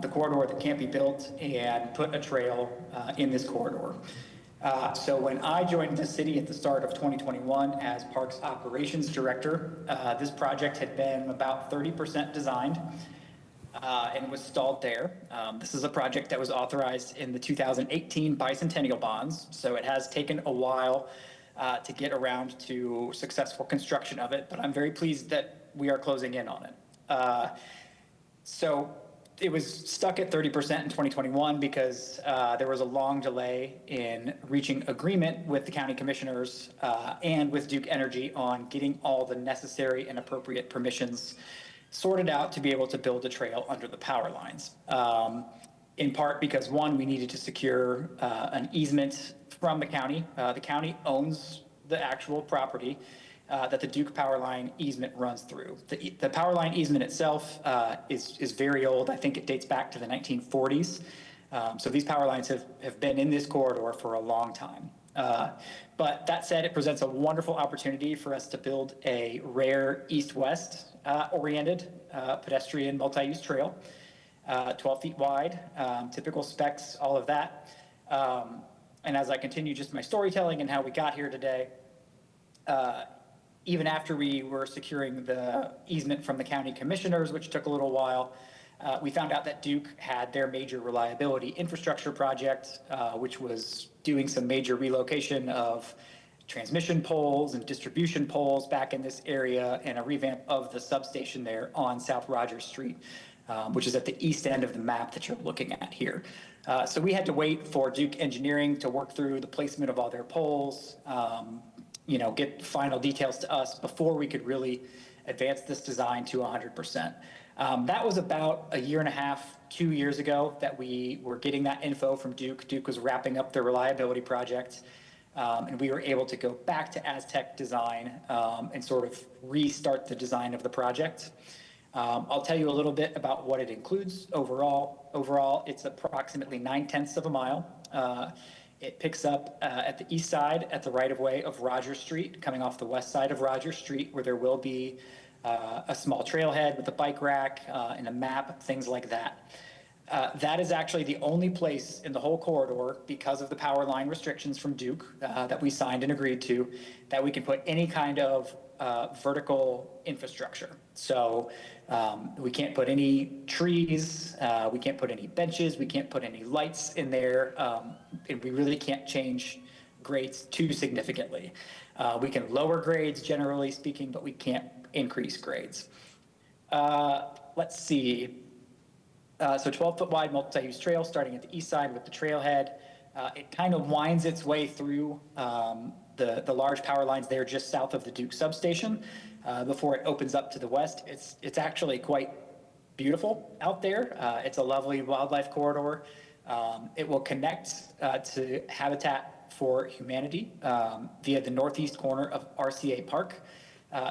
the corridor that can't be built and put a trail in this corridor. So when I joined the city at the start of 2021 as Parks Operations Director, this project had been about 30% designed. And was stalled there. This is a project that was authorized in the 2018 bicentennial bonds, so it has taken a while to get around to successful construction of it, but I'm very pleased that we are closing in on it. So it was stuck at 30% in 2021 because there was a long delay in reaching agreement with the county commissioners and with Duke Energy on getting all the necessary and appropriate permissions sorted out to be able to build a trail under the power lines. In part because, one, we needed to secure an easement from the county. The county owns the actual property that the Duke power line easement runs through. The power line easement itself is very old. I think it dates back to the 1940s. So these power lines have been in this corridor for a long time. But that said, it presents a wonderful opportunity for us to build a rare east-west oriented pedestrian multi-use trail, 12 feet wide, typical specs, all of that. And as I continue just my storytelling and how we got here today, even after we were securing the easement from the county commissioners, which took a little while, we found out that Duke had their major reliability infrastructure project, which was doing some major relocation of transmission poles and distribution poles back in this area and a revamp of the substation there on South Rogers Street, which is at the east end of the map that you're looking at here. So we had to wait for Duke Engineering to work through the placement of all their poles, get final details to us before we could really advance this design to 100%. That was about a year and a half, 2 years ago that we were getting that info from Duke. Duke was wrapping up their reliability project, and we were able to go back to Aztec Design and sort of restart the design of the project. I'll tell you a little bit about what it includes overall. Overall, it's approximately 9/10 of a mile. It picks up at the east side at the right-of-way of Rogers Street, coming off the west side of Rogers Street, where there will be a small trailhead with a bike rack and a map, things like that. That is actually the only place in the whole corridor, because of the power line restrictions from Duke that we signed and agreed to, that we can put any kind of vertical infrastructure. So we can't put any trees, we can't put any benches, we can't put any lights in there, and we really can't change grades too significantly. We can lower grades, generally speaking, but we can't increase grades. Let's see. So 12-foot wide multi-use trail starting at the east side with the trailhead. It kind of winds its way through the large power lines there just south of the Duke substation before it opens up to the west. It's actually quite beautiful out there. It's a lovely wildlife corridor. It will connect to Habitat for Humanity via the northeast corner of RCA Park.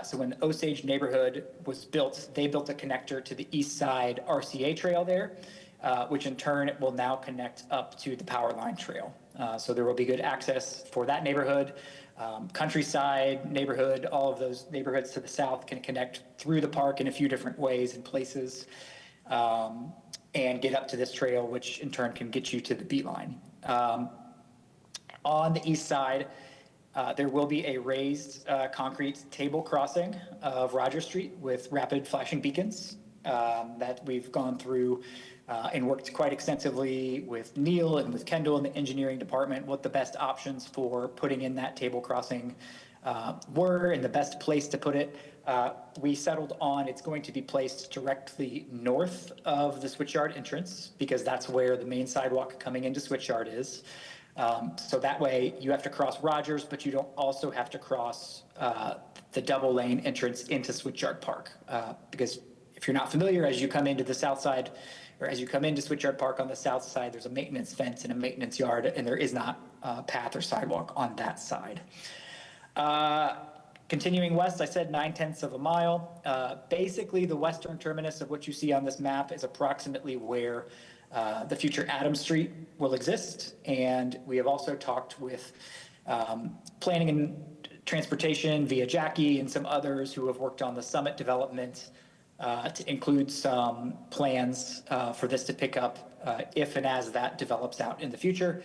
So when the Osage neighborhood was built, they built a connector to the east side RCA trail there, which in turn it will now connect up to the power line trail. So there will be good access for that neighborhood. Countryside neighborhood, all of those neighborhoods to the south can connect through the park in a few different ways and places and get up to this trail, which in turn can get you to the Beeline. On the east side, there will be a raised concrete table crossing of Rogers Street with rapid flashing beacons that we've gone through and worked quite extensively with Neil and with Kendall in the engineering department, what the best options for putting in that table crossing were and the best place to put it. We settled on it's going to be placed directly north of the Switchyard entrance because that's where the main sidewalk coming into Switchyard is. So that way you have to cross Rogers, but you don't also have to cross the double lane entrance into Switchyard Park. Because if you're not familiar, as you come into the south side, or as you come into Switchyard Park on the south side, there's a maintenance fence and a maintenance yard, and there is not a path or sidewalk on that side. Continuing west, I said 9/10 of a mile. Basically, the western terminus of what you see on this map is approximately where the future Adams Street will exist. And we have also talked with planning and transportation via Jackie and some others who have worked on the Summit development to include some plans for this to pick up if and as that develops out in the future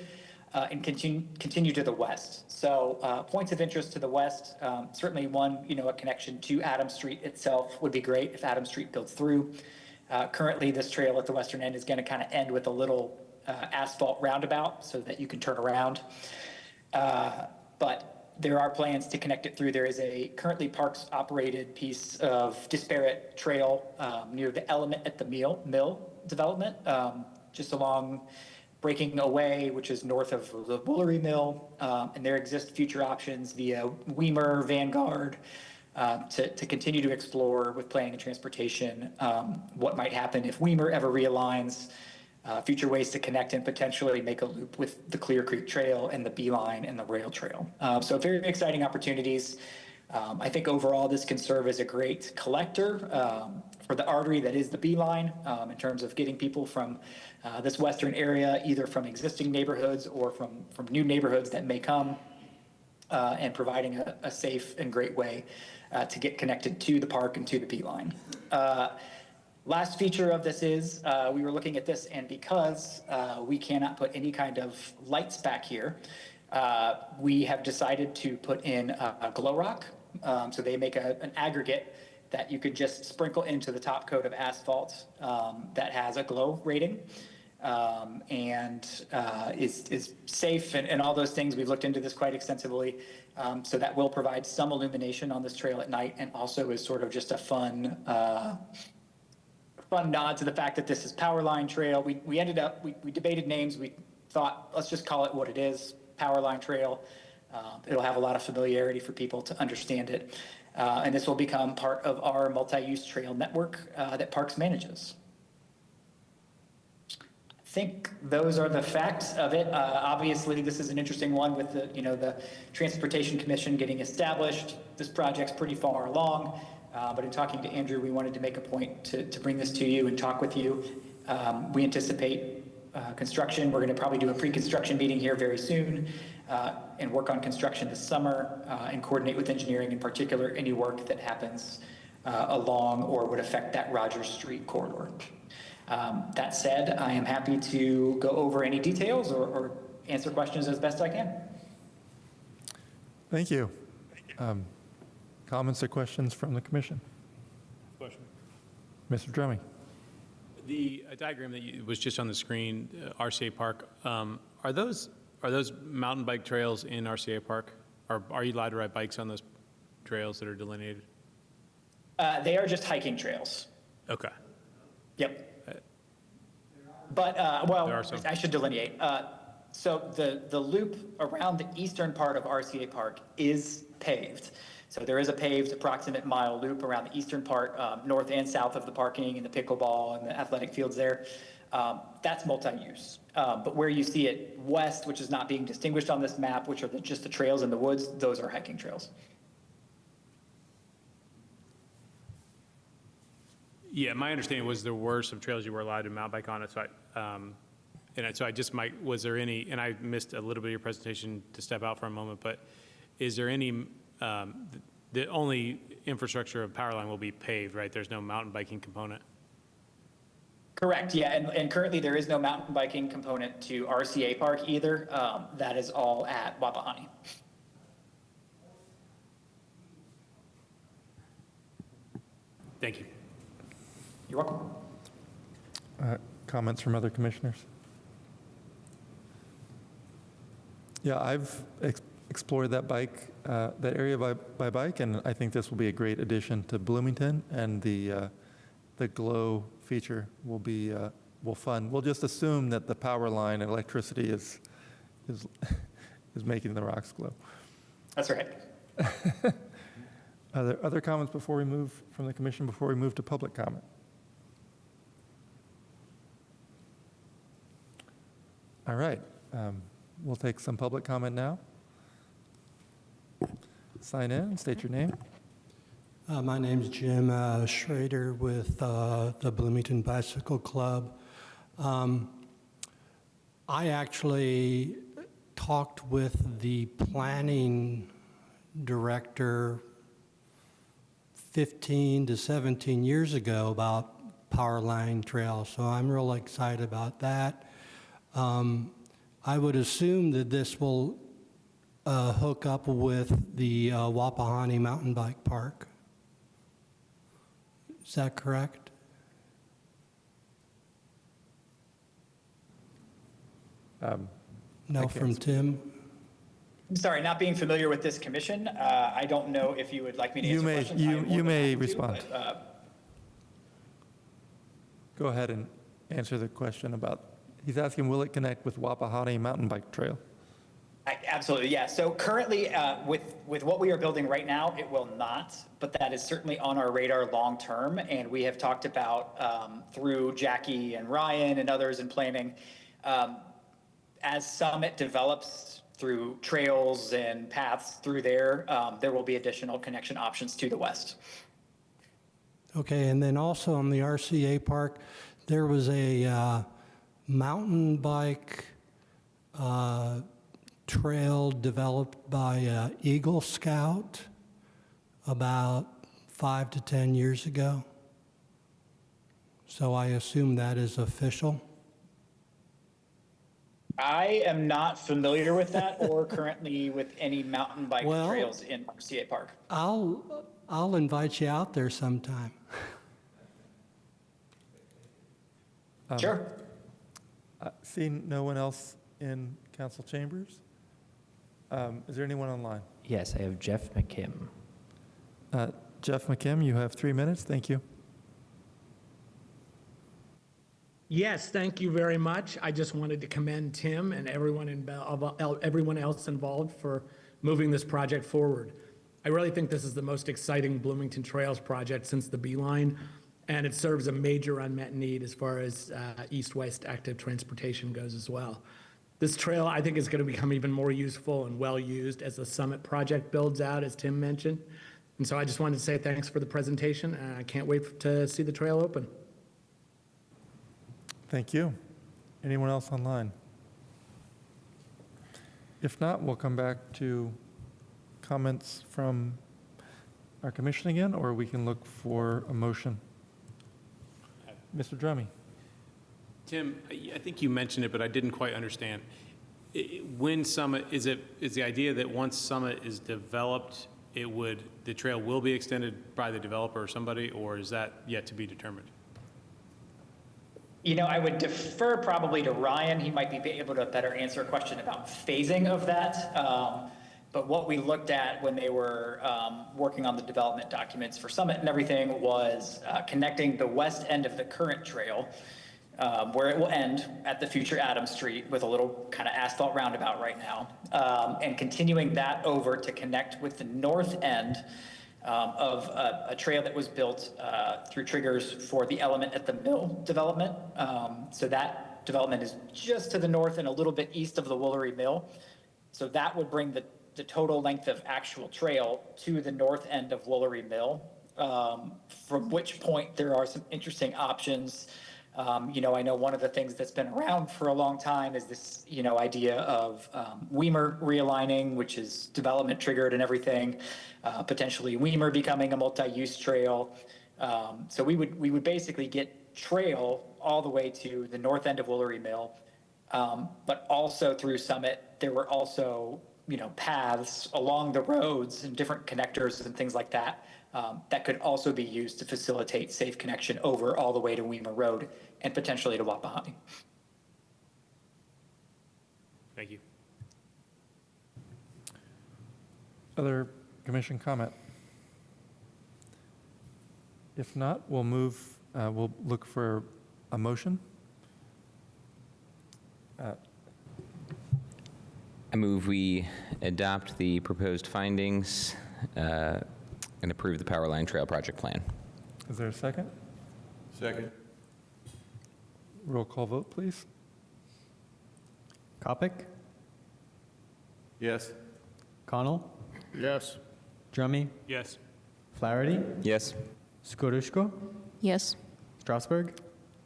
and continue to the west. So points of interest to the west, certainly one, a connection to Adams Street itself would be great if Adams Street builds through. Currently, this trail at the western end is going to kind of end with a little asphalt roundabout so that you can turn around. But there are plans to connect it through. There is a currently Parks operated piece of disparate trail near the Element at the Mill development, just along Breaking Away, which is north of the Woolery Mill. And there exist future options via Weimer, Vanguard, to continue to explore with planning and transportation what might happen if Weimer ever realigns, future ways to connect and potentially make a loop with the Clear Creek Trail and the Beeline and the rail trail. So very exciting opportunities. I think overall this can serve as a great collector for the artery that is the Beeline in terms of getting people from this western area, either from existing neighborhoods or from new neighborhoods that may come, and providing a safe and great way to get connected to the park and to the Beeline. Last feature of this is we were looking at this, and because we cannot put any kind of lights back here, we have decided to put in a glow rock. So they make an aggregate that you could just sprinkle into the top coat of asphalt that has a glow rating and is safe and all those things. We've looked into this quite extensively. So that will provide some illumination on this trail at night, and also is sort of just a fun nod to the fact that this is Powerline Trail. We ended up, we debated names. We thought, let's just call it what it is, Powerline Trail. It'll have a lot of familiarity for people to understand it. And this will become part of our multi-use trail network that Parks manages. I think those are the facts of it. Obviously, this is an interesting one with the Transportation Commission getting established. This project's pretty far along. But in talking to Andrew, we wanted to make a point to bring this to you and talk with you. We anticipate construction. We're going to probably do a pre-construction meeting here very soon and work on construction this summer and coordinate with engineering, in particular, any work that happens along or would affect that Rogers Street corridor. That said, I am happy to go over any details or answer questions as best I can. Thank you. Comments or questions from the commission? Question. Mr. Drumming. The diagram that was just on the screen, RCA Park, are those mountain bike trails in RCA Park? Or are you allowed to ride bikes on those trails that are delineated? They are just hiking trails. Okay. Yep. But, well, I should delineate. So the loop around the eastern part of RCA Park is paved. So there is a paved approximate mile loop around the eastern part, north and south of the parking and the pickleball and the athletic fields there. That's multi-use. But where you see it west, which is not being distinguished on this map, which are just the trails in the woods, those are hiking trails. Yeah, my understanding was there were some trails you were allowed to mountain bike on it. So I just might, was there any, and I missed a little bit of your presentation to step out for a moment, but is there any, the only infrastructure of Powerline will be paved, right? There's no mountain biking component? Correct, yeah, and currently there is no mountain biking component to RCA Park either. That is all at Wapahani. Thank you. You're welcome. Comments from other commissioners? Yeah, I've explored that area by bike, and I think this will be a great addition to Bloomington, and the glow feature will be fun. We'll just assume that the power line and electricity is making the rocks glow. That's right. Are there other comments before we move from the commission, before we move to public comment? All right, we'll take some public comment now. Sign in, state your name. My name's Jim Schrader with the Bloomington Bicycle Club. I actually talked with the planning director 15 to 17 years ago about Powerline Trail, so I'm real excited about that. I would assume that this will hook up with the Wapahani Mountain Bike Park. Is that correct? No, from Tim? I'm sorry, not being familiar with this commission, I don't know if you would like me to answer questions. You may respond. But, Go ahead and answer the question about, he's asking, will it connect with Wapahani Mountain Bike Trail? Absolutely, yeah. So currently, with what we are building right now, it will not, but that is certainly on our radar long term. And we have talked about through Jackie and Ryan and others in planning, as Summit develops through trails and paths through there, there will be additional connection options to the west. Okay, and then also on the RCA park, there was a mountain bike trail developed by Eagle Scout about 5 to 10 years ago. So I assume that is official. I am not familiar with that or currently with any mountain bike Well, trails in RCA Park. I'll invite you out there sometime. Sure. Seeing no one else in council chambers, is there anyone online? Yes, I have Jeff McKim. Jeff McKim, you have 3 minutes. Thank you. Yes, thank you very much. I just wanted to commend Tim and everyone else involved for moving this project forward. I really think this is the most exciting Bloomington Trails project since the Beeline, and it serves a major unmet need as far as east-west active transportation goes as well. This trail, I think, is going to become even more useful and well-used as the Summit project builds out, as Tim mentioned. And so I just wanted to say thanks for the presentation, and I can't wait to see the trail open. Thank you. Anyone else online? If not, we'll come back to comments from our commission again, or we can look for a motion. Mr. Drummy. Tim, I think you mentioned it, but I didn't quite understand. When Summit, is the idea that once Summit is developed, the trail will be extended by the developer or somebody, or is that yet to be determined? You know, I would defer probably to Ryan. He might be able to better answer a question about phasing of that. But what we looked at when they were working on the development documents for Summit and everything was connecting the west end of the current trail, where it will end at the future Adams Street with a little kind of asphalt roundabout right now, and continuing that over to connect with the north end of a trail that was built through triggers for the Element at the Mill development. So that development is just to the north and a little bit east of the Woolery Mill. So that would bring the total length of actual trail to the north end of Woolery Mill, from which point there are some interesting options. You know, I know one of the things that's been around for a long time is this, you know, idea of Weimer realigning, which is development triggered and everything, potentially Weimer becoming a multi-use trail. So we would basically get trail all the way to the north end of Woolery Mill, but also through Summit, there were also, you know, paths along the roads and different connectors and things like that, that could also be used to facilitate safe connection over all the way to Weimer Road and potentially to Wapahani. Thank you. Other commission comment? If not, we'll look for a motion. I move we adopt the proposed findings and approve the Powerline Trail project plan. Is there a second? Second. Roll call vote, please. Kopic, Yes. Connell, Yes. Drummy, Yes. Flaherty, Yes. Skorushko, Yes. Strasburg.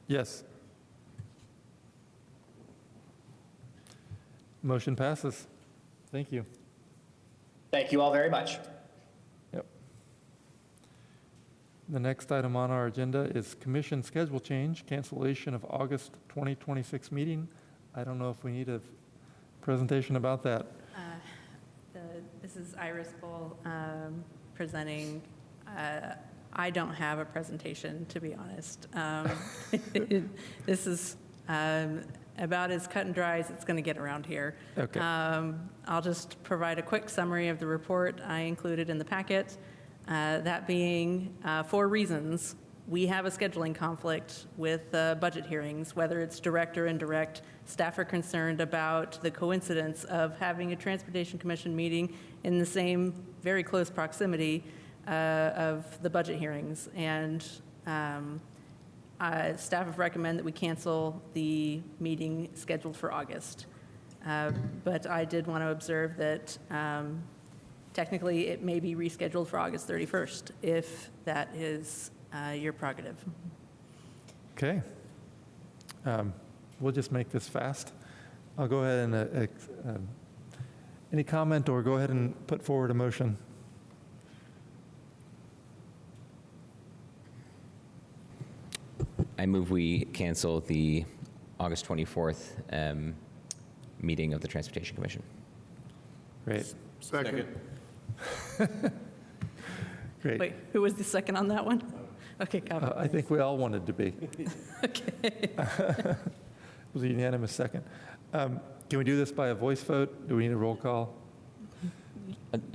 Yes. Motion passes. Thank you. Thank you all very much. Yep. The next item on our agenda is commission schedule change, cancellation of August 2026 meeting. I don't know if we need a presentation about that. This is Iris Bull presenting. I don't have a presentation, to be honest. This is about as cut and dry as it's going to get around here. Okay. I'll just provide a quick summary of the report I included in the packet. That being 4 reasons. We have a scheduling conflict with budget hearings, whether it's direct or indirect. Staff are concerned about the coincidence of having a Transportation Commission meeting in the same very close proximity of the budget hearings. And staff have recommended that we cancel the meeting scheduled for August. But I did want to observe that technically it may be rescheduled for August 31st, if that is your prerogative. Okay. We'll just make this fast. I'll go ahead and, any comment, or go ahead and put forward a motion? I move we cancel the August 24th meeting of the Transportation Commission. Great. Second. Great. Wait, who was the second on that one? Okay, Calvin. I think we all wanted to be. Okay. It was a unanimous second. Can we do this by a voice vote? Do we need a roll call?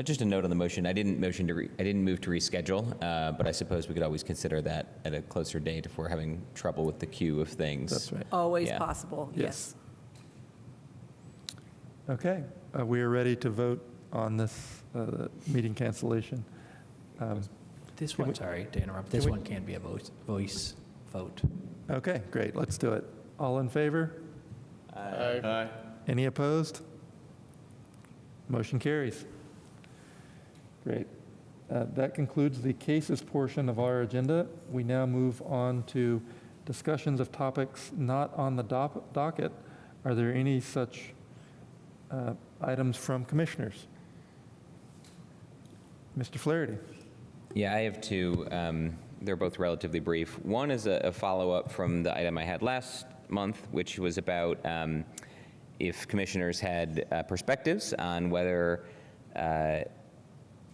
Just a note on the motion. I didn't move to reschedule, but I suppose we could always consider that at a closer date if we're having trouble with the queue of things. That's right. Always Yeah. possible, yes. Okay. We are ready to vote on this meeting cancellation. This Can one, we- sorry to interrupt, this we- one can be a voice vote. Okay, great. Let's do it. All in favor? Aye. Any opposed? Motion carries. Great. That concludes the cases portion of our agenda. We now move on to discussions of topics not on the docket. Are there any such items from commissioners? Mr. Flaherty. Yeah, I have two. They're both relatively brief. One is a follow-up from the item I had last month, which was about if commissioners had perspectives on whether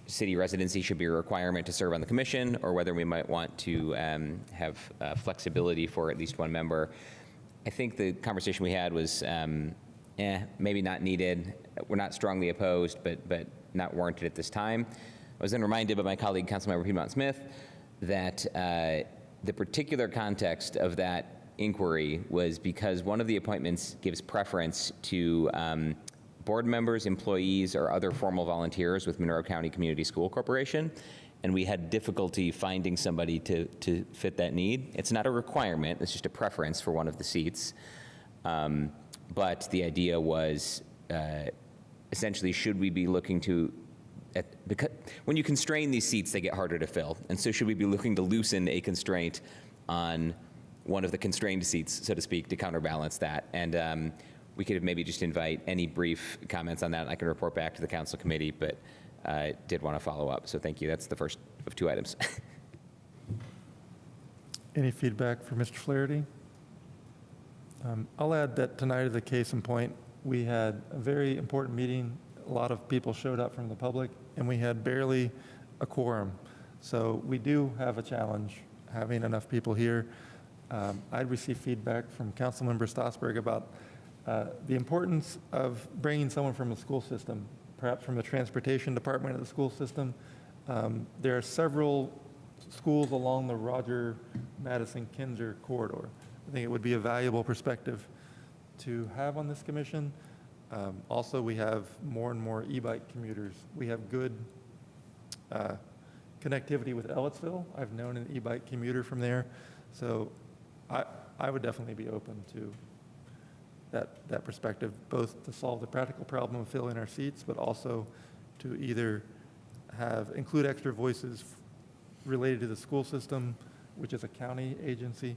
city residency should be a requirement to serve on the commission, or whether we might want to have flexibility for at least one member. I think the conversation we had was, maybe not needed. We're not strongly opposed, but not warranted at this time. I was then reminded by my colleague, Councilmember Piedmont Smith, that the particular context of that inquiry was because one of the appointments gives preference to board members, employees, or other formal volunteers with Monroe County Community School Corporation, and we had difficulty finding somebody to fit that need. It's not a requirement, it's just a preference for one of the seats. But the idea was essentially, should we be looking to, because when you constrain these seats, they get harder to fill. And so should we be looking to loosen a constraint on one of the constrained seats, so to speak, to counterbalance that? And we could maybe just invite any brief comments on that. And I can report back to the council committee, but did want to follow up. So thank you. That's the first of two items. Any feedback for Mr. Flaherty? I'll add that tonight is a case in point. We had a very important meeting. A lot of people showed up from the public, and we had barely a quorum. So we do have a challenge having enough people here. I'd received feedback from Councilmember Stossberg about the importance of bringing someone from the school system, perhaps from the transportation department of the school system. There are several schools along the Roger Madison Kinzer corridor. I think it would be a valuable perspective to have on this commission. Also, we have more and more e-bike commuters. We have good connectivity with Ellettsville. I've known an e-bike commuter from there. So I would definitely be open to that perspective, both to solve the practical problem of filling our seats, but also to either include extra voices related to the school system, which is a county agency,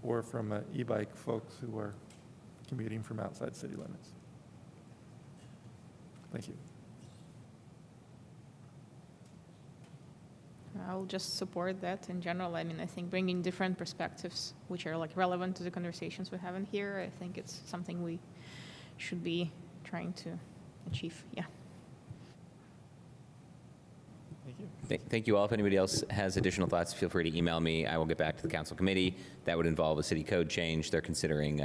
or from e-bike folks who are commuting from outside city limits. Thank you. I'll just support that in general. I mean, I think bringing different perspectives, which are like relevant to the conversations we have in here, I think it's something we should be trying to achieve. Yeah. Thank you. Thank you all. If anybody else has additional thoughts, feel free to email me. I will get back to the council committee. That would involve a city code change. They're considering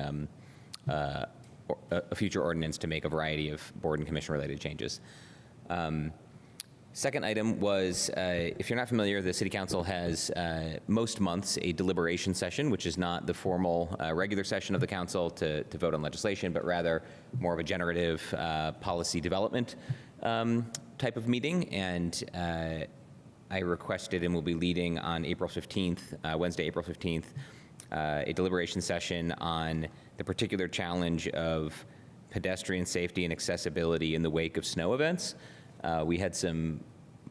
a future ordinance to make a variety of board and commission related changes. Second item was, if you're not familiar, the City Council has most months a deliberation session, which is not the formal regular session of the council to vote on legislation, but rather more of a generative policy development type of meeting. And I requested and will be leading on April 15th, Wednesday, April 15th, a deliberation session on the particular challenge of pedestrian safety and accessibility in the wake of snow events. We had some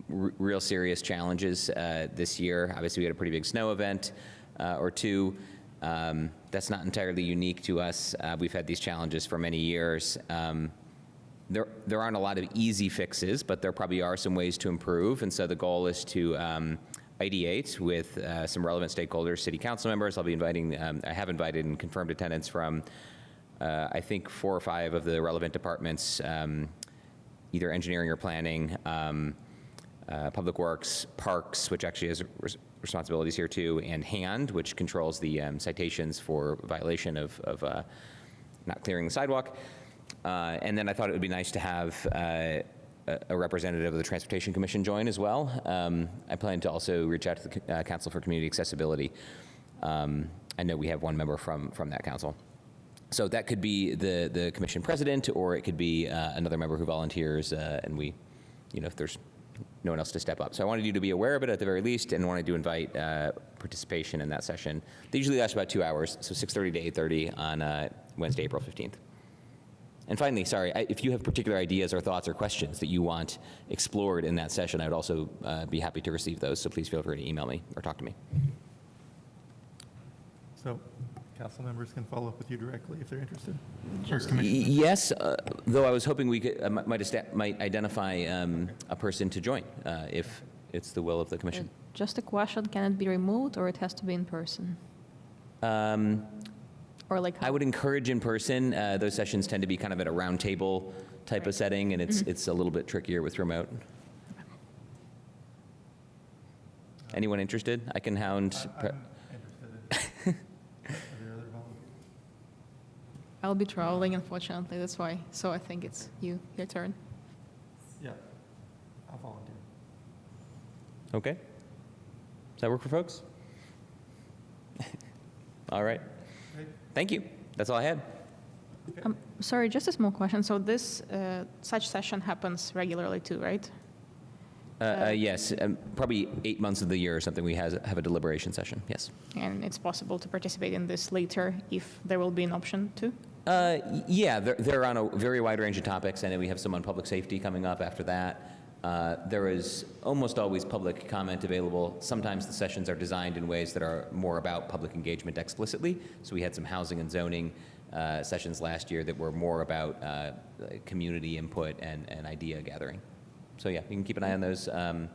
real serious challenges this year. Obviously, we had a pretty big snow event or two. That's not entirely unique to us. We've had these challenges for many years. There aren't a lot of easy fixes, but there probably are some ways to improve. And so the goal is to ideate with some relevant stakeholders, city council members. I'll be inviting, I have invited and confirmed attendance from, I think, 4 or 5 of the relevant departments, either engineering or planning, Public Works, Parks, which actually has responsibilities here too, and HAND, which controls the citations for violation of not clearing the sidewalk. And then I thought it would be nice to have a representative of the Transportation Commission join as well. I plan to also reach out to the Council for Community Accessibility. I know we have one member from that council. So that could be the commission president, or it could be another member who volunteers, and we, if there's no one else to step up. So I wanted you to be aware of it at the very least, and wanted to invite participation in that session. They usually last about 2 hours, so 6:30 to 8:30 on Wednesday, April 15th. And finally, sorry, if you have particular ideas or thoughts or questions that you want explored in that session, I would also be happy to receive those, so please feel free to email me or talk to me. So council members can follow up with you directly if they're interested. Yes, though I was hoping we could, might identify a person to join if it's the will of the commission. Just a question, can it be remote or it has to be in person? Or like I would encourage in person. Those sessions tend to be kind of at a round table type of setting, and it's a little bit trickier with remote. Anyone interested? I can hound. I'll be traveling, unfortunately, that's why. So I think it's your turn. Yeah, I'll volunteer. Okay. Does that work for folks? All right. Thank you. That's all I had. Sorry, just a small question. So this, such session happens regularly too, right? Yes, probably 8 months of the year or something we have a deliberation session, yes. And it's possible to participate in this later if there will be an option to? Yeah, they're on a very wide range of topics, and then we have some on public safety coming up after that. There is almost always public comment available. Sometimes the sessions are designed in ways that are more about public engagement explicitly. So we had some housing and zoning sessions last year that were more about community input and idea gathering. So yeah, you can keep an eye on those on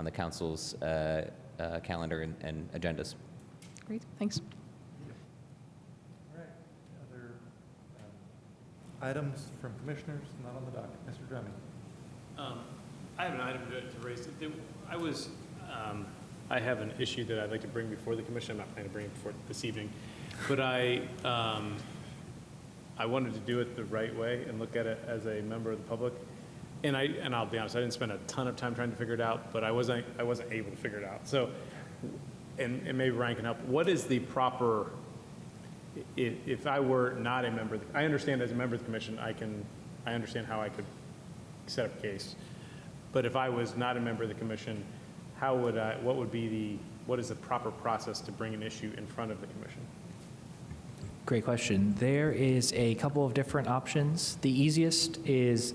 the council's calendar and agendas. Great, thanks. All right, other items from commissioners not on the docket. Mr. Drummond. I have an item to raise. I have an issue that I'd like to bring before the commission. I'm not planning to bring it before this evening, but I wanted to do it the right way and look at it as a member of the public. And I'll be honest, I didn't spend a ton of time trying to figure it out, but I wasn't able to figure it out. So, and maybe Ryan can help. What is the proper? If I were not a member, I understand as a member of the commission, I understand how I could set up a case. But if I was not a member of the commission, what is the proper process to bring an issue in front of the commission? Great question. There is a couple of different options. The easiest is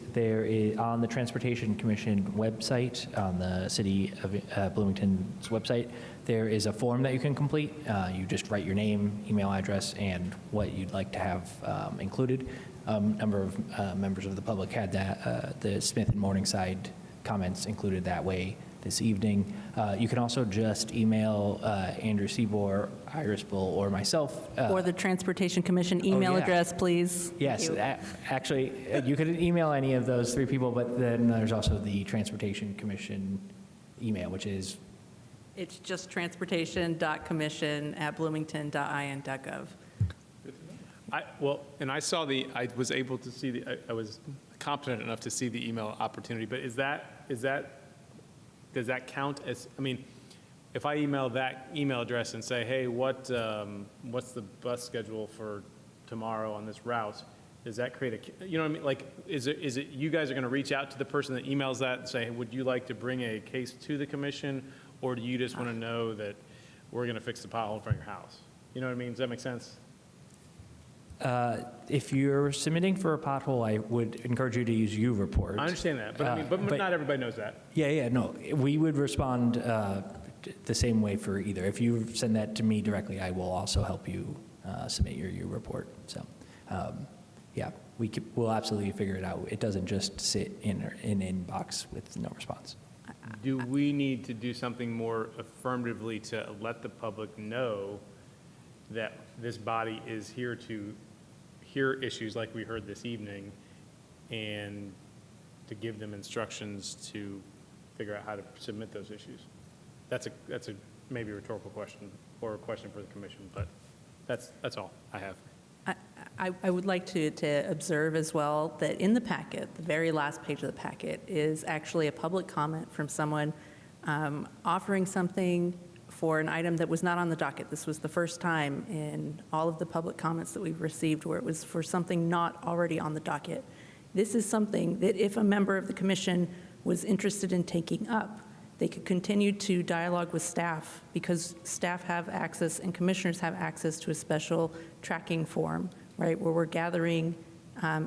on the Transportation Commission website, on the City of Bloomington's website, there is a form that you can complete. You just write your name, email address, and what you'd like to have included. A number of members of the public had that. The Smith and Morningside comments included that way this evening. You can also just email Andrew Seabour, Iris Bull, or myself. Or the Transportation Commission email address, please. Yes, actually, you could email any of those 3 people, but then there's also the Transportation Commission email, which is? It's just transportation.commission@bloomington.in.gov. I was able to see I was competent enough to see the email opportunity, but does that count as, if I email that email address and say, hey, what's the bus schedule for tomorrow on this route? Does that create you know what I mean? Like, is it you guys are going to reach out to the person that emails that and say, hey, would you like to bring a case to the commission? Or do you just want to know that we're going to fix the pothole in front of your house? You know what I mean? Does that make sense? If you're submitting for a pothole, I would encourage you to use U-Report. I understand that, but I mean, but not everybody knows that. Yeah, no, we would respond the same way for either. If you send that to me directly, I will also help you submit your U-Report. So, yeah, we'll absolutely figure it out. It doesn't just sit in an inbox with no response. Do we need to do something more affirmatively to let the public know that this body is here to hear issues like we heard this evening and to give them instructions to figure out how to submit those issues? That's a maybe a rhetorical question or a question for the commission, but that's all I have. I would like to observe as well that in the packet, the very last page of the packet, is actually a public comment from someone offering something for an item that was not on the docket. This was the first time in all of the public comments that we've received where it was for something not already on the docket. This is something that if a member of the commission was interested in taking up, they could continue to dialogue with staff because staff have access and commissioners have access to a special tracking form, right, where we're gathering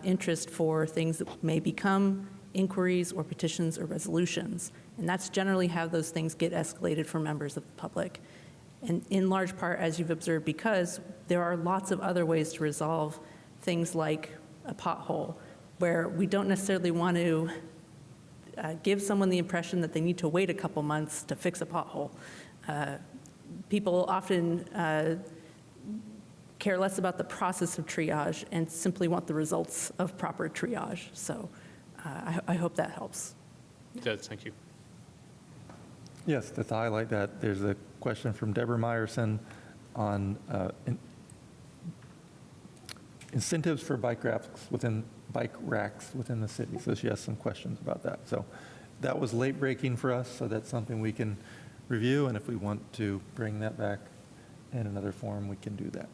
interest for things that may become inquiries or petitions or resolutions. And that's generally how those things get escalated for members of the public. And in large part, as you've observed, because there are lots of other ways to resolve things like a pothole, where we don't necessarily want to give someone the impression that they need to wait a couple months to fix a pothole. People often care less about the process of triage and simply want the results of proper triage. So I hope that helps. It does, thank you. Yes, to highlight that, there's a question from Deborah Meyerson on incentives for bike racks within the city. So she has some questions about that. So that was late breaking for us, so that's something we can review, and if we want to bring that back in another form, we can do that.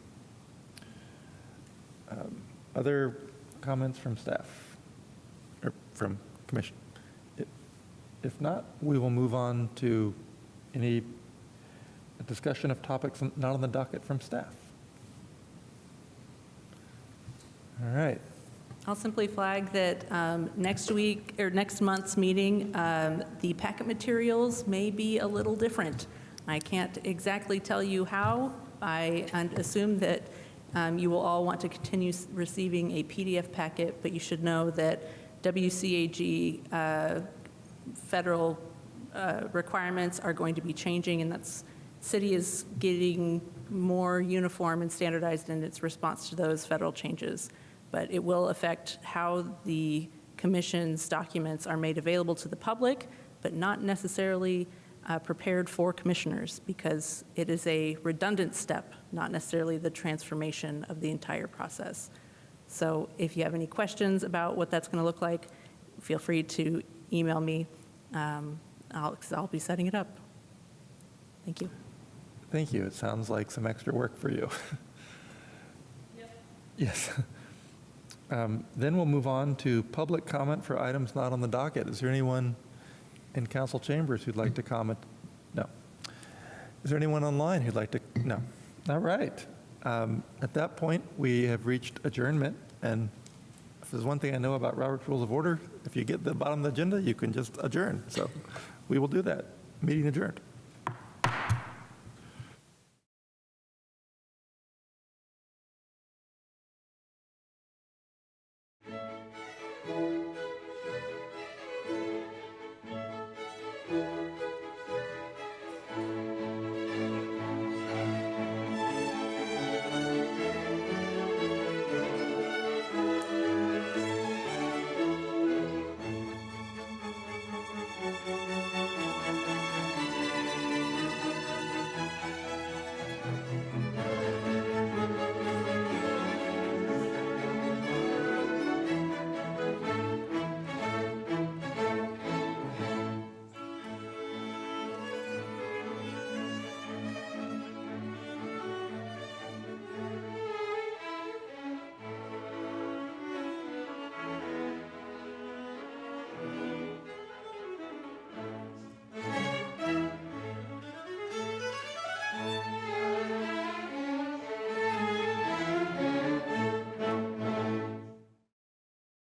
Other comments from staff or from commission? If not, we will move on to any discussion of topics not on the docket from staff. All right. I'll simply flag that next week or next month's meeting, the packet materials may be a little different. I can't exactly tell you how. I assume that you will all want to continue receiving a PDF packet, but you should know that WCAG federal requirements are going to be changing, and that's city is getting more uniform and standardized in its response to those federal changes. But it will affect how the commission's documents are made available to the public, but not necessarily prepared for commissioners, because it is a redundant step, not necessarily the transformation of the entire process. So if you have any questions about what that's going to look like, feel free to email me. I'll be setting it up. Thank you. Thank you. It sounds like some extra work for you. Yep. Yes. Then we'll move on to public comment for items not on the docket. Is there anyone in council chambers who'd like to comment? No. Is there anyone online who'd like to? No. All right. At that point, we have reached adjournment. And if there's one thing I know about Robert's Rules of Order, if you get to the bottom of the agenda, you can just adjourn. So we will do that. Meeting adjourned.